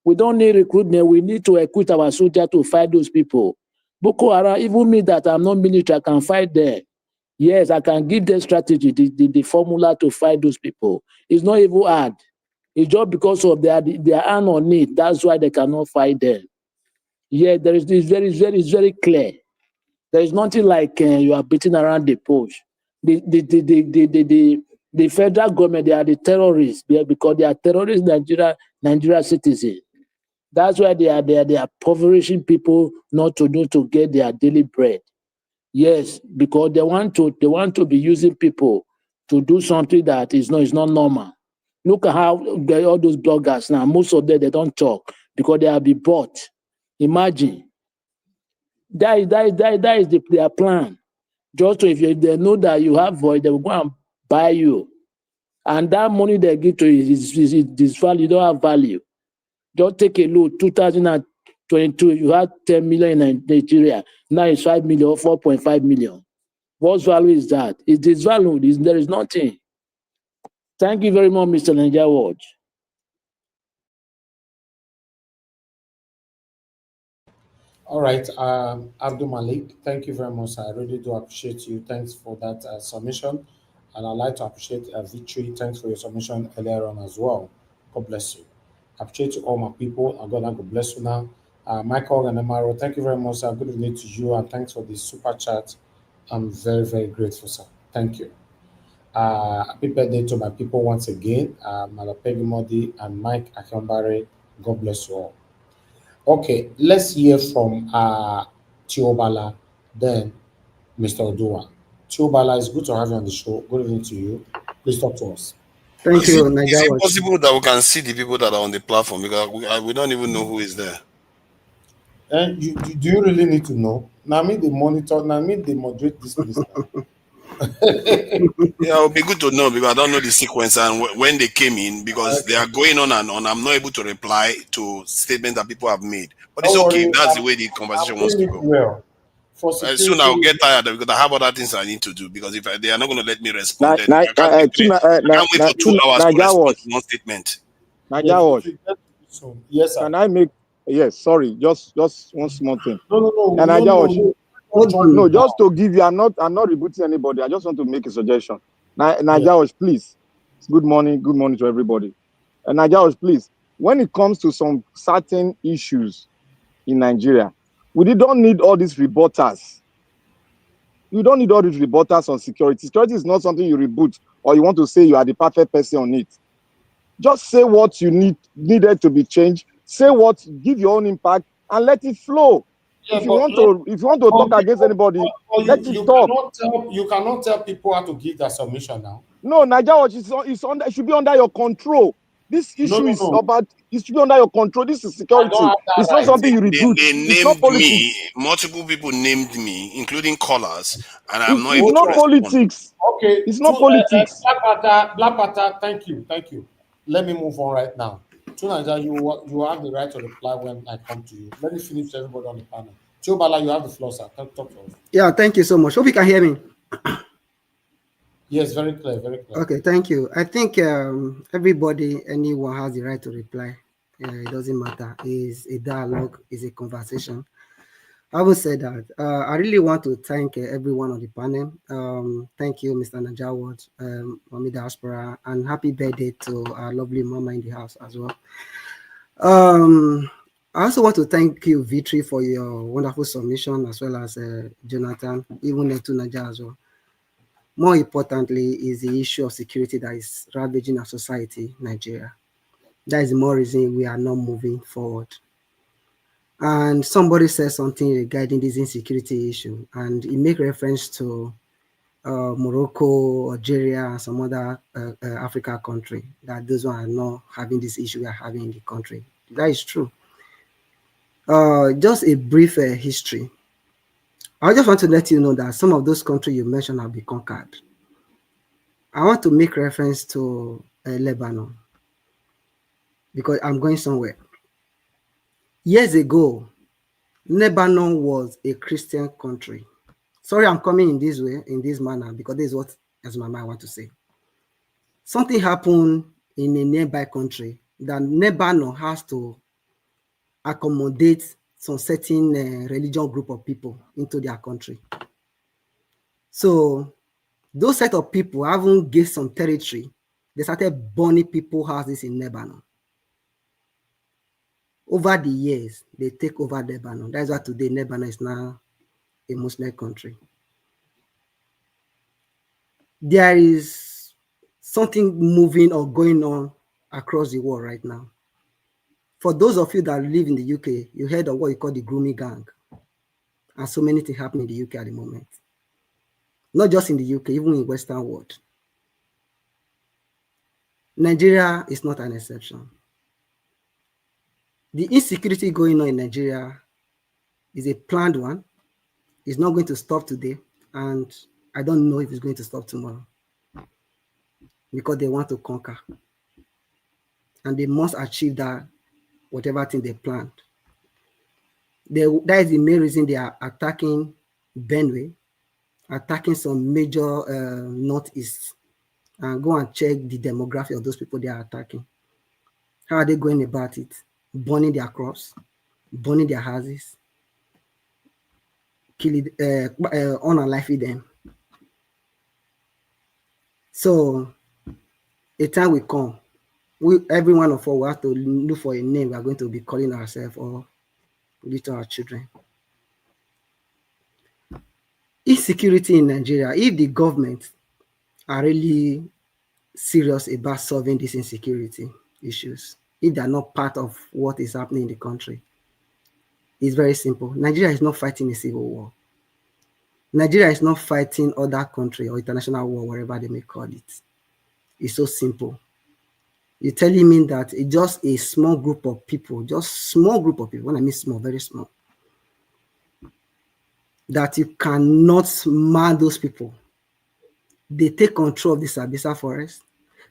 We don't need recruitment. We need to equip our soldiers to fight those people. Boko Haram, even me that I'm not military, I can fight them. Yes, I can give them strategy, the formula to fight those people. It's not even hard. It's just because of their hand on it. That's why they cannot fight them. Yeah, it's very clear. There is nothing like you are beating around the bush. The federal government, they are the terrorists because they are terrorist Nigeria citizens. That's why they are impoverishing people not to get their daily bread. Yes, because they want to be using people to do something that is not normal. Look at how all those bloggers now, most of them, they don't talk because they have been bought. Imagine. That is their plan. Just if they know that you have voice, they will go and buy you. And that money they give to you is value, don't have value. Just take a look, 2022, you had 10 million in Nigeria. Now it's 5 million or 4.5 million. What value is that? It is value. There is nothing. Thank you very much, Mr. Nigeria Watch. All right, Abdul Malik, thank you very much. I really do appreciate you. Thanks for that submission. And I'd like to appreciate Victory. Thanks for your submission earlier on as well. God bless you. I appreciate you all my people. God bless you now. Michael and Amaro, thank you very much, sir. Good evening to you, and thanks for the super chat. I'm very, very grateful, sir. Thank you. Happy birthday to my people once again, Malapegi Modi and Mike Akambare. God bless you all. Okay, let's hear from Tiobala, then Mr. Odua. Tiobala, it's good to have you on the show. Good evening to you. Please talk to us. Thank you. Is it possible that we can see the people that are on the platform? Because we don't even know who is there. And do you really need to know? Now, me, the monitor, now, me, they moderate this place. Yeah, it would be good to know because I don't know the sequence and when they came in because they are going on and on. I'm not able to reply to statements that people have made. But it's okay. That's the way the conversation wants to go. Well, for security. Soon I'll get tired because I have other things I need to do. Because if they are not going to let me respond, then I can't wait for 2 hours to respond to one statement. Yes, sir. Can I make? Yes, sorry, just one small thing. No, just to give you. I'm not rebooting anybody. I just want to make a suggestion. Najawash, please. Good morning to everybody. Najawash, please. When it comes to some certain issues in Nigeria, we don't need all these rebutters. You don't need all these rebutters on security. Security is not something you reboot or you want to say you are the perfect person on it. Just say what you needed to be changed. Say what, give your own impact, and let it flow. Yeah, if you want to talk against anybody, let it talk. You cannot tell people how to give their submission now. No, Najawash it should be under your control. This issue is about, it should be under your control. This is security. It's not something you reboot. They named me. Multiple people named me, including callers, and I'm not able to respond. Politics. Okay, it's not politics. Black Panther, thank you. Let me move on right now. Tunaja, you have the right to reply when I come to you. Let me finish everybody on the panel. Chobala, you have the floor, sir. Talk to us. Yeah, thank you so much. Hope you can hear me. Yes, very clear, very clear. Okay, thank you. I think anyone has the right to reply. It doesn't matter. It's a dialogue, it's a conversation. Having said that, I really want to thank everyone on the panel. Thank you, Mr. Najawat, Mami Diaspora, and happy birthday to our lovely mama in the house as well. I also want to thank you, Vitri, for your wonderful submission, as well as Jonathan, even to Naja as well. More importantly is the issue of security that is ravaging our society, Nigeria. That is the more reason we are not moving forward. And somebody said something regarding this insecurity issue, and it make reference to Morocco, Algeria, and some other Africa country, that those are not having this issue we are having in the country. That is true. Just a brief history. I just want to let you know that some of those countries you mentioned have been conquered. I want to make reference to Lebanon, because I'm going somewhere. Years ago, Lebanon was a Christian country. Sorry, I'm coming in this way, in this manner, because this is what as my mind want to say. Something happened in a nearby country that Lebanon has to accommodate some certain religious group of people into their country. So those set of people haven't gained some territory. They started burning people's houses in Lebanon. Over the years, they take over Lebanon. That's why today Lebanon is now a Muslim country. There is something moving or going on across the world right now. For those of you that live in the UK, you heard of what you call the grooming gang. And so many things happen in the UK at the moment. Not just in the UK, even in the Western world. Nigeria is not an exception. The insecurity going on in Nigeria is a planned one. It's not going to stop today, and I don't know if it's going to stop tomorrow, because they want to conquer. And they must achieve that, whatever thing they planned. That is the main reason they are attacking Benue, attacking some major northeast, and go and check the demographic of those people they are attacking. How are they going about it? Burning their crops, burning their houses, killing, unaliving them. So a time will come, every one of us will have to look for a name we are going to be calling ourselves or little our children. Insecurity in Nigeria, if the government are really serious about solving these insecurity issues, if they are not part of what is happening in the country, it's very simple. Nigeria is not fighting a civil war. Nigeria is not fighting other country or international war, whatever they may call it. It's so simple. You're telling me that it's just a small group of people, just small group of people, when I mean small, very small, that you cannot man those people. They take control of the Sambisa forest.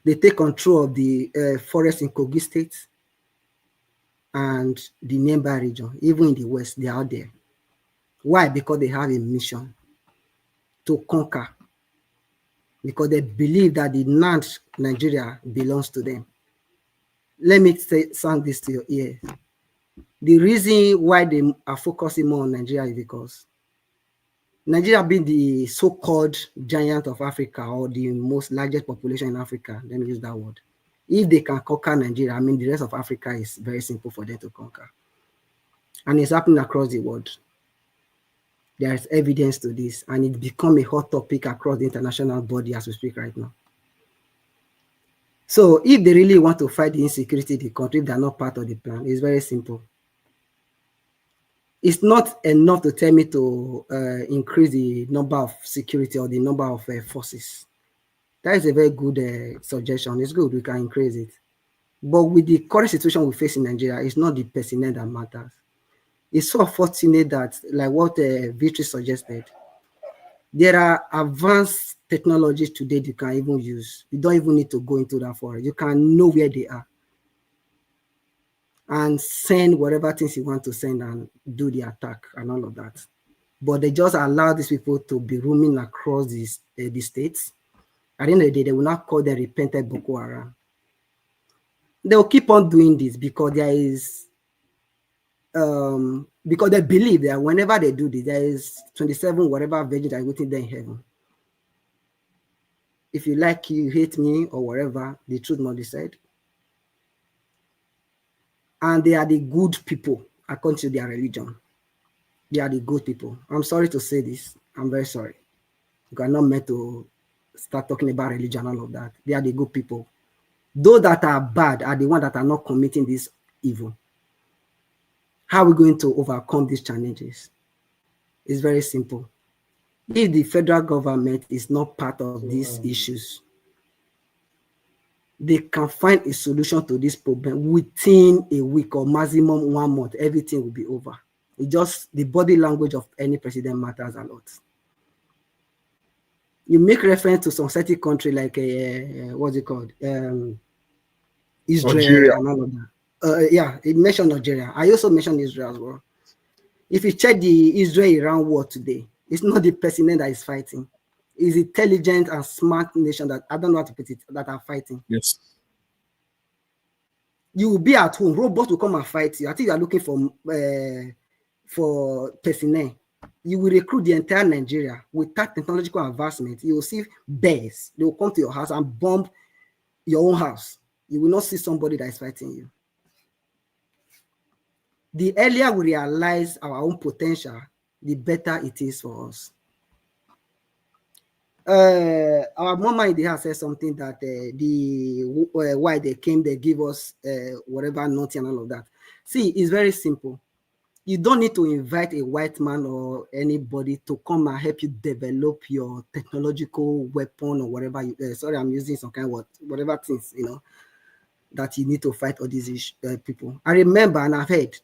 They take control of the forest in Kogi State and the nearby region. Even in the west, they are out there. Why? Because they have a mission to conquer. Because they believe that the land Nigeria belongs to them. Let me sound this to your ear. The reason why they are focusing more on Nigeria is because Nigeria being the so-called giant of Africa, or the most largest population in Africa, let me use that word. If they can conquer Nigeria, I mean, the rest of Africa is very simple for them to conquer. And it's happening across the world. There is evidence to this, and it's become a hot topic across the international body as we speak right now. So if they really want to fight the insecurity in the country, if they're not part of the plan, it's very simple. It's not enough to tell me to increase the number of security or the number of forces. That is a very good suggestion. It's good, we can increase it. But with the current situation we face in Nigeria, it's not the personnel that matters. It's so unfortunate that, like what Victory suggested, there are advanced technologies today you can even use. You don't even need to go into that forest. You can know where they are and send whatever things you want to send and do the attack and all of that. But they just allow these people to be roaming across the states. At the end of the day, they will not call them repented Boko Haram. They will keep on doing this because there is, because they believe that whenever they do this, there is 27 whatever virgins that are waiting there in heaven. If you like, you hate me or whatever, the truth must be said. And they are the good people according to their religion. They are the good people. I'm sorry to say this. I'm very sorry. You are not meant to start talking about religion and all of that. They are the good people. Those that are bad are the ones that are not committing this evil. How are we going to overcome these challenges? It's very simple. If the federal government is not part of these issues, they can find a solution to this problem within a week or maximum 1 month. Everything will be over. It just, the body language of any president matters a lot. You make reference to some certain country like what's it called? Israel Nigeria. and all of that. Yeah, it mentioned Nigeria. I also mentioned Israel as well. If you check the Israel-Iran war today, it's not the president that is fighting. It's intelligent and smart nation that, I don't know how to put it, that are fighting. Yes. You will be at home, robots will come and fight you. I think you are looking for personnel. You will recruit the entire Nigeria without technological advancement. You will see bears. They will come to your house and bomb your own house. You will not see somebody that is fighting you. The earlier we realize our own potential, the better it is for us. Our mama in the house said something that why they came, they give us whatever nothing and all of that. See, it's very simple. You don't need to invite a white man or anybody to come and help you develop your technological weapon or whatever. Sorry, I'm using some kind of whatever things, you know, that you need to fight all these people. I remember, and I've heard,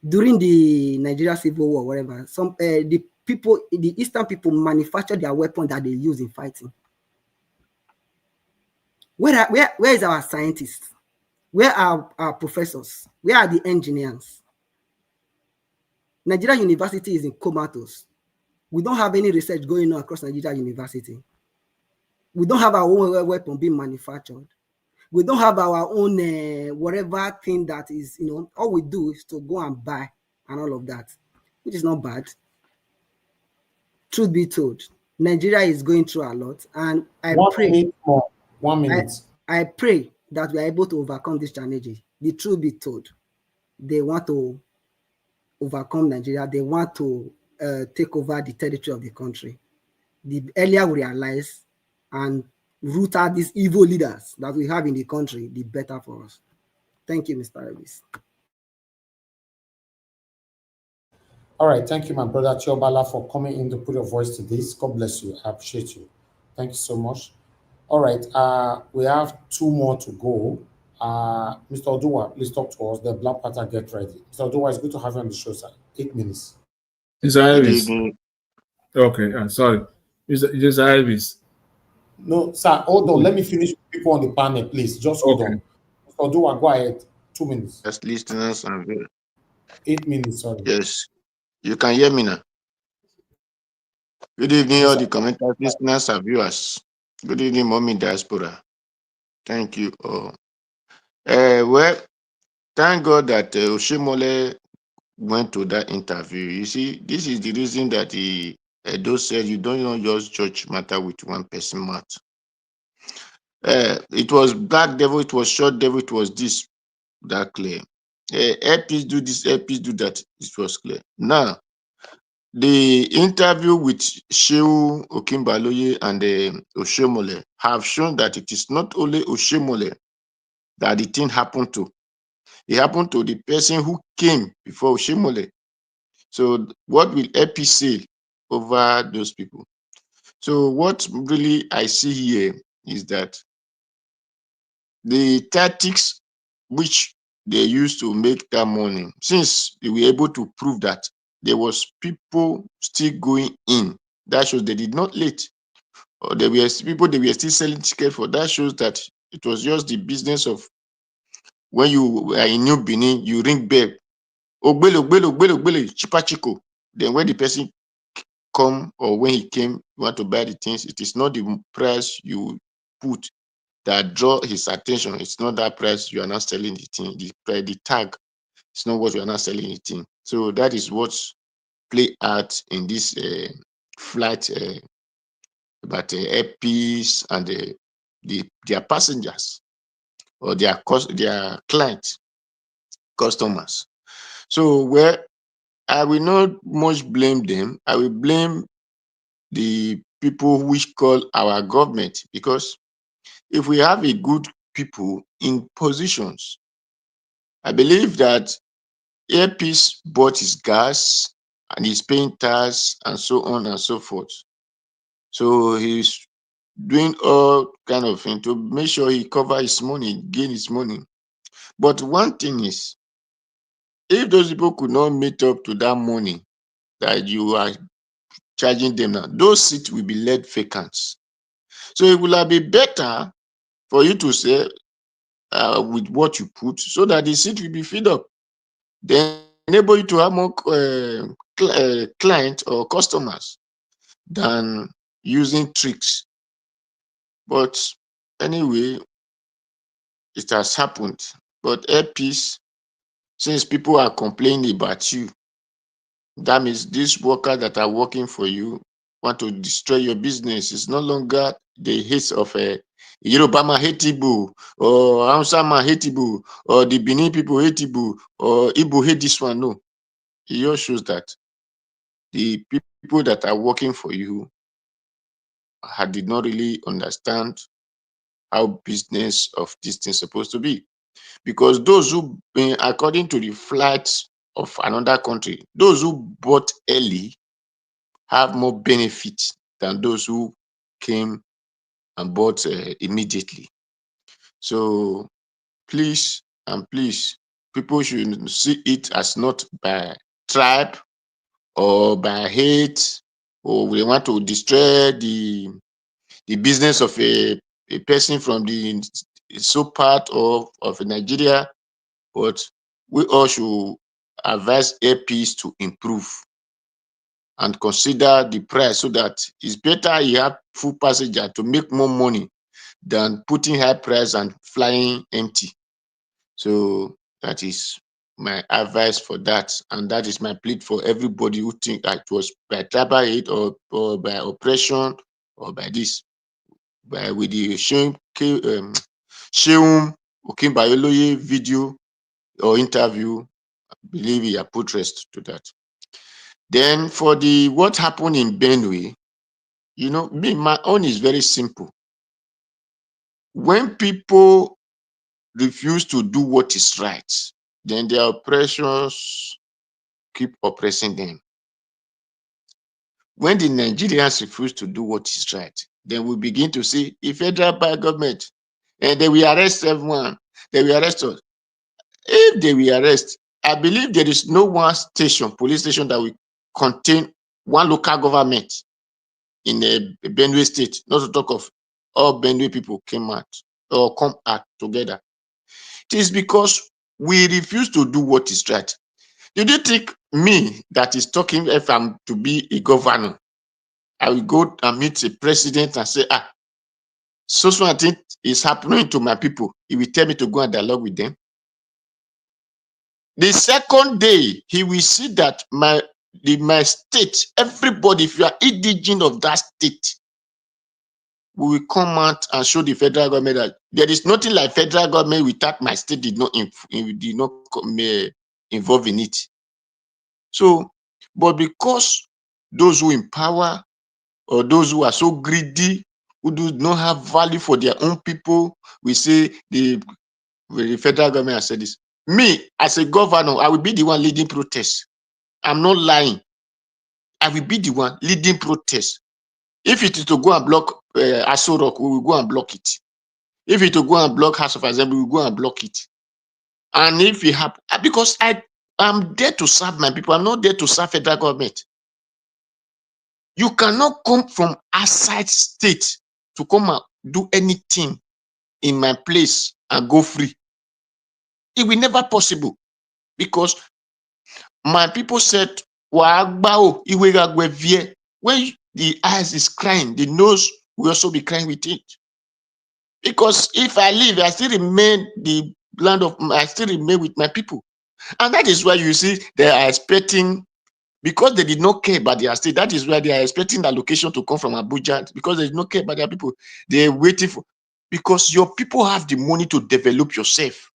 during the Nigeria Civil War, whatever, some the Eastern people manufacture their weapon that they use in fighting. Where is our scientists? Where are our professors? Where are the engineers? Nigeria University is in comatose. We don't have any research going on across Nigeria University. We don't have our own weapon being manufactured. We don't have our own whatever thing that is, you know, all we do is to go and buy and all of that, which is not bad. Truth be told, Nigeria is going through a lot, and I pray. 1 minute. I pray that we are able to overcome these challenges. The truth be told, they want to overcome Nigeria. They want to take over the territory of the country. The earlier we realize and root out these evil leaders that we have in the country, the better for us. Thank you, Mr. Elvis. All right, thank you, my brother Chiobala, for coming in to put your voice to this. God bless you. I appreciate you. Thank you so much. All right, we have 2 more to go. Mr. Oduwa, please talk to us. The Black Panther, get ready. Mr. Oduwa, it's good to have you on the show, sir. 8 minutes. Mr. Elvis. Okay, sorry. Mr. Elvis. No, sir, hold on. Let me finish with people on the panel, please. Just hold on. Mr. Oduwa, go ahead. 2 minutes. As listeners and 8 minutes, sorry. Yes. You can hear me now. Good evening, Yes, all sir. the commenters, listeners, and viewers. Good evening, Mommy Diaspora. Thank you all. Well, thank God that Oshimole went to that interview. You see, this is the reason that Edo said you don't just judge matter with one person mouth. It was black devil, it was short devil, it was this, that clear. LPs do this, LPs do that. It was clear. Now, the interview with Shehu Okimbaloye and Oshemole have shown that it is not only Oshemole that the thing happened to. It happened to the person who came before Oshemole. So what will EP say over those people? So what really I see here is that the tactics which they used to make that money, since they were able to prove that there was people still going in, that shows they did not late. Or there were people they were still selling tickets for. That shows that it was just the business of when you are in New Benin, you ring bell, ogbele, ogbele, ogbele, ogbele, chipa chico. Then when the person come or when he came, you want to buy the things, it is not the price you put that draw his attention. It's not that price you are not selling the thing. The tag, it's not what you are not selling the thing. So that is what's play out in this flight about APs and their passengers or their clients, customers. So where I will not much blame them. I will blame the people which call our government, because if we have a good people in positions, I believe that Airpeace bought his gas and he's paying tax and so on and so forth. So he's doing all kind of thing to make sure he cover his money, gain his money. But one thing is, if those people could not meet up to that money that you are charging them now, those seats will be left vacant. So it will be better for you to say with what you put, so that the seat will be filled up. Then enable you to have more clients or customers than using tricks. But anyway, it has happened. But Airpeace, since people are complaining about you, that means these workers that are working for you want to destroy your business. It's no longer the hate of a Yoruba man hate Igbo, or Hausa man hate Igbo, or the Benin people hate Igbo, or Igbo hate this one. No, it just shows that the people that are working for you did not really understand how business of this thing is supposed to be. Because those who, according to the flights of another country, those who bought early have more benefit than those who came and bought immediately. So please, people should see it as not by tribe or by hate, or we want to destroy the business of a person from the so part of Nigeria, but we all should advise Airpeace to improve and consider the price, so that it's better you have full passenger to make more money than putting high price and flying empty. So that is my advice for that, and that is my plea for everybody who think that it was by tribal hate or by oppression or by this. By with the Shehu Okinbayoloye video or interview, I believe he put rest to that. Then for the what happened in Benue, me, my own is very simple. When people refuse to do what is right, then their oppressors keep oppressing them. When the Nigerians refuse to do what is right, then we begin to see a federal government, and they will arrest everyone. They will arrest us. If they will arrest, I believe there is no one station, police station, that will contain one local government in a Benue State, not to talk of all Benue people came out or come out together. It is because we refuse to do what is right. Did you think me that is talking, if I'm to be a governor, I will go and meet the president and say, so I think is happening to my people. He will tell me to go and dialogue with them. The second day, he will see that my state, everybody, if you are indigenous of that state, we will come out and show the federal government that there is nothing like federal government without my state did not involve in it. So, but because those who in power or those who are so greedy, who do not have value for their own people, we say the federal government has said this. Me, as a governor, I will be the one leading protests. I'm not lying. I will be the one leading protests. If it is to go and block Aso Rock, we will go and block it. If it is to go and block House of Assembly, we will go and block it. And if we have, because I'm there to serve my people, I'm not there to serve federal government. You cannot come from outside state to come and do anything in my place and go free. It will never possible, because my people said, when the eyes is crying, the nose will also be crying with it. Because if I leave, I still remain I still remain with my people. And that is why you see they are expecting, because they did not care about their state, that is why they are expecting the allocation to come from Abuja, because they did not care about their people. They are waiting for, because your people have the money to develop yourself.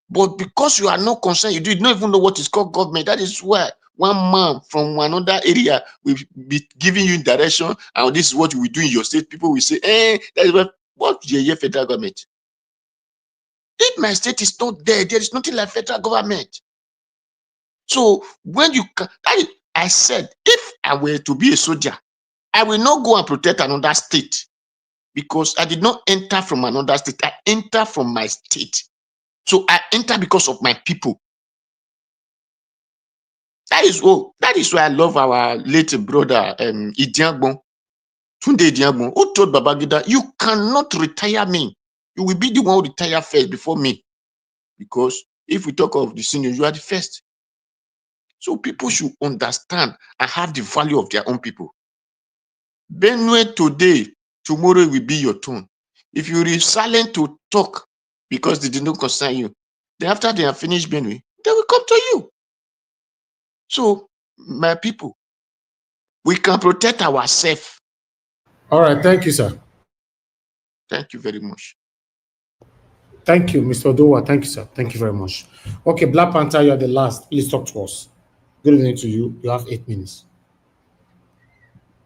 But because you are not concerned, you do not even know what is called government. That is why one man from another area will be giving you direction, and this is what you will do in your state. People will say, that is what the federal government. If my state is not there, there is nothing like federal government. So when you can, I said, if I were to be a soldier, I will not go and protect another state, because I did not enter from another state. I enter from my state. So I enter because of my people. That is why I love our late brother Idiagbon, Tunde Idiagbon, who told Babangida, you cannot retire me. You will be the one who retire first before me. Because if we talk of the senior, you are the first. So people should understand and have the value of their own people. Benue today, tomorrow will be your turn. If you are silent to talk because they did not concern you, then after they have finished Benue, they will come to you. So, my people, we can protect ourselves. All right, thank you, sir. Thank you very much. Thank you, Mr. Odowa. Thank you, sir. Thank you very much. Okay, Black Panther, you are the last. Please talk to us. Good evening to you. You have 8 minutes.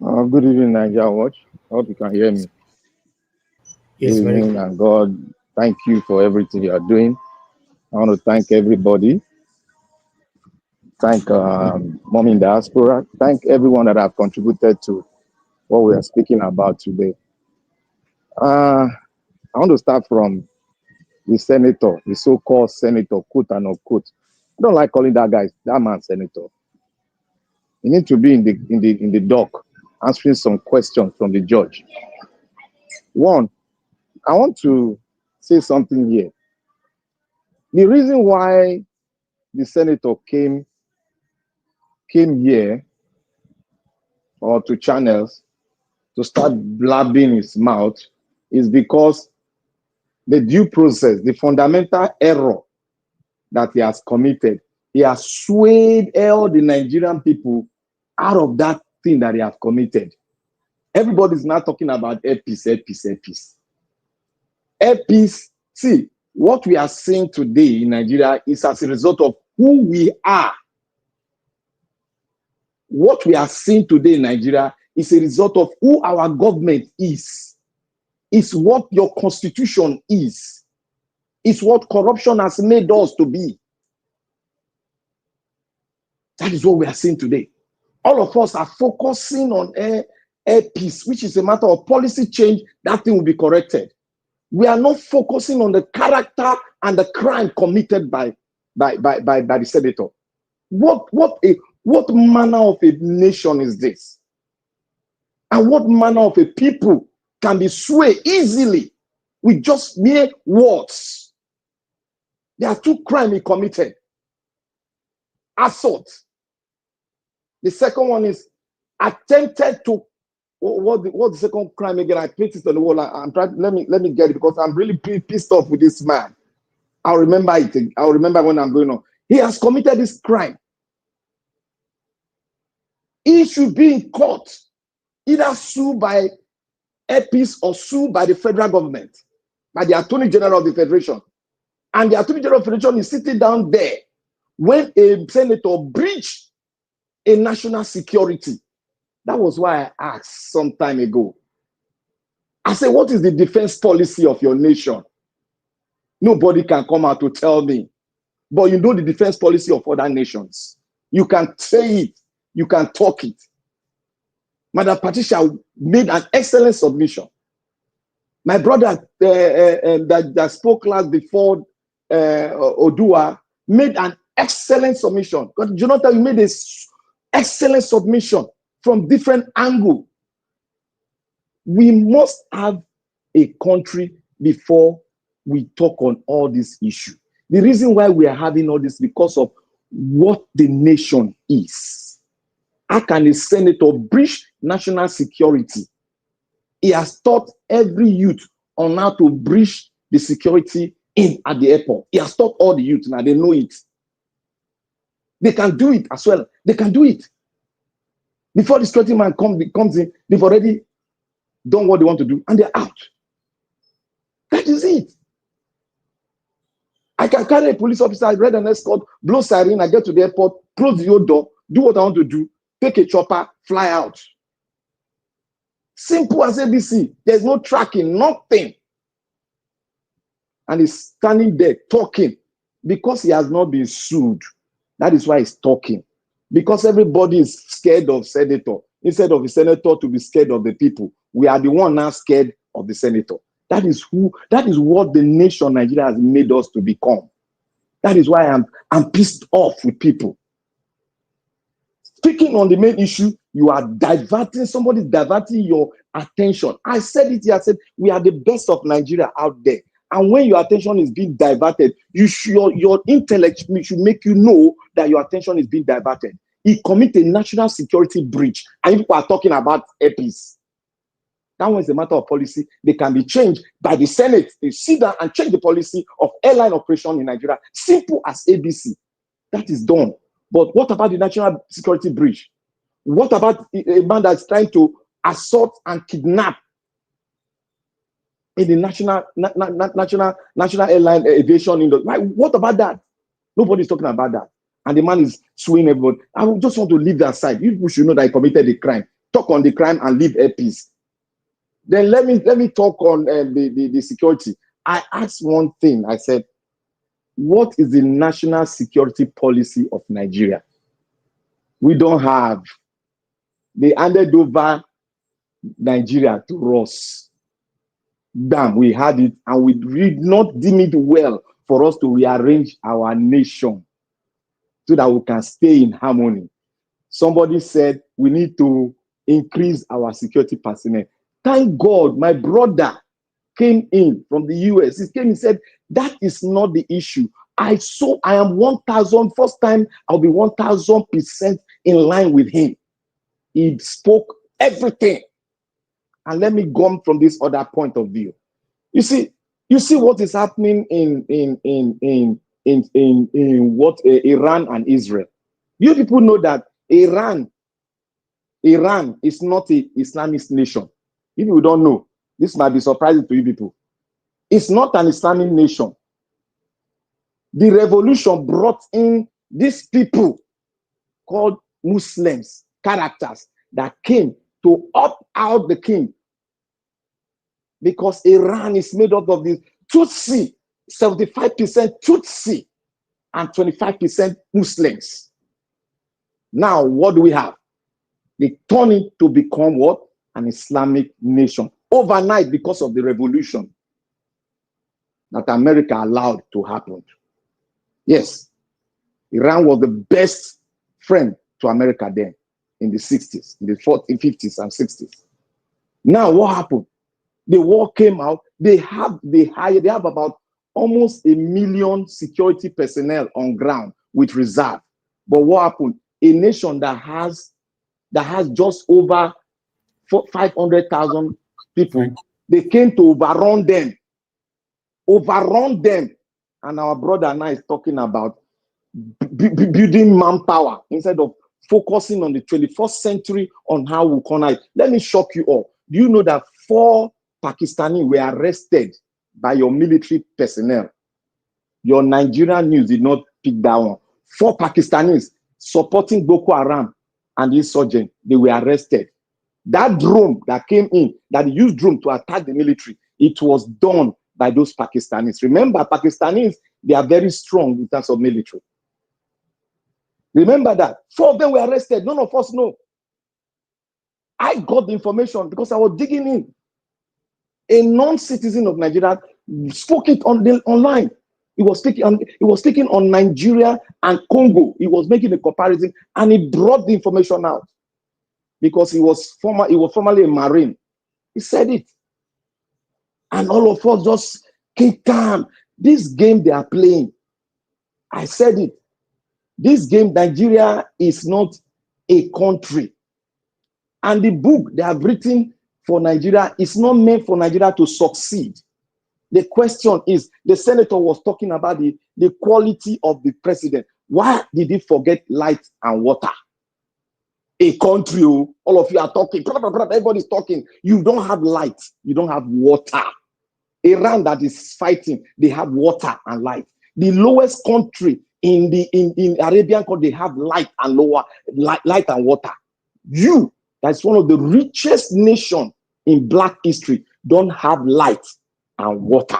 Good evening, Nigeria Watch. I hope you can hear me. Yes, good evening, and God, thank you for everything you are doing. I want to thank everybody. Thank Mommy in Diaspora. Thank everyone that have contributed to what we are speaking about today. I want to start from the senator, the so-called senator, quote and unquote. I don't like calling that man senator. You need to be in the dock answering some questions from the judge. One, I want to say something here. The reason why the senator came here or to channels to start blabbing his mouth is because the due process, the fundamental error that he has committed, he has swayed all the Nigerian people out of that thing that he has committed. Everybody's now talking about peace. See, what we are seeing today in Nigeria is as a result of who we are. What we are seeing today in Nigeria is a result of who our government is. It's what your constitution is. It's what corruption has made us to be. That is what we are seeing today. All of us are focusing on air peace, which is a matter of policy change. That thing will be corrected. We are not focusing on the character and the crime committed by the senator. What manner of a nation is this? And what manner of a people can be swayed easily with just mere words? There are 2 crimes he committed. Assault. The second one is attempted to, what's the second crime again? I put it on the wall. I'm trying, let me get it, because I'm really pissed off with this man. I'll remember it. I'll remember when I'm going on. He has committed this crime. He should be in court, either sued by EPIS or sued by the federal government, by the Attorney General of the Federation. And the Attorney General of the Federation is sitting down there when a senator breached a national security. That was why I asked some time ago. I said, what is the defense policy of your nation? Nobody can come out to tell me. But you know the defense policy of other nations. You can say it. You can talk it. Madam Patricia made an excellent submission. My brother that spoke last before, Odua, made an excellent submission. Because Jonathan, you made an excellent submission from different angles. We must have a country before we talk on all these issues. The reason why we are having all this is because of what the nation is. How can a senator breach national security? He has taught every youth on how to breach the security at the airport. He has taught all the youth. Now they know it. They can do it as well. They can do it. Before the security man comes in, they've already done what they want to do, and they're out. That is it. I can carry a police officer, I read an escort, blow siren, I get to the airport, close the old door, do what I want to do, take a chopper, fly out. Simple as ABC. There's no tracking, nothing. And he's standing there talking because he has not been sued. That is why he's talking. Because everybody is scared of senator. Instead of the senator to be scared of the people, we are the one now scared of the senator. That is what the nation Nigeria has made us to become. That is why I'm pissed off with people. Speaking on the main issue, you are diverting, somebody's diverting your attention. I said it here, I said, we are the best of Nigeria out there. And when your attention is being diverted, your intellect should make you know that your attention is being diverted. He committed a national security breach, and people are talking about EPIS. That one is a matter of policy. They can be changed by the Senate. They sit down and change the policy of airline operation in Nigeria. Simple as ABC. That is done. But what about the national security breach? What about a man that's trying to assault and kidnap in the national airline aviation industry? Right? What about that? Nobody's talking about that. And the man is suing everybody. I just want to leave that aside. You people should know that he committed a crime. Talk on the crime and leave a peace. Then let me talk on the security. I asked one thing. I said, what is the national security policy of Nigeria? We don't have. They handed over Nigeria to us. Damn, we had it, and we did not deem it well for us to rearrange our nation so that we can stay in harmony. Somebody said we need to increase our security personnel. Thank God, my brother came in from the US. He came and said, that is not the issue. I am 1,000, first time I'll be 1,000% in line with him. He spoke everything. And let me go from this other point of view. You see what is happening in Iran and Israel. You people know that Iran is not an Islamist nation. If you don't know, this might be surprising to you people. It's not an Islamic nation. The revolution brought in these people called Muslims, characters that came to opt out the king. Because Iran is made up of this Tutsi, 75% Tutsi, and 25% Muslims. Now, what do we have? They turn it to become what? An Islamic nation. Overnight, because of the revolution that America allowed to happen. Yes, Iran was the best friend to America then, in the 60s, in the 40s, 50s, and 60s. Now, what happened? The war came out. They have about almost 1 million security personnel on ground with reserve. But what happened? A nation that has that has just over 500,000 people. They came to overrun them. Overrun them. And our brother now is talking about building manpower instead of focusing on the 21st century on how we connect. Let me shock you all. Do you know that 4 Pakistanis were arrested by your military personnel? Your Nigerian news did not pick that one. 4 Pakistanis supporting Boko Haram and the insurgent, they were arrested. That drone that came in, that used drone to attack the military, it was done by those Pakistanis. Remember, Pakistanis, they are very strong in terms of military. Remember that. 4 of them were arrested. None of us know. I got the information because I was digging in. A non-citizen of Nigeria spoke it online. He was speaking on Nigeria and Congo. He was making a comparison, and he brought the information out because he was formerly a Marine. He said it, and all of us just keep calm. This game they are playing, I said it. This game, Nigeria is not a country, and the book they have written for Nigeria is not meant for Nigeria to succeed. The question is, the senator was talking about the quality of the president. Why did he forget light and water? A country, all of you are talking, everybody's talking. You don't have light, you don't have water. Iran that is fighting, they have water and light. The lowest country in Arabian country, they have light and water. You, that's one of the richest nations in Black history, don't have light and water.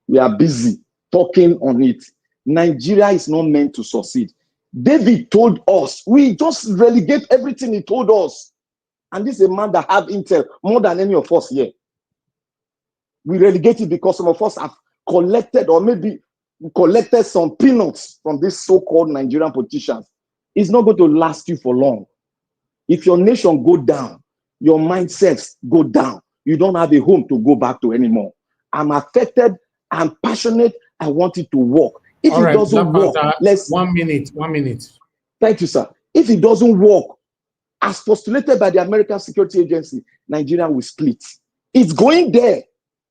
We are busy talking on it. Nigeria is not meant to succeed. David told us, we just relegate everything he told us. And this is a man that have intel more than any of us here. We relegate it because some of us have collected or maybe collected some peanuts from these so-called Nigerian politicians. It's not going to last you for long. If your nation go down, your mindsets go down, you don't have a home to go back to anymore. I'm affected. I'm passionate. I want it to work. If it doesn't work, let's 1 minute. Thank you, sir. If it doesn't work, as postulated by the American Security Agency, Nigeria will split. It's going there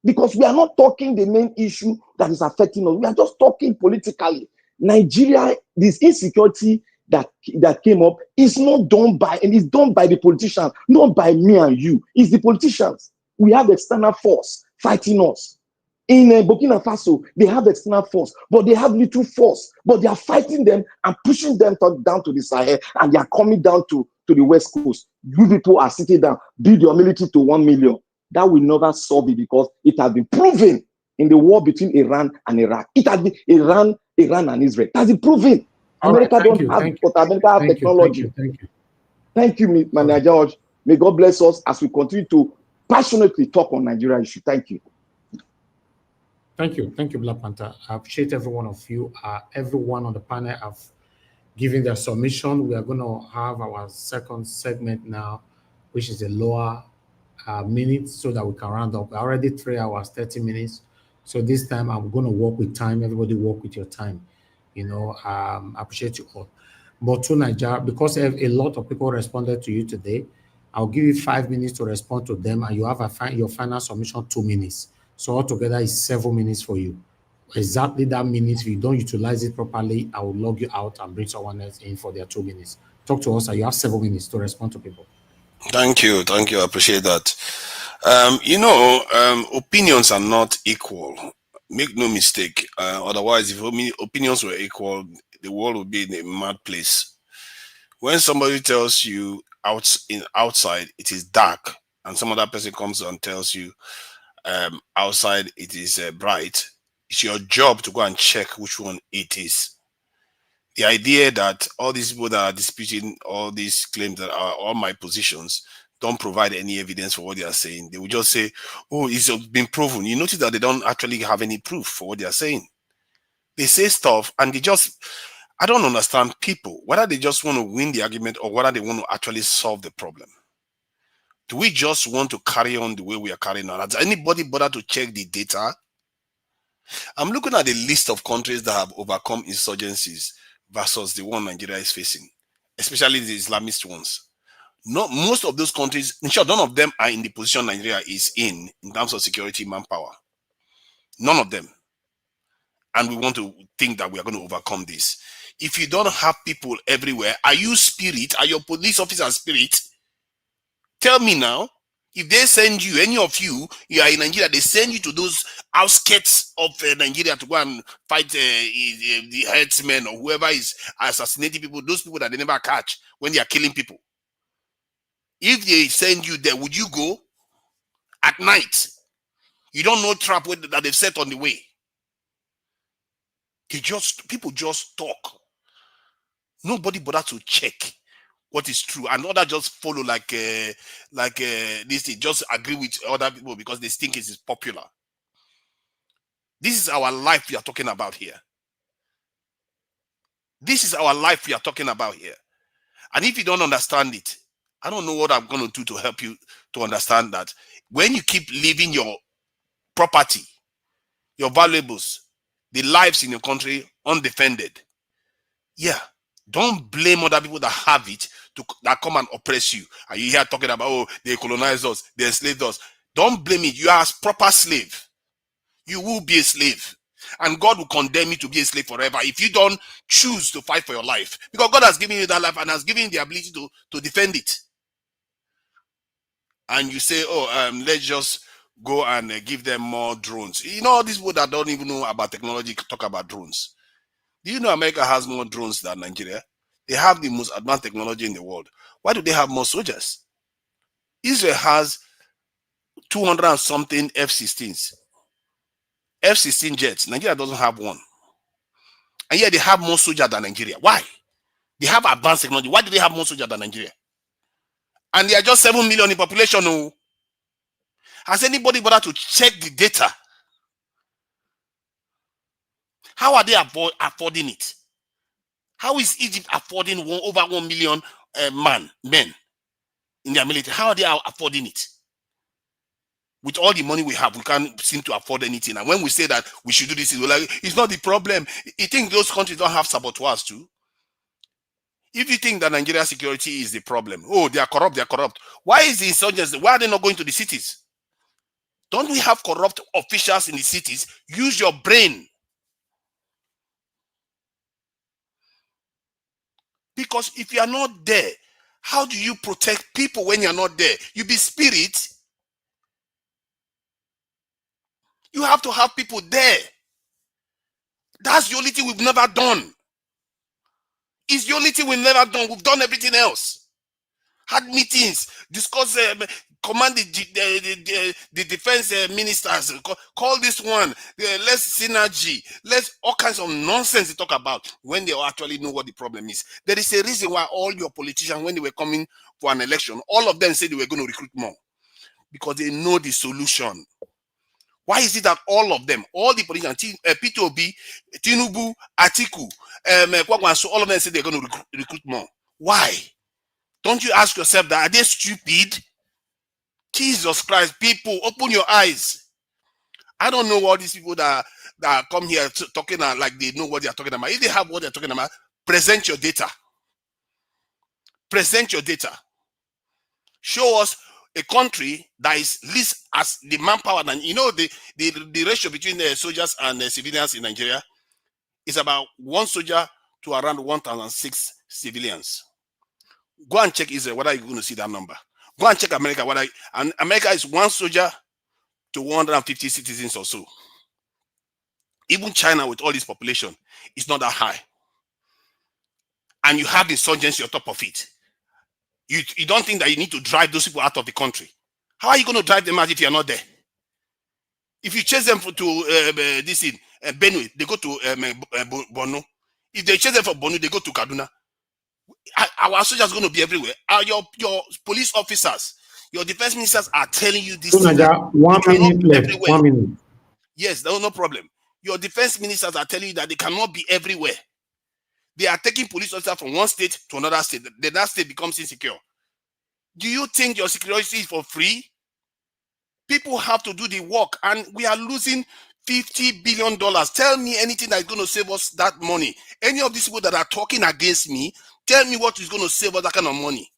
because we are not talking the main issue that is affecting us. We are just talking politically. Nigeria, this insecurity that came up is not done by, and it's done by the politicians, not by me and you. It's the politicians. We have external force fighting us. In Burkina Faso, they have external force, but they have little force. But they are fighting them and pushing them down to the Sahel, and they are coming down to the West Coast. You people are sitting down, build your military to 1 million. That will never solve it because it has been proven in the war between Iran and Iraq. It has been Iran and Israel. It has been proven. America don't have, but America have technology. Thank you, Manager George. May God bless us as we continue to passionately talk on Nigeria issue. Thank you. Thank you, Black Panther. I appreciate every one of you. Everyone on the panel have given their submission. We are going to have our second segment now, which is a lower minutes, so that we can round up. Already 3 hours, 30 minutes. So this time I'm going to work with time. Everybody work with your time. I appreciate you all. But to Nigeria, because a lot of people responded to you today, I'll give you 5 minutes to respond to them, and you have your final submission 2 minutes. So altogether is 7 minutes for you. Exactly that minute. If you don't utilize it properly, I will log you out and bring someone else in for their 2 minutes. Talk to us, and you have 7 minutes to respond to people. Thank you. I appreciate that. Opinions are not equal. Make no mistake. Otherwise, if opinions were equal, the world would be in a mad place. When somebody tells you outside it is dark, and some other person comes and tells you outside it is bright, it's your job to go and check which one it is. The idea that all these people that are disputing all these claims that are all my positions don't provide any evidence for what they are saying. They will just say, oh, it's been proven. You notice that they don't actually have any proof for what they are saying. They say stuff and I don't understand people, whether they just want to win the argument or whether they want to actually solve the problem. Do we just want to carry on the way we are carrying on? Has anybody bothered to check the data? I'm looking at the list of countries that have overcome insurgencies versus the one Nigeria is facing, especially the Islamist ones. Not most of those countries, in short, none of them are in the position Nigeria is in terms of security manpower. None of them. And we want to think that we are going to overcome this. If you don't have people everywhere, are you spirit? Are your police officers spirit? Tell me now. If they send you, any of you, you are in Nigeria, they send you to those outskirts of Nigeria to go and fight the herdsmen or whoever is assassinating people, those people that they never catch when they are killing people. If they send you there, would you go at night? You don't know trap that they've set on the way. People just talk. Nobody bother to check what is true, and other just follow like this thing, just agree with other people because they think it is popular. This is our life we are talking about here. This is our life we are talking about here. And if you don't understand it, I don't know what I'm going to do to help you to understand that. When you keep leaving your property, your valuables, the lives in your country undefended, yeah, don't blame other people that have it that come and oppress you. Are you here talking about, oh, they colonized us, they enslaved us? Don't blame it. You are a proper slave. You will be a slave. And God will condemn you to be a slave forever if you don't choose to fight for your life. Because God has given you that life and has given you the ability to defend it. And you say, oh, let's just go and give them more drones. You know, all these people that don't even know about technology talk about drones. Do you know America has more drones than Nigeria? They have the most advanced technology in the world. Why do they have more soldiers? Israel has 200 and something F-16s. F-16 jets. Nigeria doesn't have one. And yet they have more soldiers than Nigeria. Why? They have advanced technology. Why do they have more soldiers than Nigeria? And they are just 7 million in population. Oh. Has anybody bothered to check the data? How are they affording it? How is Egypt affording over 1 million men in their military? How are they affording it? With all the money we have, we can't seem to afford anything. And when we say that we should do this, we're like, it's not the problem. You think those countries don't have saboteurs too? If you think that Nigeria's security is the problem, oh, they are corrupt. Why is the insurgents? Why are they not going to the cities? Don't we have corrupt officials in the cities? Use your brain. Because if you are not there, how do you protect people when you're not there? You be spirit. You have to have people there. That's the only thing we've never done. It's the only thing we've never done. We've done everything else. Had meetings, discuss, command the defense ministers, call this one, less synergy, less all kinds of nonsense they talk about when they actually know what the problem is. There is a reason why all your politicians, when they were coming for an election, all of them said they were going to recruit more. Because they know the solution. Why is it that all of them, all the politicians, P2B, Tinubu, Atiku, all of them say they're going to recruit more? Why? Don't you ask yourself that? Are they stupid? Jesus Christ, people, open your eyes. I don't know all these people that come here talking like they know what they're talking about. If they have what they're talking about, present your data. Present your data. Show us a country that is least as the manpower than, you know, the ratio between the soldiers and the civilians in Nigeria is about 1 soldier to around 1,006 civilians. Go and check Israel, whether you're going to see that number. Go and check America, and America is 1 soldier to 150 citizens or so. Even China, with all this population, is not that high. And you have insurgency on top of it. You don't think that you need to drive those people out of the country? How are you going to drive them out if you're not there? If you chase them to Benue, they go to Borno. If they chase them from Borno, they go to Kaduna. Our soldiers are going to be everywhere. Your police officers, your defense ministers are telling you this. So, 1 minute left. 1 minute. Yes, no problem. Your defense ministers are telling you that they cannot be everywhere. They are taking police officers from one state to another state. That state becomes insecure. Do you think your security is for free? People have to do the work, and we are losing $50 billion. Tell me anything that is going to save us that money. Any of these people that are talking against me, Tell me what is going to save us that kind of money.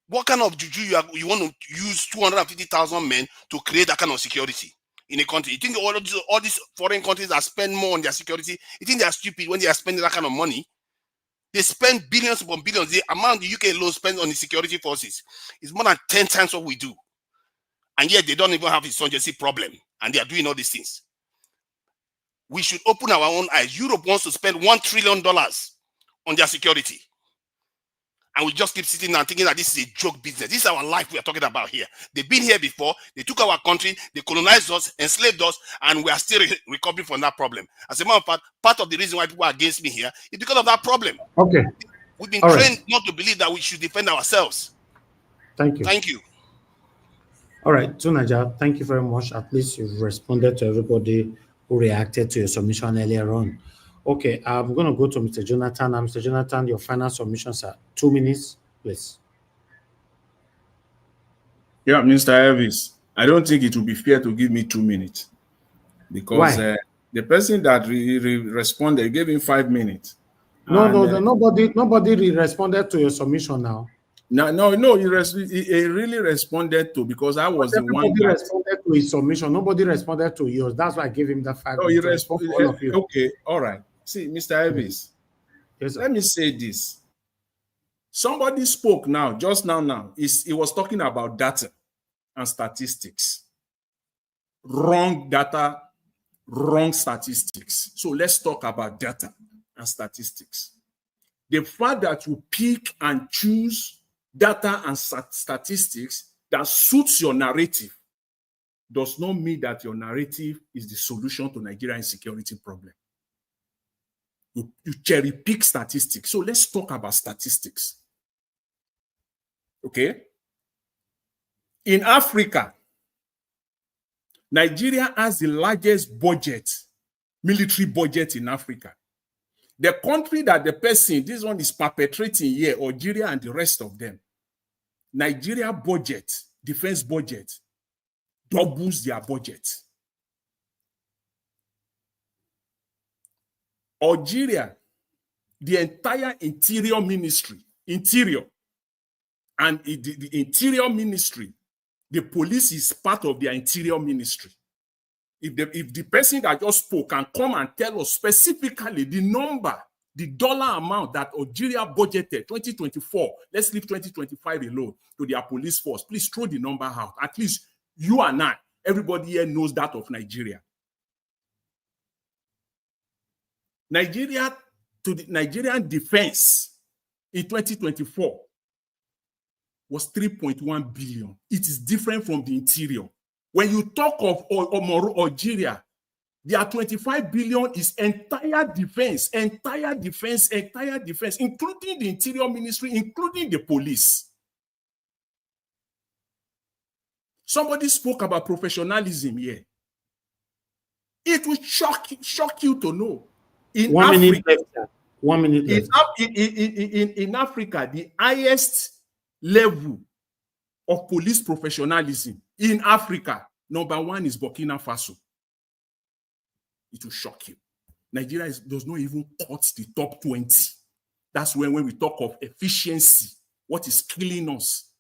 What kind of juju you want to use 250,000 men to create that kind of security in a country? You think all these foreign countries that spend more on their security, you think they are stupid when they are spending that kind of money? They spend billions upon billions. The amount the UK alone spends on the security forces is more than 10 times what we do. And yet they don't even have insurgency problem. And they are doing all these things. We should open our own eyes. Europe wants to spend $1 trillion on their security. And we just keep sitting and thinking that this is a joke business. This is our life we are talking about here. They've been here before. They took our country. They colonized us, enslaved us, and we are still recovering from that problem. As a matter of fact, part of the reason why people are against me here is because of that problem. Okay. We've been trained not to believe that we should defend ourselves. Thank you. Thank you. All right, Tunaja, thank you very much. At least you've responded to everybody who reacted to your submission earlier on. Okay, I'm going to go to Mr. Jonathan. Mr. Jonathan, your final submissions are 2 minutes, please. Yeah, Mr. Elvis, I don't think it would be fair to give me 2 minutes because the person that responded gave him 5 minutes. Nobody responded to your submission now. No, he really responded to, because I was the one that responded to his submission. Nobody responded to yours. That's why I gave him that 5 minutes. He responded. Okay, all right. See, Mr. Elvis, let me say this. Somebody spoke now, just now. He was talking about data and statistics. Wrong data, wrong statistics. So let's talk about data and statistics. The fact that you pick and choose data and statistics that suits your narrative does not mean that your narrative is the solution to Nigerian insecurity problem. You cherry pick statistics. So let's talk about statistics. Okay? In Africa, Nigeria has the largest budget, military budget in Africa. The country that the person, this one is perpetrating here, Algeria and the rest of them, Nigeria budget, defense budget, doubles their budget. Algeria, the entire interior ministry, and the interior ministry, the police is part of their interior ministry. If the person that just spoke can come and tell us specifically the number, the dollar amount that Algeria budgeted 2024, let's leave 2025 alone, to their police force, please throw the number out. At least you and I, everybody here knows that of Nigeria. The Nigerian defense in 2024 was 3.1 billion. It is different from the interior. When you talk of Algeria, their 25 billion is entire defense, including the interior ministry, including the police. Somebody spoke about professionalism here. It will shock you to know. In 1 minute Africa, left. 1 minute left. In Africa, the highest level of police professionalism in Africa, number 1 is Burkina Faso. It will shock you. Nigeria does not even cut the top 20. That's when we talk of efficiency, what is killing us?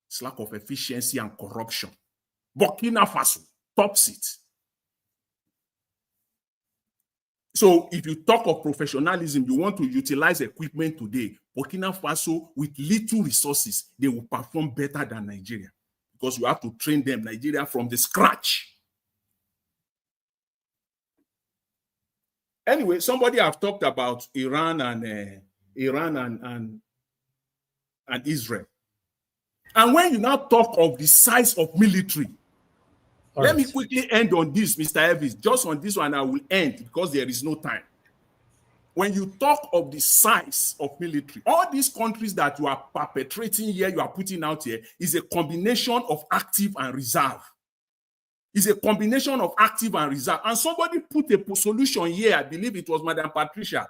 It's lack of efficiency and corruption. Burkina Faso tops it. So if you talk of professionalism, you want to utilize equipment today, Burkina Faso, with little resources, they will perform better than Nigeria, because you have to train them, Nigeria, from the scratch. Anyway, somebody have talked about Iran and Israel. And when you now talk of the size of military, let me quickly end on this, Mr. Elvis. Just on this one, I will end because there is no time. When you talk of the size of military, all these countries that you are perpetrating here, you are putting out here, is a combination of active and reserve. It's a combination of active and reserve. And somebody put a solution here, I believe it was Madam Patricia,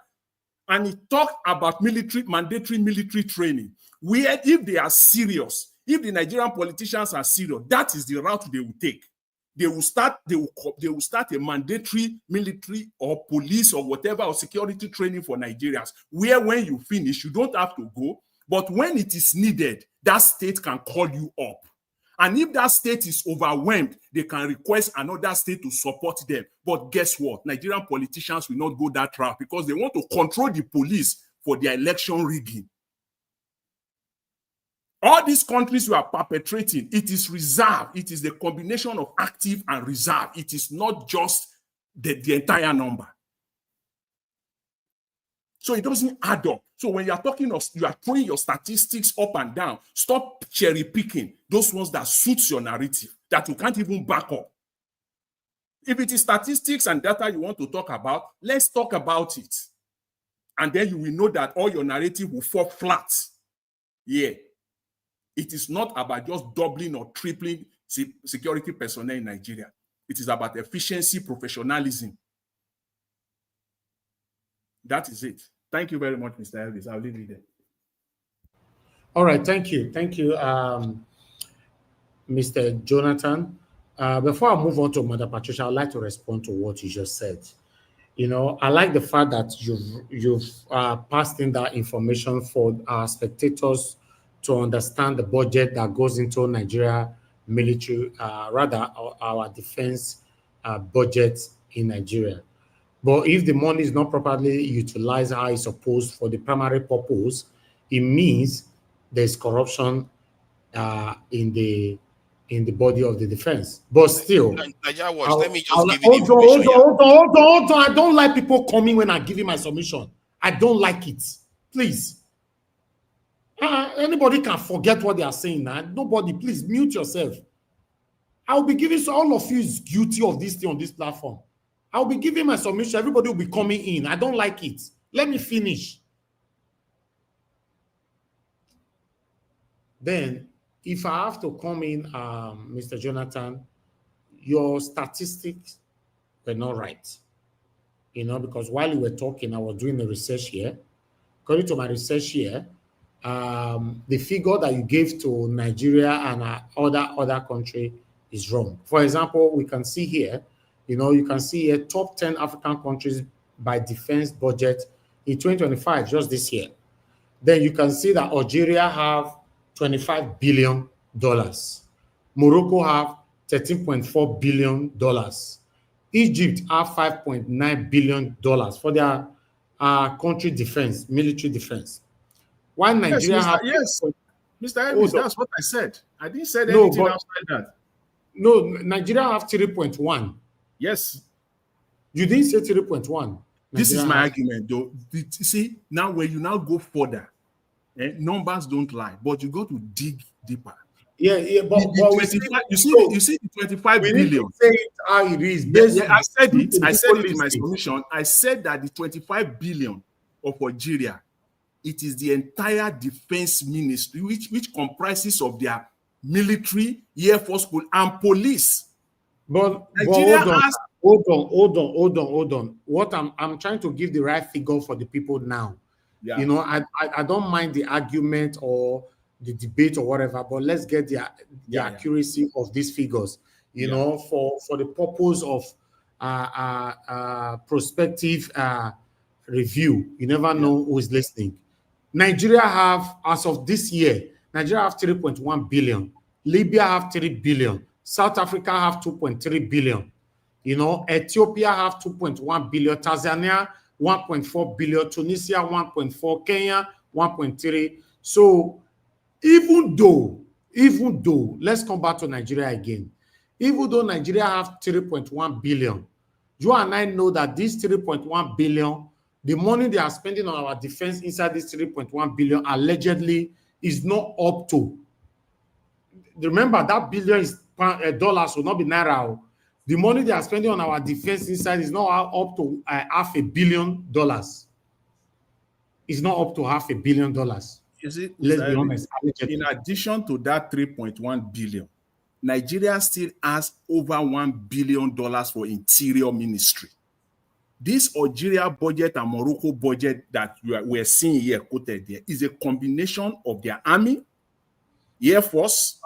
and he talked about mandatory military training, where if they are serious, if the Nigerian politicians are serious, that is the route they will take. they will start a mandatory military or police or whatever or security training for Nigerians, where when you finish, you don't have to go, but when it is needed, that state can call you up. And if that state is overwhelmed, they can request another state to support them. But guess what? Nigerian politicians will not go that route because they want to control the police for their election rigging. All these countries you are perpetrating, it is reserve. It is the combination of active and reserve. It is not just the entire number. So it doesn't add up. So when you are talking of, you are throwing your statistics up and down, stop cherry picking those ones that suits your narrative, that you can't even back up. If it is statistics and data you want to talk about, let's talk about it. And then you will know that all your narrative will fall flat. Yeah. It is not about just doubling or tripling security personnel in Nigeria. It is about efficiency, professionalism. That is it. Thank you very much, Mr. Elvis. I'll leave it there. All right, thank you. Thank you, Mr. Jonathan. Before I move on to Mother Patricia, I'd like to respond to what you just said. You know, I like the fact that you've passed in that information for our spectators to understand the budget that goes into Nigeria military, rather our defense budget in Nigeria. But if the money is not properly utilized how it's supposed for the primary purpose, it means there's corruption in the body of the defense. But still, Nigeria Watch, let me just give you the information. Hold on. I don't like people coming when I give you my submission. I don't like it. Please. Anybody can forget what they are saying now. Nobody, please mute yourself. I'll be giving, so all of you is guilty of this thing on this platform. I'll be giving my submission. Everybody will be coming in. I don't like it. Let me finish. Then, if I have to come in, Mr. Jonathan, your statistics were not right. You know, because while you were talking, I was doing the research here. According to my research here, the figure that you gave to Nigeria and other country is wrong. For example, we can see here, you know, you can see here top 10 African countries by defense budget in 2025, just this year. Then you can see that Algeria have $25 billion. Morocco have $13.4 billion. Egypt have $5.9 billion for their country defense, military defense. While Nigeria Mr. Elvis, that's what I said. I didn't say anything outside that. No, Nigeria have 3.1. Yes. You didn't say 3.1. This is my argument, though. You see, now when you now go further, numbers don't lie, but you got to dig deeper. Yeah, but you see the 25 billion. Say it how it is. I said it. I said it in my submission. I said that the 25 billion of Algeria, it is the entire defense ministry, which comprises of their military, air force, and police. But hold on. What I'm trying to give the right figure for the people now. Yeah. You know, I don't mind the argument or the debate or whatever, but let's get the accuracy of these figures. You know, for the purpose of prospective review. You never know who is listening. Nigeria have, as of this year, Nigeria have 3.1 billion. Libya have 3 billion. South Africa have 2.3 billion. You know, Ethiopia have 2.1 billion. Tanzania, 1.4 billion. Tunisia, 1.4. Kenya, 1.3. So even though, let's come back to Nigeria again. Even though Nigeria have 3.1 billion, you and I know that this 3.1 billion, the money they are spending on our defense inside this 3.1 billion allegedly is not up to. Remember, that billion is dollars, will not be naira. The money they are spending on our defense inside is not up to $500 million. It's not up to $500 million. You see, let's be honest. In addition to that 3.1 billion, Nigeria still has over $1 billion for interior ministry. This Algeria budget and Morocco budget that we're seeing here quoted there is a combination of their army, air force,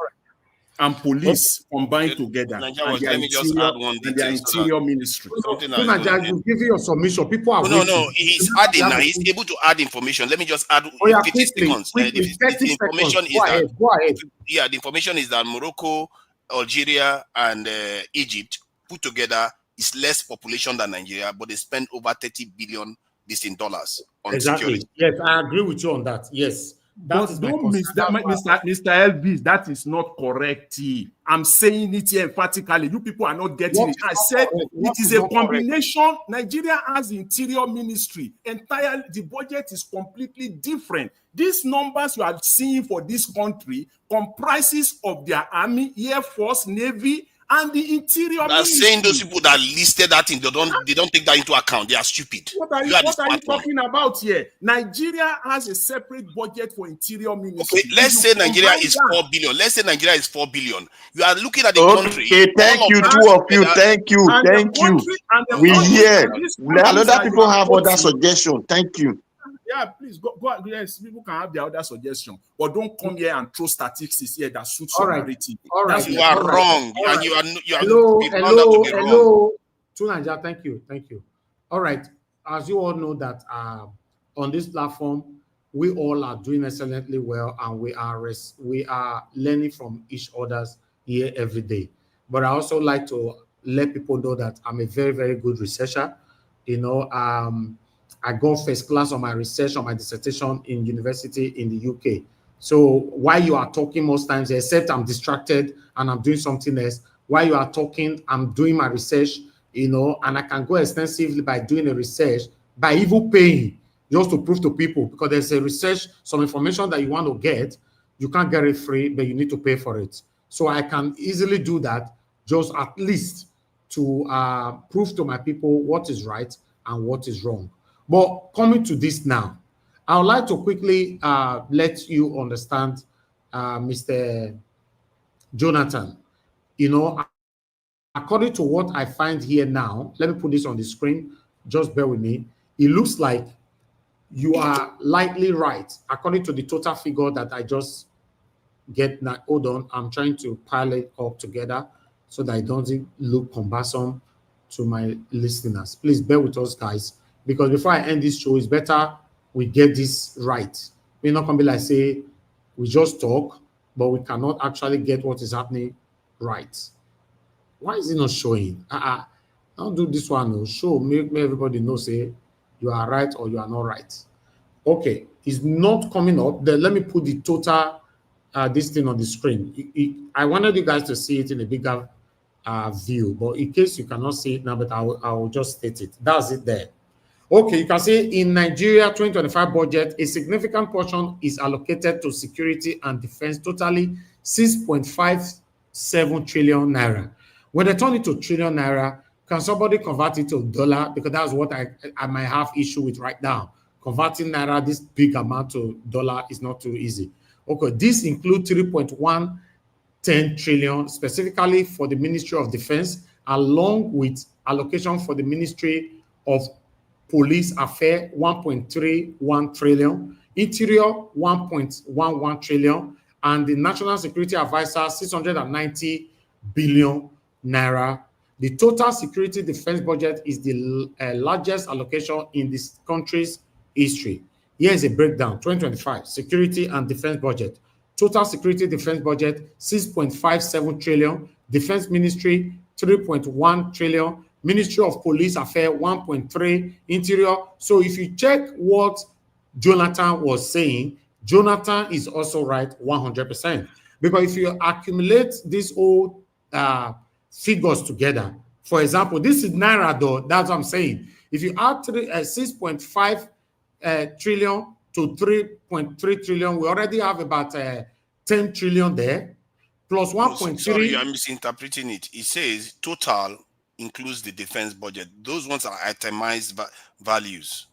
and police combined together, Nigeria and Watch, their let me just interior, add one and their detail so that interior ministry. something So that is Naja, going you give your submission. People are no, waiting. he's adding now. He's able to add information. Let me just add Oh yeah, 50 seconds. The 30 information seconds. is Go that ahead. Go ahead. yeah, the information is that Morocco, Algeria, and Egypt put together is less population than Nigeria, but they spend over 30 billion in dollars on Exactly. security. Yes, I agree with you on that. Yes. But don't miss that, Mr. Elvis. That is not correct. I'm saying it here emphatically. You people are not getting it. I said it is a combination. Nigeria has interior ministry. Entirely, the budget is completely different. These numbers you are seeing for this country comprises of their army, air force, navy, and the interior ministry. Saying those people that listed that in, they don't take that into account. They are stupid. What are you talking about here? Nigeria has a separate budget for interior ministry. Okay, let's say Nigeria is 4 billion. Let's say Nigeria is 4 billion. You are looking at the country. Okay, thank you, two of you. Thank you. We hear. Other people have other suggestions. Thank you. Yeah, please go. Yes, people can have their other suggestion, but don't come here and throw statistics here that suits your narrative. All right, you are wrong, and you are. Hello. Tunanja, thank you. All right, as you all know that on this platform, we all are doing excellently well, and we are learning from each other's here every day. But I also like to let people know that I'm a very, very good researcher. I got first class on my research, on my dissertation in university in the UK. So while you are talking most times, except I'm distracted and I'm doing something else, while you are talking, I'm doing my research, and I can go extensively by doing a research, by even paying just to prove to people, because there's a research, some information that you want to get, you can't get it free, but you need to pay for it. So I can easily do that, just at least to prove to my people what is right and what is wrong. But coming to this now, I would like to quickly let you understand, Mr. Jonathan, according to what I find here now, let me put this on the screen, just bear with me. It looks like you are likely right, according to the total figure that I just get now. Hold on, I'm trying to pile it up together so that it doesn't look cumbersome to my listeners. Please bear with us, guys, because before I end this show, it's better we get this right. We're not going to be like, say, we just talk, but we cannot actually get what is happening right. Why is it not showing? Don't do this one. No. Show, make everybody know, say, you are right or you are not right. Okay, it's not coming up. Then let me put the total, this thing on the screen. I wanted you guys to see it in a bigger view, but in case you cannot see it now, but I will just state it. That's it there. Okay, you can see in Nigeria 2025 budget, a significant portion is allocated to security and defense, totally 6.57 trillion naira. When they turn it to trillion naira, can somebody convert it to dollar? Because that's what I might have issue with right now. Converting naira, this big amount to dollar is not too easy. Okay, this includes 3.110 trillion specifically for the Ministry of Defense, along with allocation for the Ministry of Police Affairs, 1.31 trillion, Interior, 1.11 trillion, and the National Security Advisor, 690 billion naira. The total security defense budget is the largest allocation in this country's history. Here is a breakdown: 2025 security and defense budget. Total security defense budget, 6.57 trillion. Defense Ministry, 3.1 trillion. Ministry of Police Affairs, 1.3, Interior. So if you check what Jonathan was saying, Jonathan is also right 100%. Because if you accumulate these old figures together, for example, this is naira though, that's what I'm saying. If you add 6.5 trillion to 3.3 trillion, we already have about 10 trillion there, plus 1.3. Sorry, I'm misinterpreting it. It says total includes the defense budget. Those ones are itemized values.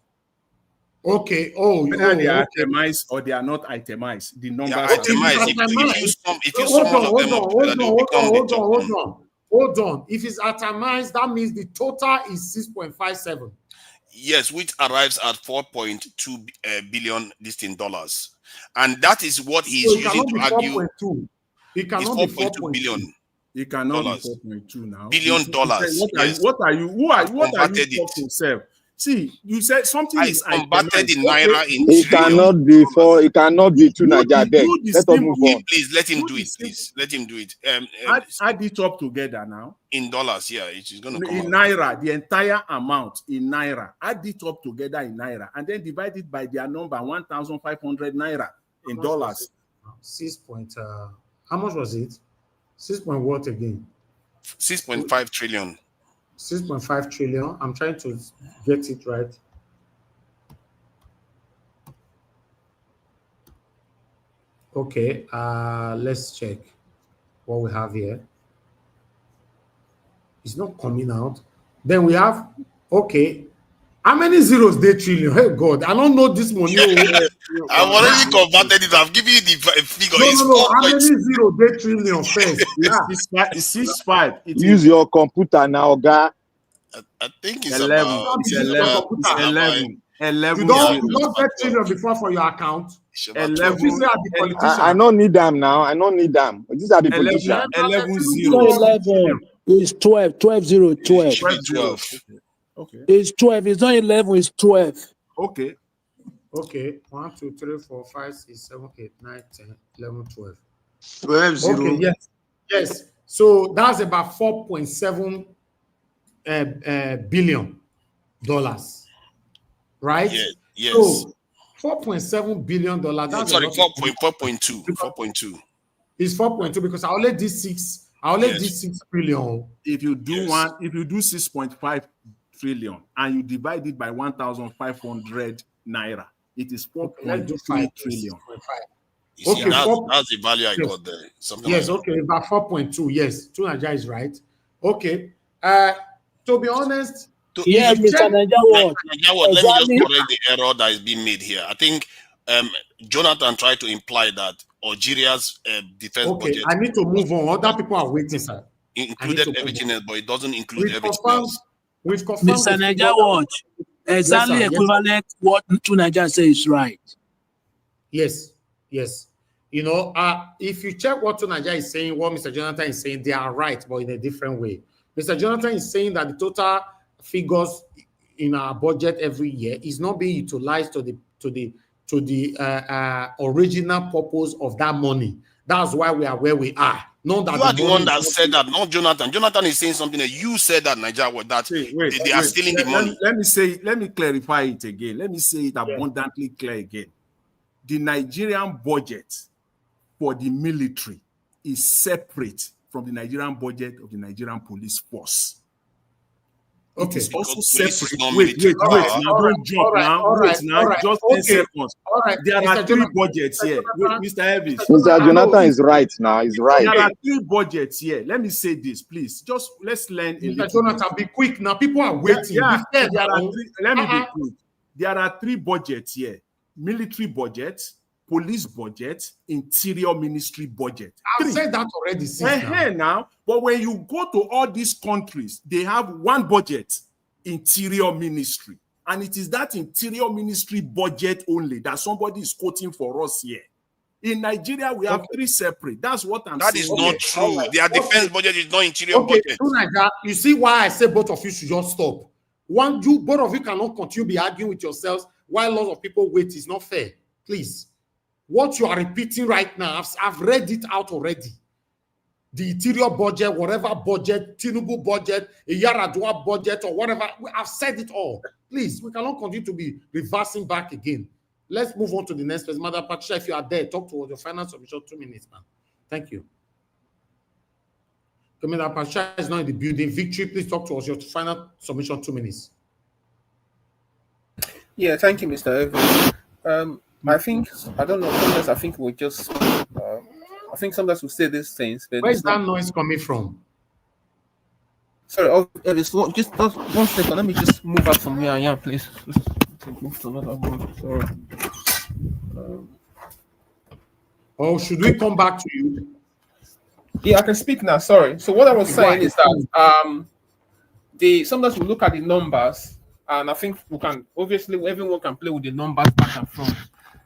Okay. Whether they are itemized or they are not itemized, the numbers are itemized. Hold on. If it's itemized, that means the total is 6.57. Yes, which arrives at 4.2 billion dollars, and that is what he's using to argue. It cannot it's be 4.2 billion. It cannot dollars. be 4.2 now. Billion dollars. What are you? Who are you Converted talking yourself? See, you said something is converted in itemized. naira in It cannot be for. It cannot be to Nigeria. Let us move on. Please let him do it. Please let him do it. Add it up together now. In dollars, yeah, it is going to come in out. naira, the entire amount in naira. Add it up together in naira, and then divide it by their number, 1,500 naira in dollars. 6 point. How much was it? 6 point what again? 6.5 trillion. 6.5 trillion. I'm trying to get it right. Okay, let's check what we have here. It's not coming out. Then we have, okay, how many zeros they trillion? Hey God, I don't know this money. I've already converted it. I've given you the figure. No. How many zeros they trillion first? It's 6.5. Use your computer now, guy. I think it's 11. about It's 11. 11. You don't get trillion before for your account. 11. I don't need them now. I don't need them. These are the politicians. 11 zeros. 11 is 12. 12 0 12. 12. Okay. It's 12. It's not 11. It's 12. Okay. 1, 2, 3, 4, 5, 6, 7, 8, 9, 10, 11, 12. 12 0. Okay, yes. So that's about $4.7 billion, right? Yes. So $4.7 billion. That's sorry, 4.2. 4.2. It's 4.2 because I only did 6. I only did 6 trillion. If you do 6.5 trillion and you divide it by 1,500 naira, it is 4.3 trillion. Okay, that's the value I got there. Something yes, like okay, about 4.2. Yes, Tunaja is right. Okay. To be honest, yeah, Mr. Naija Watch. Let me just correct the error that is being made here. I think Jonathan tried to imply that Algeria's defense budget. I need to move on. Other people are waiting, sir. Included everything else, but it doesn't include everything else. We've confirmed Mr. Naija Watch. Exactly equivalent what Tunaja says is right. Yes. You know, if you check what Tunaja is saying, what Mr. Jonathan is saying, they are right, but in a different way. Mr. Jonathan is saying that the total figures in our budget every year is not being utilized to the original purpose of that money. That's why we are where we are. Not that you are the one that said that, not Jonathan. Jonathan is saying something that you said that Nigeria that they are stealing the money. Let me clarify it again. Let me say it abundantly clear again. The Nigerian budget for the military is separate from the Nigerian budget of the Nigerian police force. It is also separate. Wait. Now don't jump now. Just 10 seconds. There are 3 budgets here. Wait, Mr. Elvis. Mr. Jonathan is right now. He's right. There are 3 budgets here. Let me say this, please. Just let's learn a little. Mr. Jonathan, be quick now. People are waiting. Yeah. Let me be quick. There are 3 budgets here: military budget, police budget, interior ministry budget. I've said that already. Now, but when you go to all these countries, they have one budget, interior ministry. And it is that interior ministry budget only that somebody is quoting for us here. In Nigeria, we have 3 separate. That's what I'm saying. That is not true. Their defense budget is not interior budget. You see why I say both of you should just stop. Both of you cannot continue be arguing with yourselves while lots of people wait. Is not fair. Please. What you are repeating right now, I've read it out already. The interior budget, whatever budget, Tinubu budget, a Yaradua budget, or whatever, I've said it all. Please, we cannot continue to be reversing back again. Let's move on to the next person. Madam Patricia, if you are there, talk to us. Your final submission, 2 minutes, man. Thank you. Madam Patricia is not in the building. Victory, please talk to us. Your final submission, 2 minutes. Yeah, thank you, Mr. Evans. I think, I don't know, sometimes I think we just, I think sometimes we say these things. But where is that noise coming from? Sorry, just one second. Let me just move out from here. Yeah, please. Just move to another one. Sorry. Or should we come back to you? Yeah, I can speak now. Sorry. So what I was saying is that sometimes we look at the numbers, and I think we can, obviously everyone can play with the numbers back and front.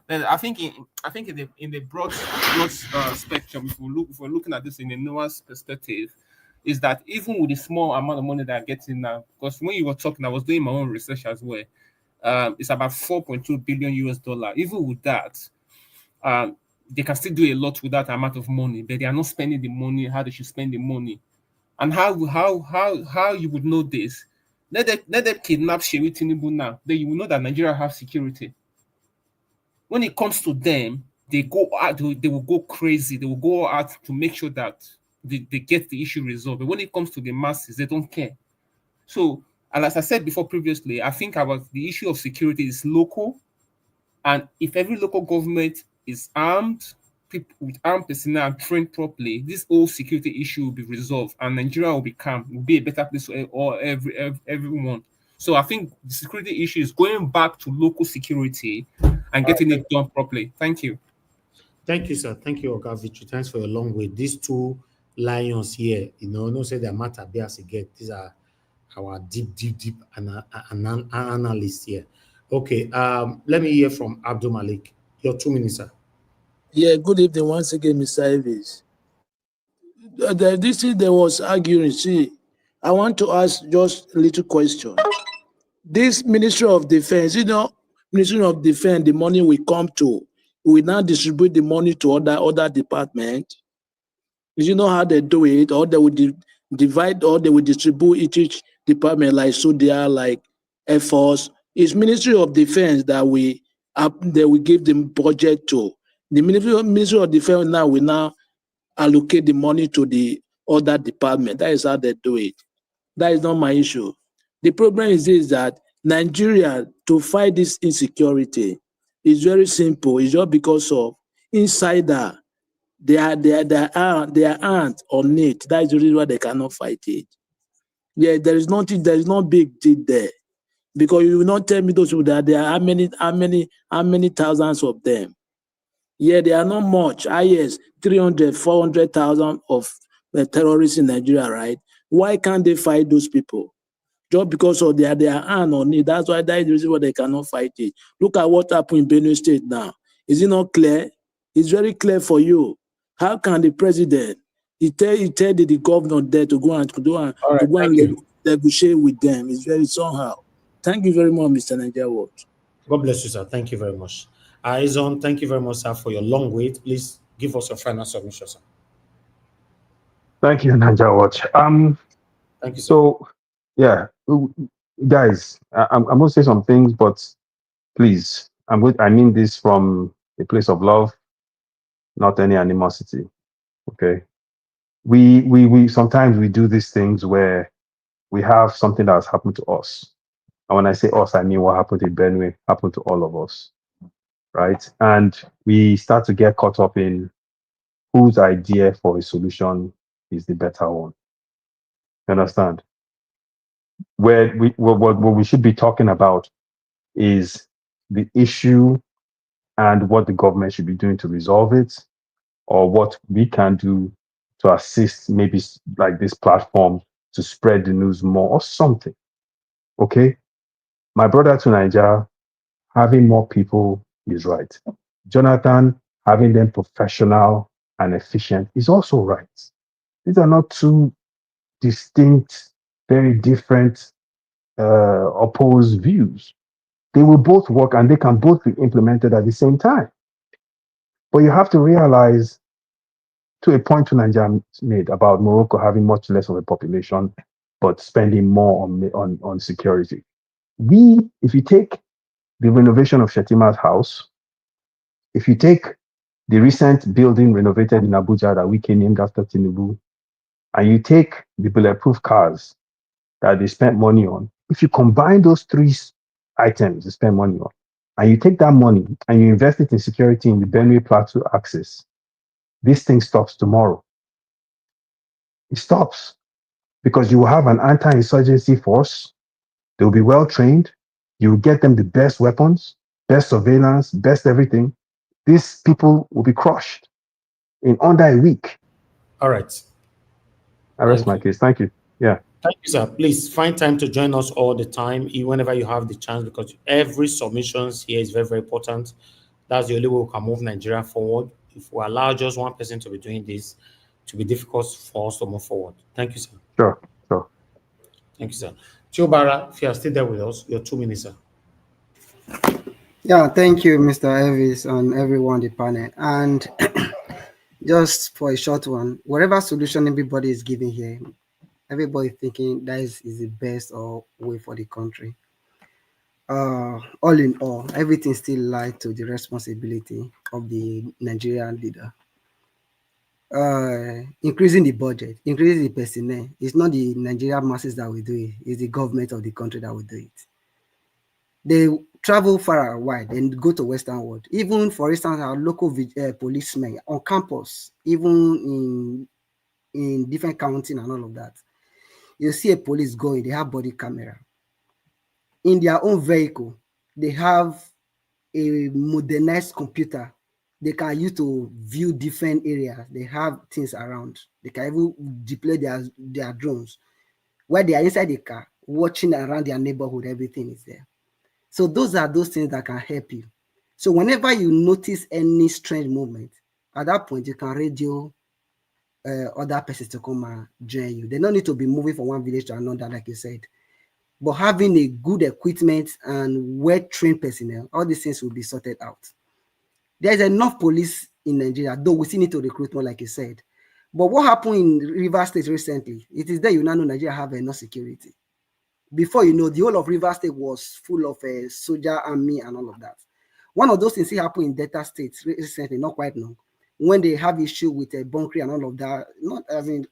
then I think in the broad spectrum, if we're looking at this in a nuanced perspective, is that even with the small amount of money that I'm getting now, because when you were talking, I was doing my own research as well. It's about 4.2 billion US dollar. Even with that, they can still do a lot with that amount of money, but they are not spending the money how they should spend the money. And how you would know this? Let them kidnap Shewi Tinubu now. Then you will know that Nigeria have security. When it comes to them, they go out, they will go crazy. They will go out to make sure that they get the issue resolved. But when it comes to the masses, they don't care. So, and as I said before previously, I think the issue of security is local. And if every local government is armed, people with armed personnel and trained properly, this whole security issue will be resolved, and Nigeria will be calm. Will be a better place for everyone. So I think the security issue is going back to local security and getting it done properly. Thank you. Thank you, sir. Thank you, Oga Victory. Thanks for your long way. These two lions here, no say they matter as again. These are our deep analysts here. Okay, let me hear from Abdul Malik. Your 2 minutes, sir. Yeah, good evening once again, Mr. Elvis. There was arguing. See, I want to ask just a little question. This Ministry of Defense, Ministry of Defense, the money we come to, we now distribute the money to other departments. You know how they do it, or they would divide, or they would distribute each department like SODIA, like Air Force. It's Ministry of Defense that we give them budget to. The Ministry of Defense now will now allocate the money to the other department. That is how they do it. That is not my issue. The problem is this, that Nigeria, to fight this insecurity, is very simple. It's just because of insider. They are aren't on it. That is the reason why they cannot fight it. Yeah, there is no big deal there. Because you will not tell me those people that there are how many thousands of them. Yeah, they are not much. Yes, 300, 400,000 of terrorists in Nigeria, right? Why can't they fight those people? Just because of their hand on it. That's why that is the reason why they cannot fight it. Look at what happened in Benue State now. Is it not clear? It's very clear for you. How can the president tell the governor there to go and negotiate with them? It's very somehow. Thank you very much, Mr. Nigeria Watch. God bless you, sir. Thank you very much. Izon, thank you very much, sir, for your long wait. Please give us your final submission, sir. Thank you, Nigeria Watch. Thank you, sir. So, yeah, guys, I'm going to say some things, but please, I mean this from a place of love, not any animosity. Okay, we sometimes we do these things where we have something that has happened to us, and when I say us, I mean what happened in Benue happened to all of us, right? And we start to get caught up in whose idea for a solution is the better one. You understand? What we should be talking about is the issue and what the government should be doing to resolve it, or what we can do to assist, maybe like this platform, to spread the news more or something. Okay? My brother to Nigeria, having more people is right. Jonathan, having them professional and efficient is also right. These are not two distinct, very different, opposed views. They will both work and they can both be implemented at the same time. But you have to realize, to a point to Nigeria made about Morocco having much less of a population, but spending more on security. If you take the renovation of Shetima's house, if you take the recent building renovated in Abuja that we named after Tinubu, and you take the bulletproof cars that they spent money on, if you combine those three items they spend money on, and you take that money and you invest it in security in the Benue Plateau axis, this thing stops tomorrow. It stops because you will have an anti-insurgency force. They will be well trained. You will get them the best weapons, best surveillance, best everything. These people will be crushed in under a week. All right. I rest my case. Thank you. Yeah. Thank you, sir. Please find time to join us all the time, whenever you have the chance, because every submissions here is very, very important. That's the only way we can move Nigeria forward. If we allow just one person to be doing this, to be difficult for us to move forward. Thank you, sir. Sure, sure. Thank you, sir. Chiobara, if you are still there with us, your 2 minutes, sir. Yeah, thank you, Mr. Elvis, and everyone on the panel. And just for a short one, whatever solution everybody is giving here, everybody thinking that is the best or way for the country. All in all, everything still lies to the responsibility of the Nigerian leader. Increasing the budget, increasing the personnel. It's not the Nigerian masses that will do it. It's the government of the country that will do it. They travel far and wide and go to Western world. Even, for instance, our local policemen on campus, even in different counties and all of that, you see a police going, they have body camera. In their own vehicle, they have a modernized computer they can use to view different areas. They have things around. They can even deploy their drones. While they are inside the car, watching around their neighborhood, everything is there. So those are those things that can help you. So whenever you notice any strange movement, at that point, you can radio other persons to come and join you. They don't need to be moving from one village to another, like you said. But having a good equipment and well-trained personnel, all these things will be sorted out. There's enough police in Nigeria, though we still need to recruit more, like you said. But what happened in Rivers State recently, it is there you now know Nigeria have enough security. Before you know, the whole of Rivers State was full of a soldier army and all of that. One of those things happened in Delta State recently, not quite long, when they have issue with a bunkering and all of that. Not as in,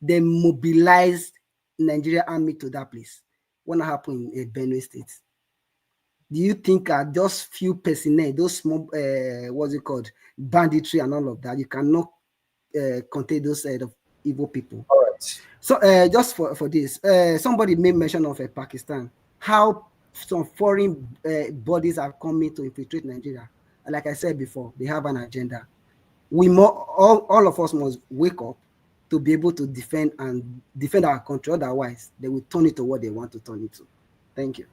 they mobilized Nigeria army to that place. What happened in Benue State? Do you think those few personnel, those small, what's it called, banditry and all of that, you cannot contain those evil people? All right. So just for this, somebody made mention of Pakistan, how some foreign bodies are coming to infiltrate Nigeria. Like I said before, they have an agenda. All of us must wake up to be able to defend our country. Otherwise, they will turn it to what they want to turn it to. Thank you.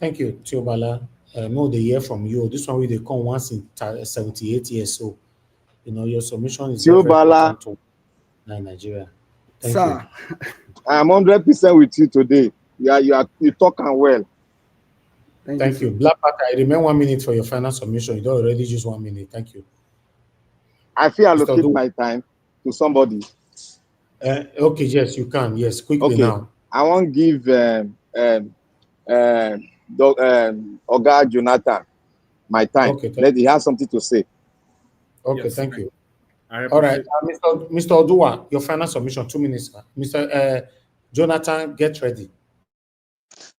Thank you, Tiobala. No, they hear from you. This one they come once in 78 years. So, your submission is very important to Nigeria. Thank Sir, you. I'm 100% with you today. You talking well. Thank you. Black Panther, I remain 1 minute for your final submission. You don't already use 1 minute. Thank you. I feel allocate my time to somebody. Okay, yes, you can. Yes, quickly now. I want to give Oga Jonathan my time. Okay, Let he have something to say. Okay, yes, thank you. All right, Mr. Odua, your final submission, 2 minutes. Mr. Jonathan, get ready.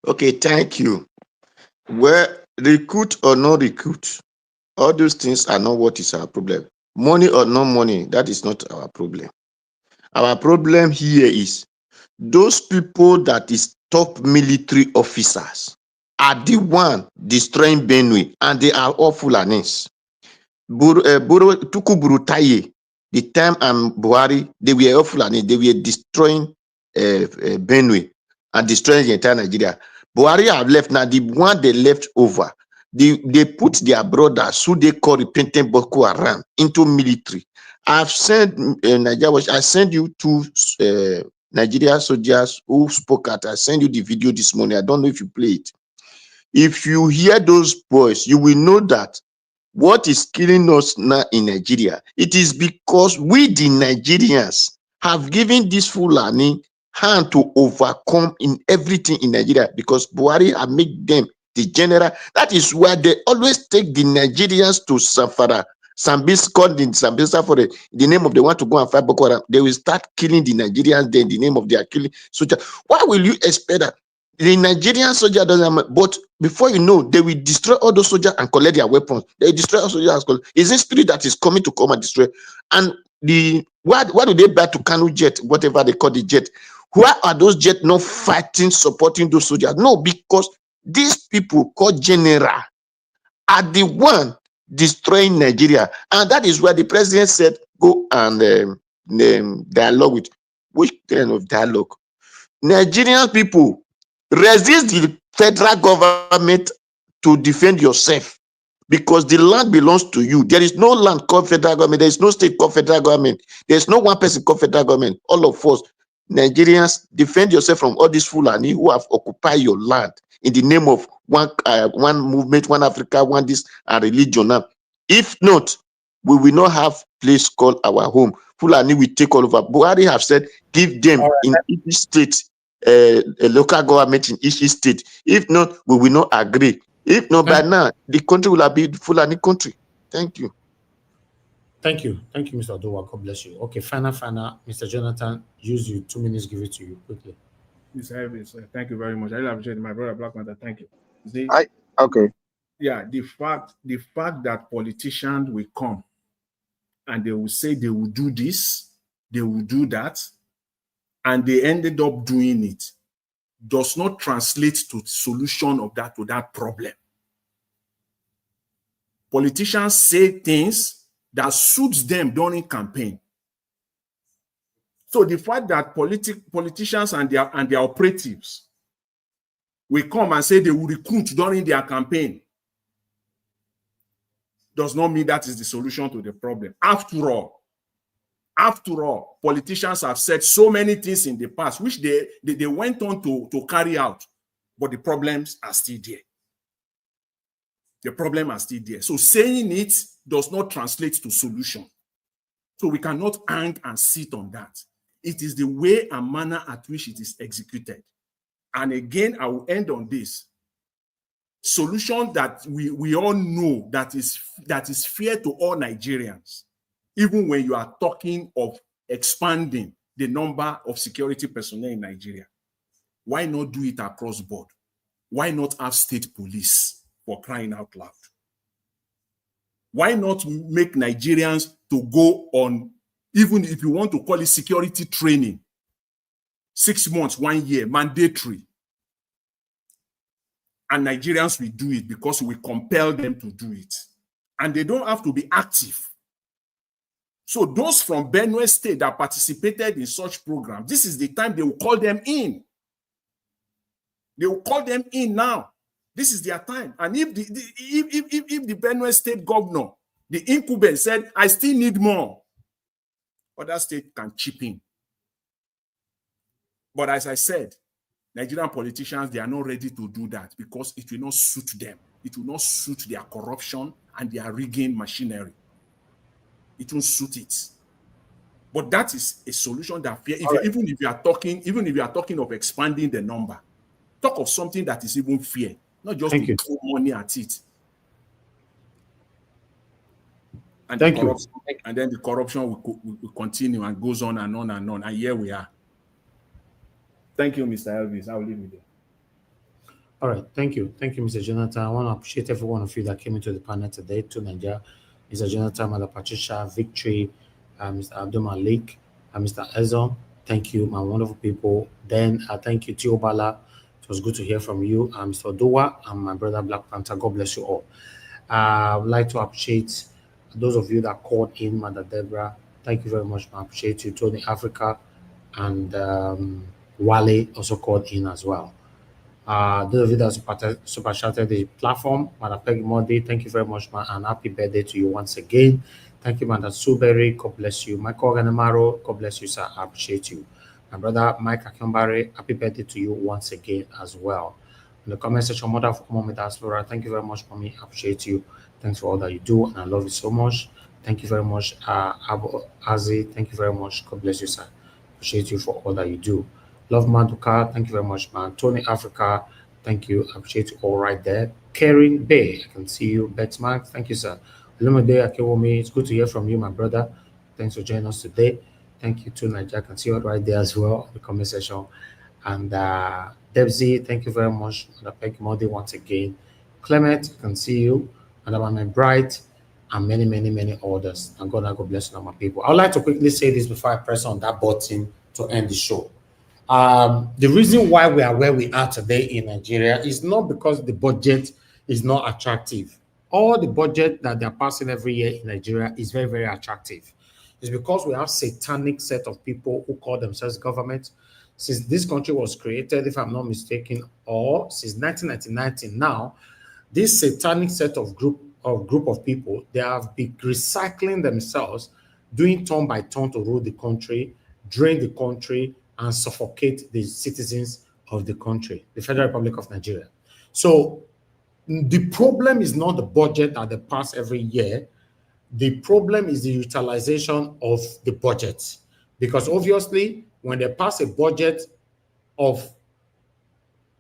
Okay, thank you. Well, recruit or no recruit, all those things are not what is our problem. Money or no money, that is not our problem. Our problem here is those people that is top military officers are the one destroying Benue, and they are all Fulanis. Tuku Burutaye, the time and Buhari, they were all Fulani. They were destroying Benue and destroying the entire Nigeria. Buhari have left now. The one they left over, they put their brothers, who they call repentant Boko Haram, into military. I've sent Nigeria. I sent you two Nigeria soldiers who spoke at. I sent you the video this morning. I don't know if you play it. If you hear those boys, you will know that what is killing us now in Nigeria, it is because we, the Nigerians, have given this Fulani hand to overcome in everything in Nigeria, because Buhari have made them the general. That is why they always take the Nigerians to Safara. Sambisa, called in Sambisa for the name of they want to go and fight Boko Haram. They will start killing the Nigerians, then the name of their killing soldier. Why will you expect that? The Nigerian soldier doesn't, but before you know, they will destroy all those soldiers and collect their weapons. They destroy all soldiers. Is it spirit that is coming to come and destroy? And why do they buy to Kanu jet, whatever they call the jet? Why are those jets not fighting, supporting those soldiers? No, because these people called general are the one destroying Nigeria. And that is why the president said, go and dialogue with. Which kind of dialogue? Nigerian people, resist the federal government to defend yourself. because the land belongs to you. There is no land called federal government. There is no state called federal government. There is no one person called federal government. All of us, Nigerians, defend yourself from all these Fulani who have occupied your land in the name of one movement, one Africa, one this and religion. Now, if not, we will not have place called our home. Fulani will take all over. Buhari have said, give them in each state, a local government in each state. If not, we will not agree. If not, by now, the country will have been Fulani country. Thank you. Thank you, Mr. Odowa. God bless you. Okay, final, Mr. Jonathan, use you 2 minutes. Give it to you quickly. Mr. Evans, thank you very much. I really appreciate it. My brother Black Panther. Thank you. Okay. Yeah, the fact that politicians will come and they will say they will do this, they will do that, and they ended up doing it, does not translate to solution of that problem. Politicians say things that suits them during campaign. So the fact that politicians and their operatives will come and say they will recruit during their campaign does not mean that is the solution to the problem. After all, politicians have said so many things in the past which they went on to carry out, but the problems are still there. The problem are still there. So saying it does not translate to solution. So we cannot hang and sit on that. It is the way and manner at which it is executed. And again, I will end on this. Solution that we all know that is fair to all Nigerians, even when you are talking of expanding the number of security personnel in Nigeria. Why not do it across board? Why not have state police, for crying out loud? Why not make Nigerians to go on, even if you want to call it security training, 6 months, 1 year, mandatory? And Nigerians will do it because we compel them to do it. And they don't have to be active. So those from Benue State that participated in such programs, this is the time they will call them in. They will call them in now. This is their time. And if the Benue State governor, the incumbent, said, I still need more, other states can chip in. But as I said, Nigerian politicians, they are not ready to do that because it will not suit them. It will not suit their corruption and their rigging machinery. It won't suit it. But that is a solution that even if you are talking of expanding the number, talk of something that is even fair, not just to throw money at it. And then the corruption will continue and goes on and on and on. And here we are. Thank you, Mr. Elvis. I will leave you there. All right. Thank you. Thank you, Mr. Jonathan. I want to appreciate every one of you that came into the panel today to Nigeria. Mr. Jonathan, Mother Patricia, Victory, Mr. Abdul Malik, Mr. Ezon. Thank you, my wonderful people. Then thank you, Tio Bala. It was good to hear from you, Mr. Odowa, and my brother Black Panther. God bless you all. I would like to appreciate those of you that called in, Mother Deborah. Thank you very much. I appreciate you, Tony Africa, and Wale also called in as well. Those of you that super chatted the platform, Mother Peggy Modi, thank you very much, man, and happy birthday to you once again. Thank you, Mother Suberry. God bless you. Michael Ganamaro, God bless you, sir. I appreciate you. My brother Mike Akambare, happy birthday to you once again as well. In the comment section, Mother of Mom with Aslora, thank you very much for me. I appreciate you. Thanks for all that you do, and I love you so much. Thank you very much, Abu Azi. Thank you very much. God bless you, sir. Appreciate you for all that you do. Love Maduka, thank you very much, man. Tony Africa, thank you. I appreciate you all right there. Karen Bay, I can see you. Betsmark, thank you, sir. Lumide Akewomi, it's good to hear from you, my brother. Thanks for joining us today. Thank you to Nigeria. I can see you right there as well, the comment section. And Debsy, thank you very much. Thank you, Modi, once again. Clement, I can see you. And Bright, and many, many, many others. And God bless you, my people. I would like to quickly say this before I press on that button to end the show. The reason why we are where we are today in Nigeria is not because the budget is not attractive. All the budget that they're passing every year in Nigeria is very, very attractive. It's because we have satanic set of people who call themselves government. Since this country was created, if I'm not mistaken, or since 1999 now, this satanic set of group of group of people, they have been recycling themselves, doing turn by turn to rule the country, drain the country, and suffocate the citizens of the country, the Federal Republic of Nigeria. So the problem is not the budget that they pass every year. The problem is the utilization of the budget. Because obviously, when they pass a budget of,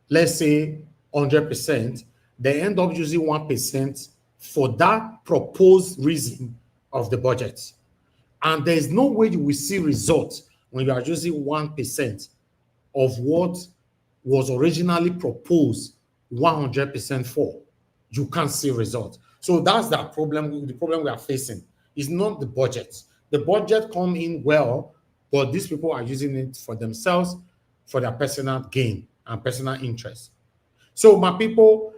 let's say, 100%, they end up using 1% for that proposed reason of the budget. And there is no way you will see results when you are using 1% of what was originally proposed 100% for. You can't see results. So that's the problem. The problem we are facing is not the budget. The budget come in well, but these people are using it for themselves, for their personal gain and personal interest. So my people,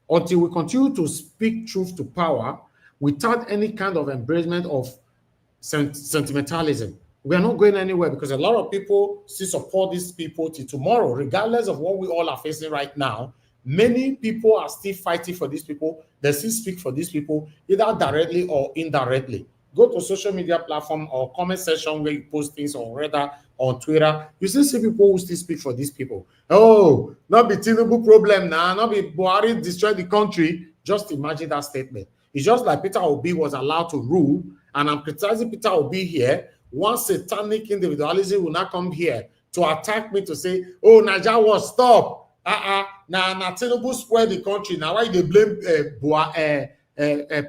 until we continue to speak truth to power without any kind of embracement of sentimentalism, we are not going anywhere, because a lot of people still support these people till tomorrow, regardless of what we all are facing right now. Many people are still fighting for these people. They still speak for these people, either directly or indirectly. Go to social media platform or comment section where you post things, or rather on Twitter. You still see people who still speak for these people. Oh, not be Tinubu problem now, not be Buhari destroy the country. Just imagine that statement. It's just like Peter Obi was allowed to rule, and I'm criticizing Peter Obi here. One satanic individualism will not come here to attack me to say, oh, Nigeria was stop. Now Tinubu spoil the country. Now why they blame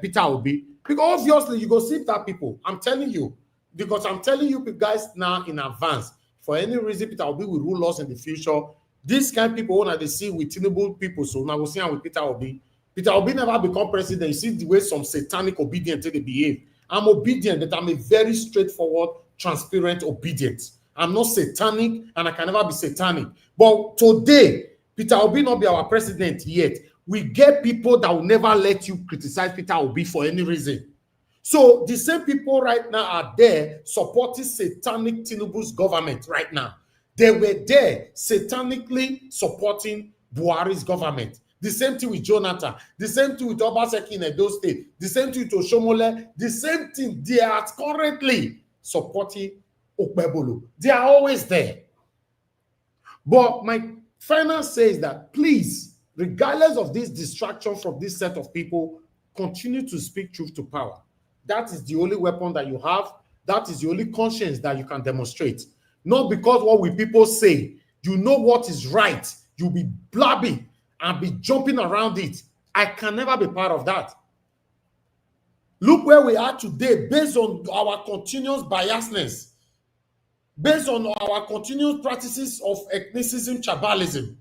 Peter Obi? Because obviously you go see that people. I'm telling you, because I'm telling you guys now in advance. For any reason, Peter Obi will rule us in the future. These kind of people when they see with Tinubu people, so now we'll see with Peter Obi. Peter Obi never become president. You see the way some satanic obedient they behave. I'm obedient, but I'm a very straightforward, transparent obedient. I'm not satanic, and I can never be satanic. But today, Peter Obi not be our president yet. We get people that will never let you criticize Peter Obi for any reason. So the same people right now are there supporting satanic Tinubu's government right now. They were there satanically supporting Buhari's government. The same thing with Jonathan. The same thing with Obaseki in Edo State. The same thing with Oshomole. The same thing. They are currently supporting Okpebolo. They are always there. But my final says that please, regardless of this distraction from this set of people, continue to speak truth to power. That is the only weapon that you have. That is the only conscience that you can demonstrate. Not because what we people say, you know what is right. You'll be blabbing and be jumping around it. I can never be part of that. Look where we are today based on our continuous biasness, based on our continuous practices of ethnicism, tribalism.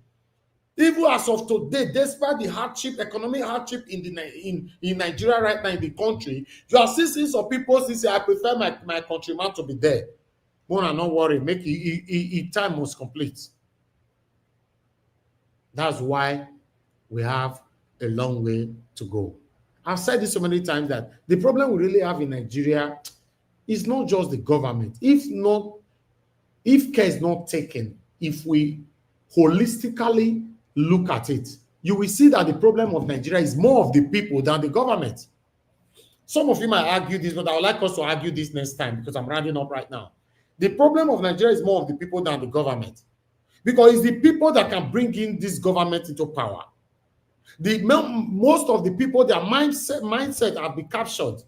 Even as of today, despite the hardship, economic hardship in Nigeria right now in the country, you are still seeing some people say, I prefer my countryman to be there. But not worry, make it time was complete. That's why we have a long way to go. I've said this so many times that the problem we really have in Nigeria is not just the government. If care is not taken, if we holistically look at it, you will see that the problem of Nigeria is more of the people than the government. Some of you might argue this, but I would like us to argue this next time because I'm rounding up right now. The problem of Nigeria is more of the people than the government, because it's the people that can bring in this government into power. Most of the people, their mindset have been captured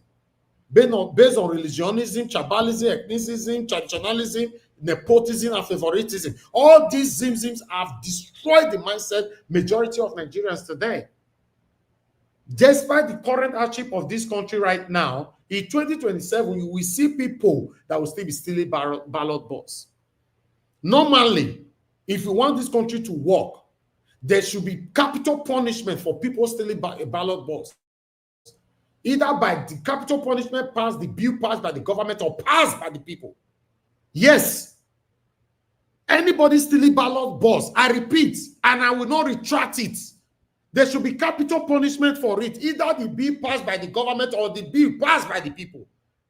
based on religionism, tribalism, ethnicism, traditionalism, nepotism, and favoritism. All these zimzims have destroyed the mindset majority of Nigerians today. Despite the current hardship of this country right now, in 2027, you will see people that will still be stealing ballot box. Normally, if you want this country to work, there should be capital punishment for people stealing ballot box. Either by the capital punishment passed, the bill passed by the government, or passed by the people. Yes. Anybody stealing ballot box, I repeat, and I will not retract it. There should be capital punishment for it. Either the bill passed by the government or the bill passed by the people.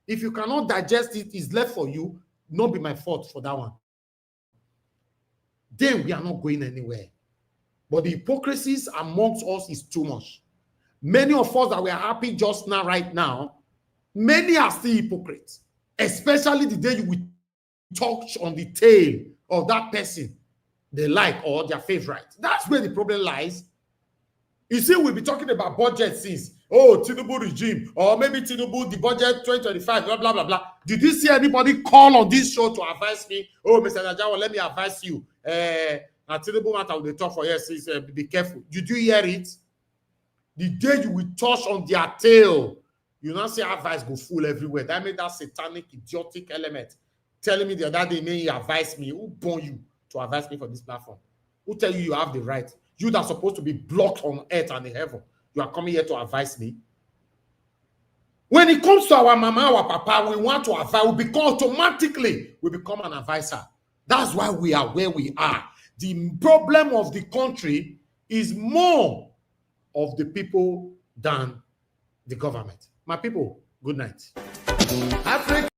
If you cannot digest it, it's left for you. Not be my fault for that one. Then we are not going anywhere. But the hypocrisies amongst us is too much. Many of us that were happy just now, right now, many are still hypocrites, especially the day you will touch on the tail of that person they like or their favorite. That's where the problem lies. You see, we'll be talking about budget since, Tinubu regime, or maybe Tinubu, the budget 2025, blah, blah, blah, blah. Did you see anybody call on this show to advise me? Mr. Najawa, let me advise you. Tinubu matter will talk for years, be careful. Did you hear it? The day you will touch on their tail, you now say advice go full everywhere. That made that satanic, idiotic element telling me the other day, may he advise me. Who born you to advise me for this platform? Who tell you have the right? You that are supposed to be blocked on earth and in heaven, you are coming here to advise me. When it comes to our mama, our papa, we want to advise, we become an advisor. That's why we are where we are. The problem of the country is more of the people than the government. My people, good night. Africa.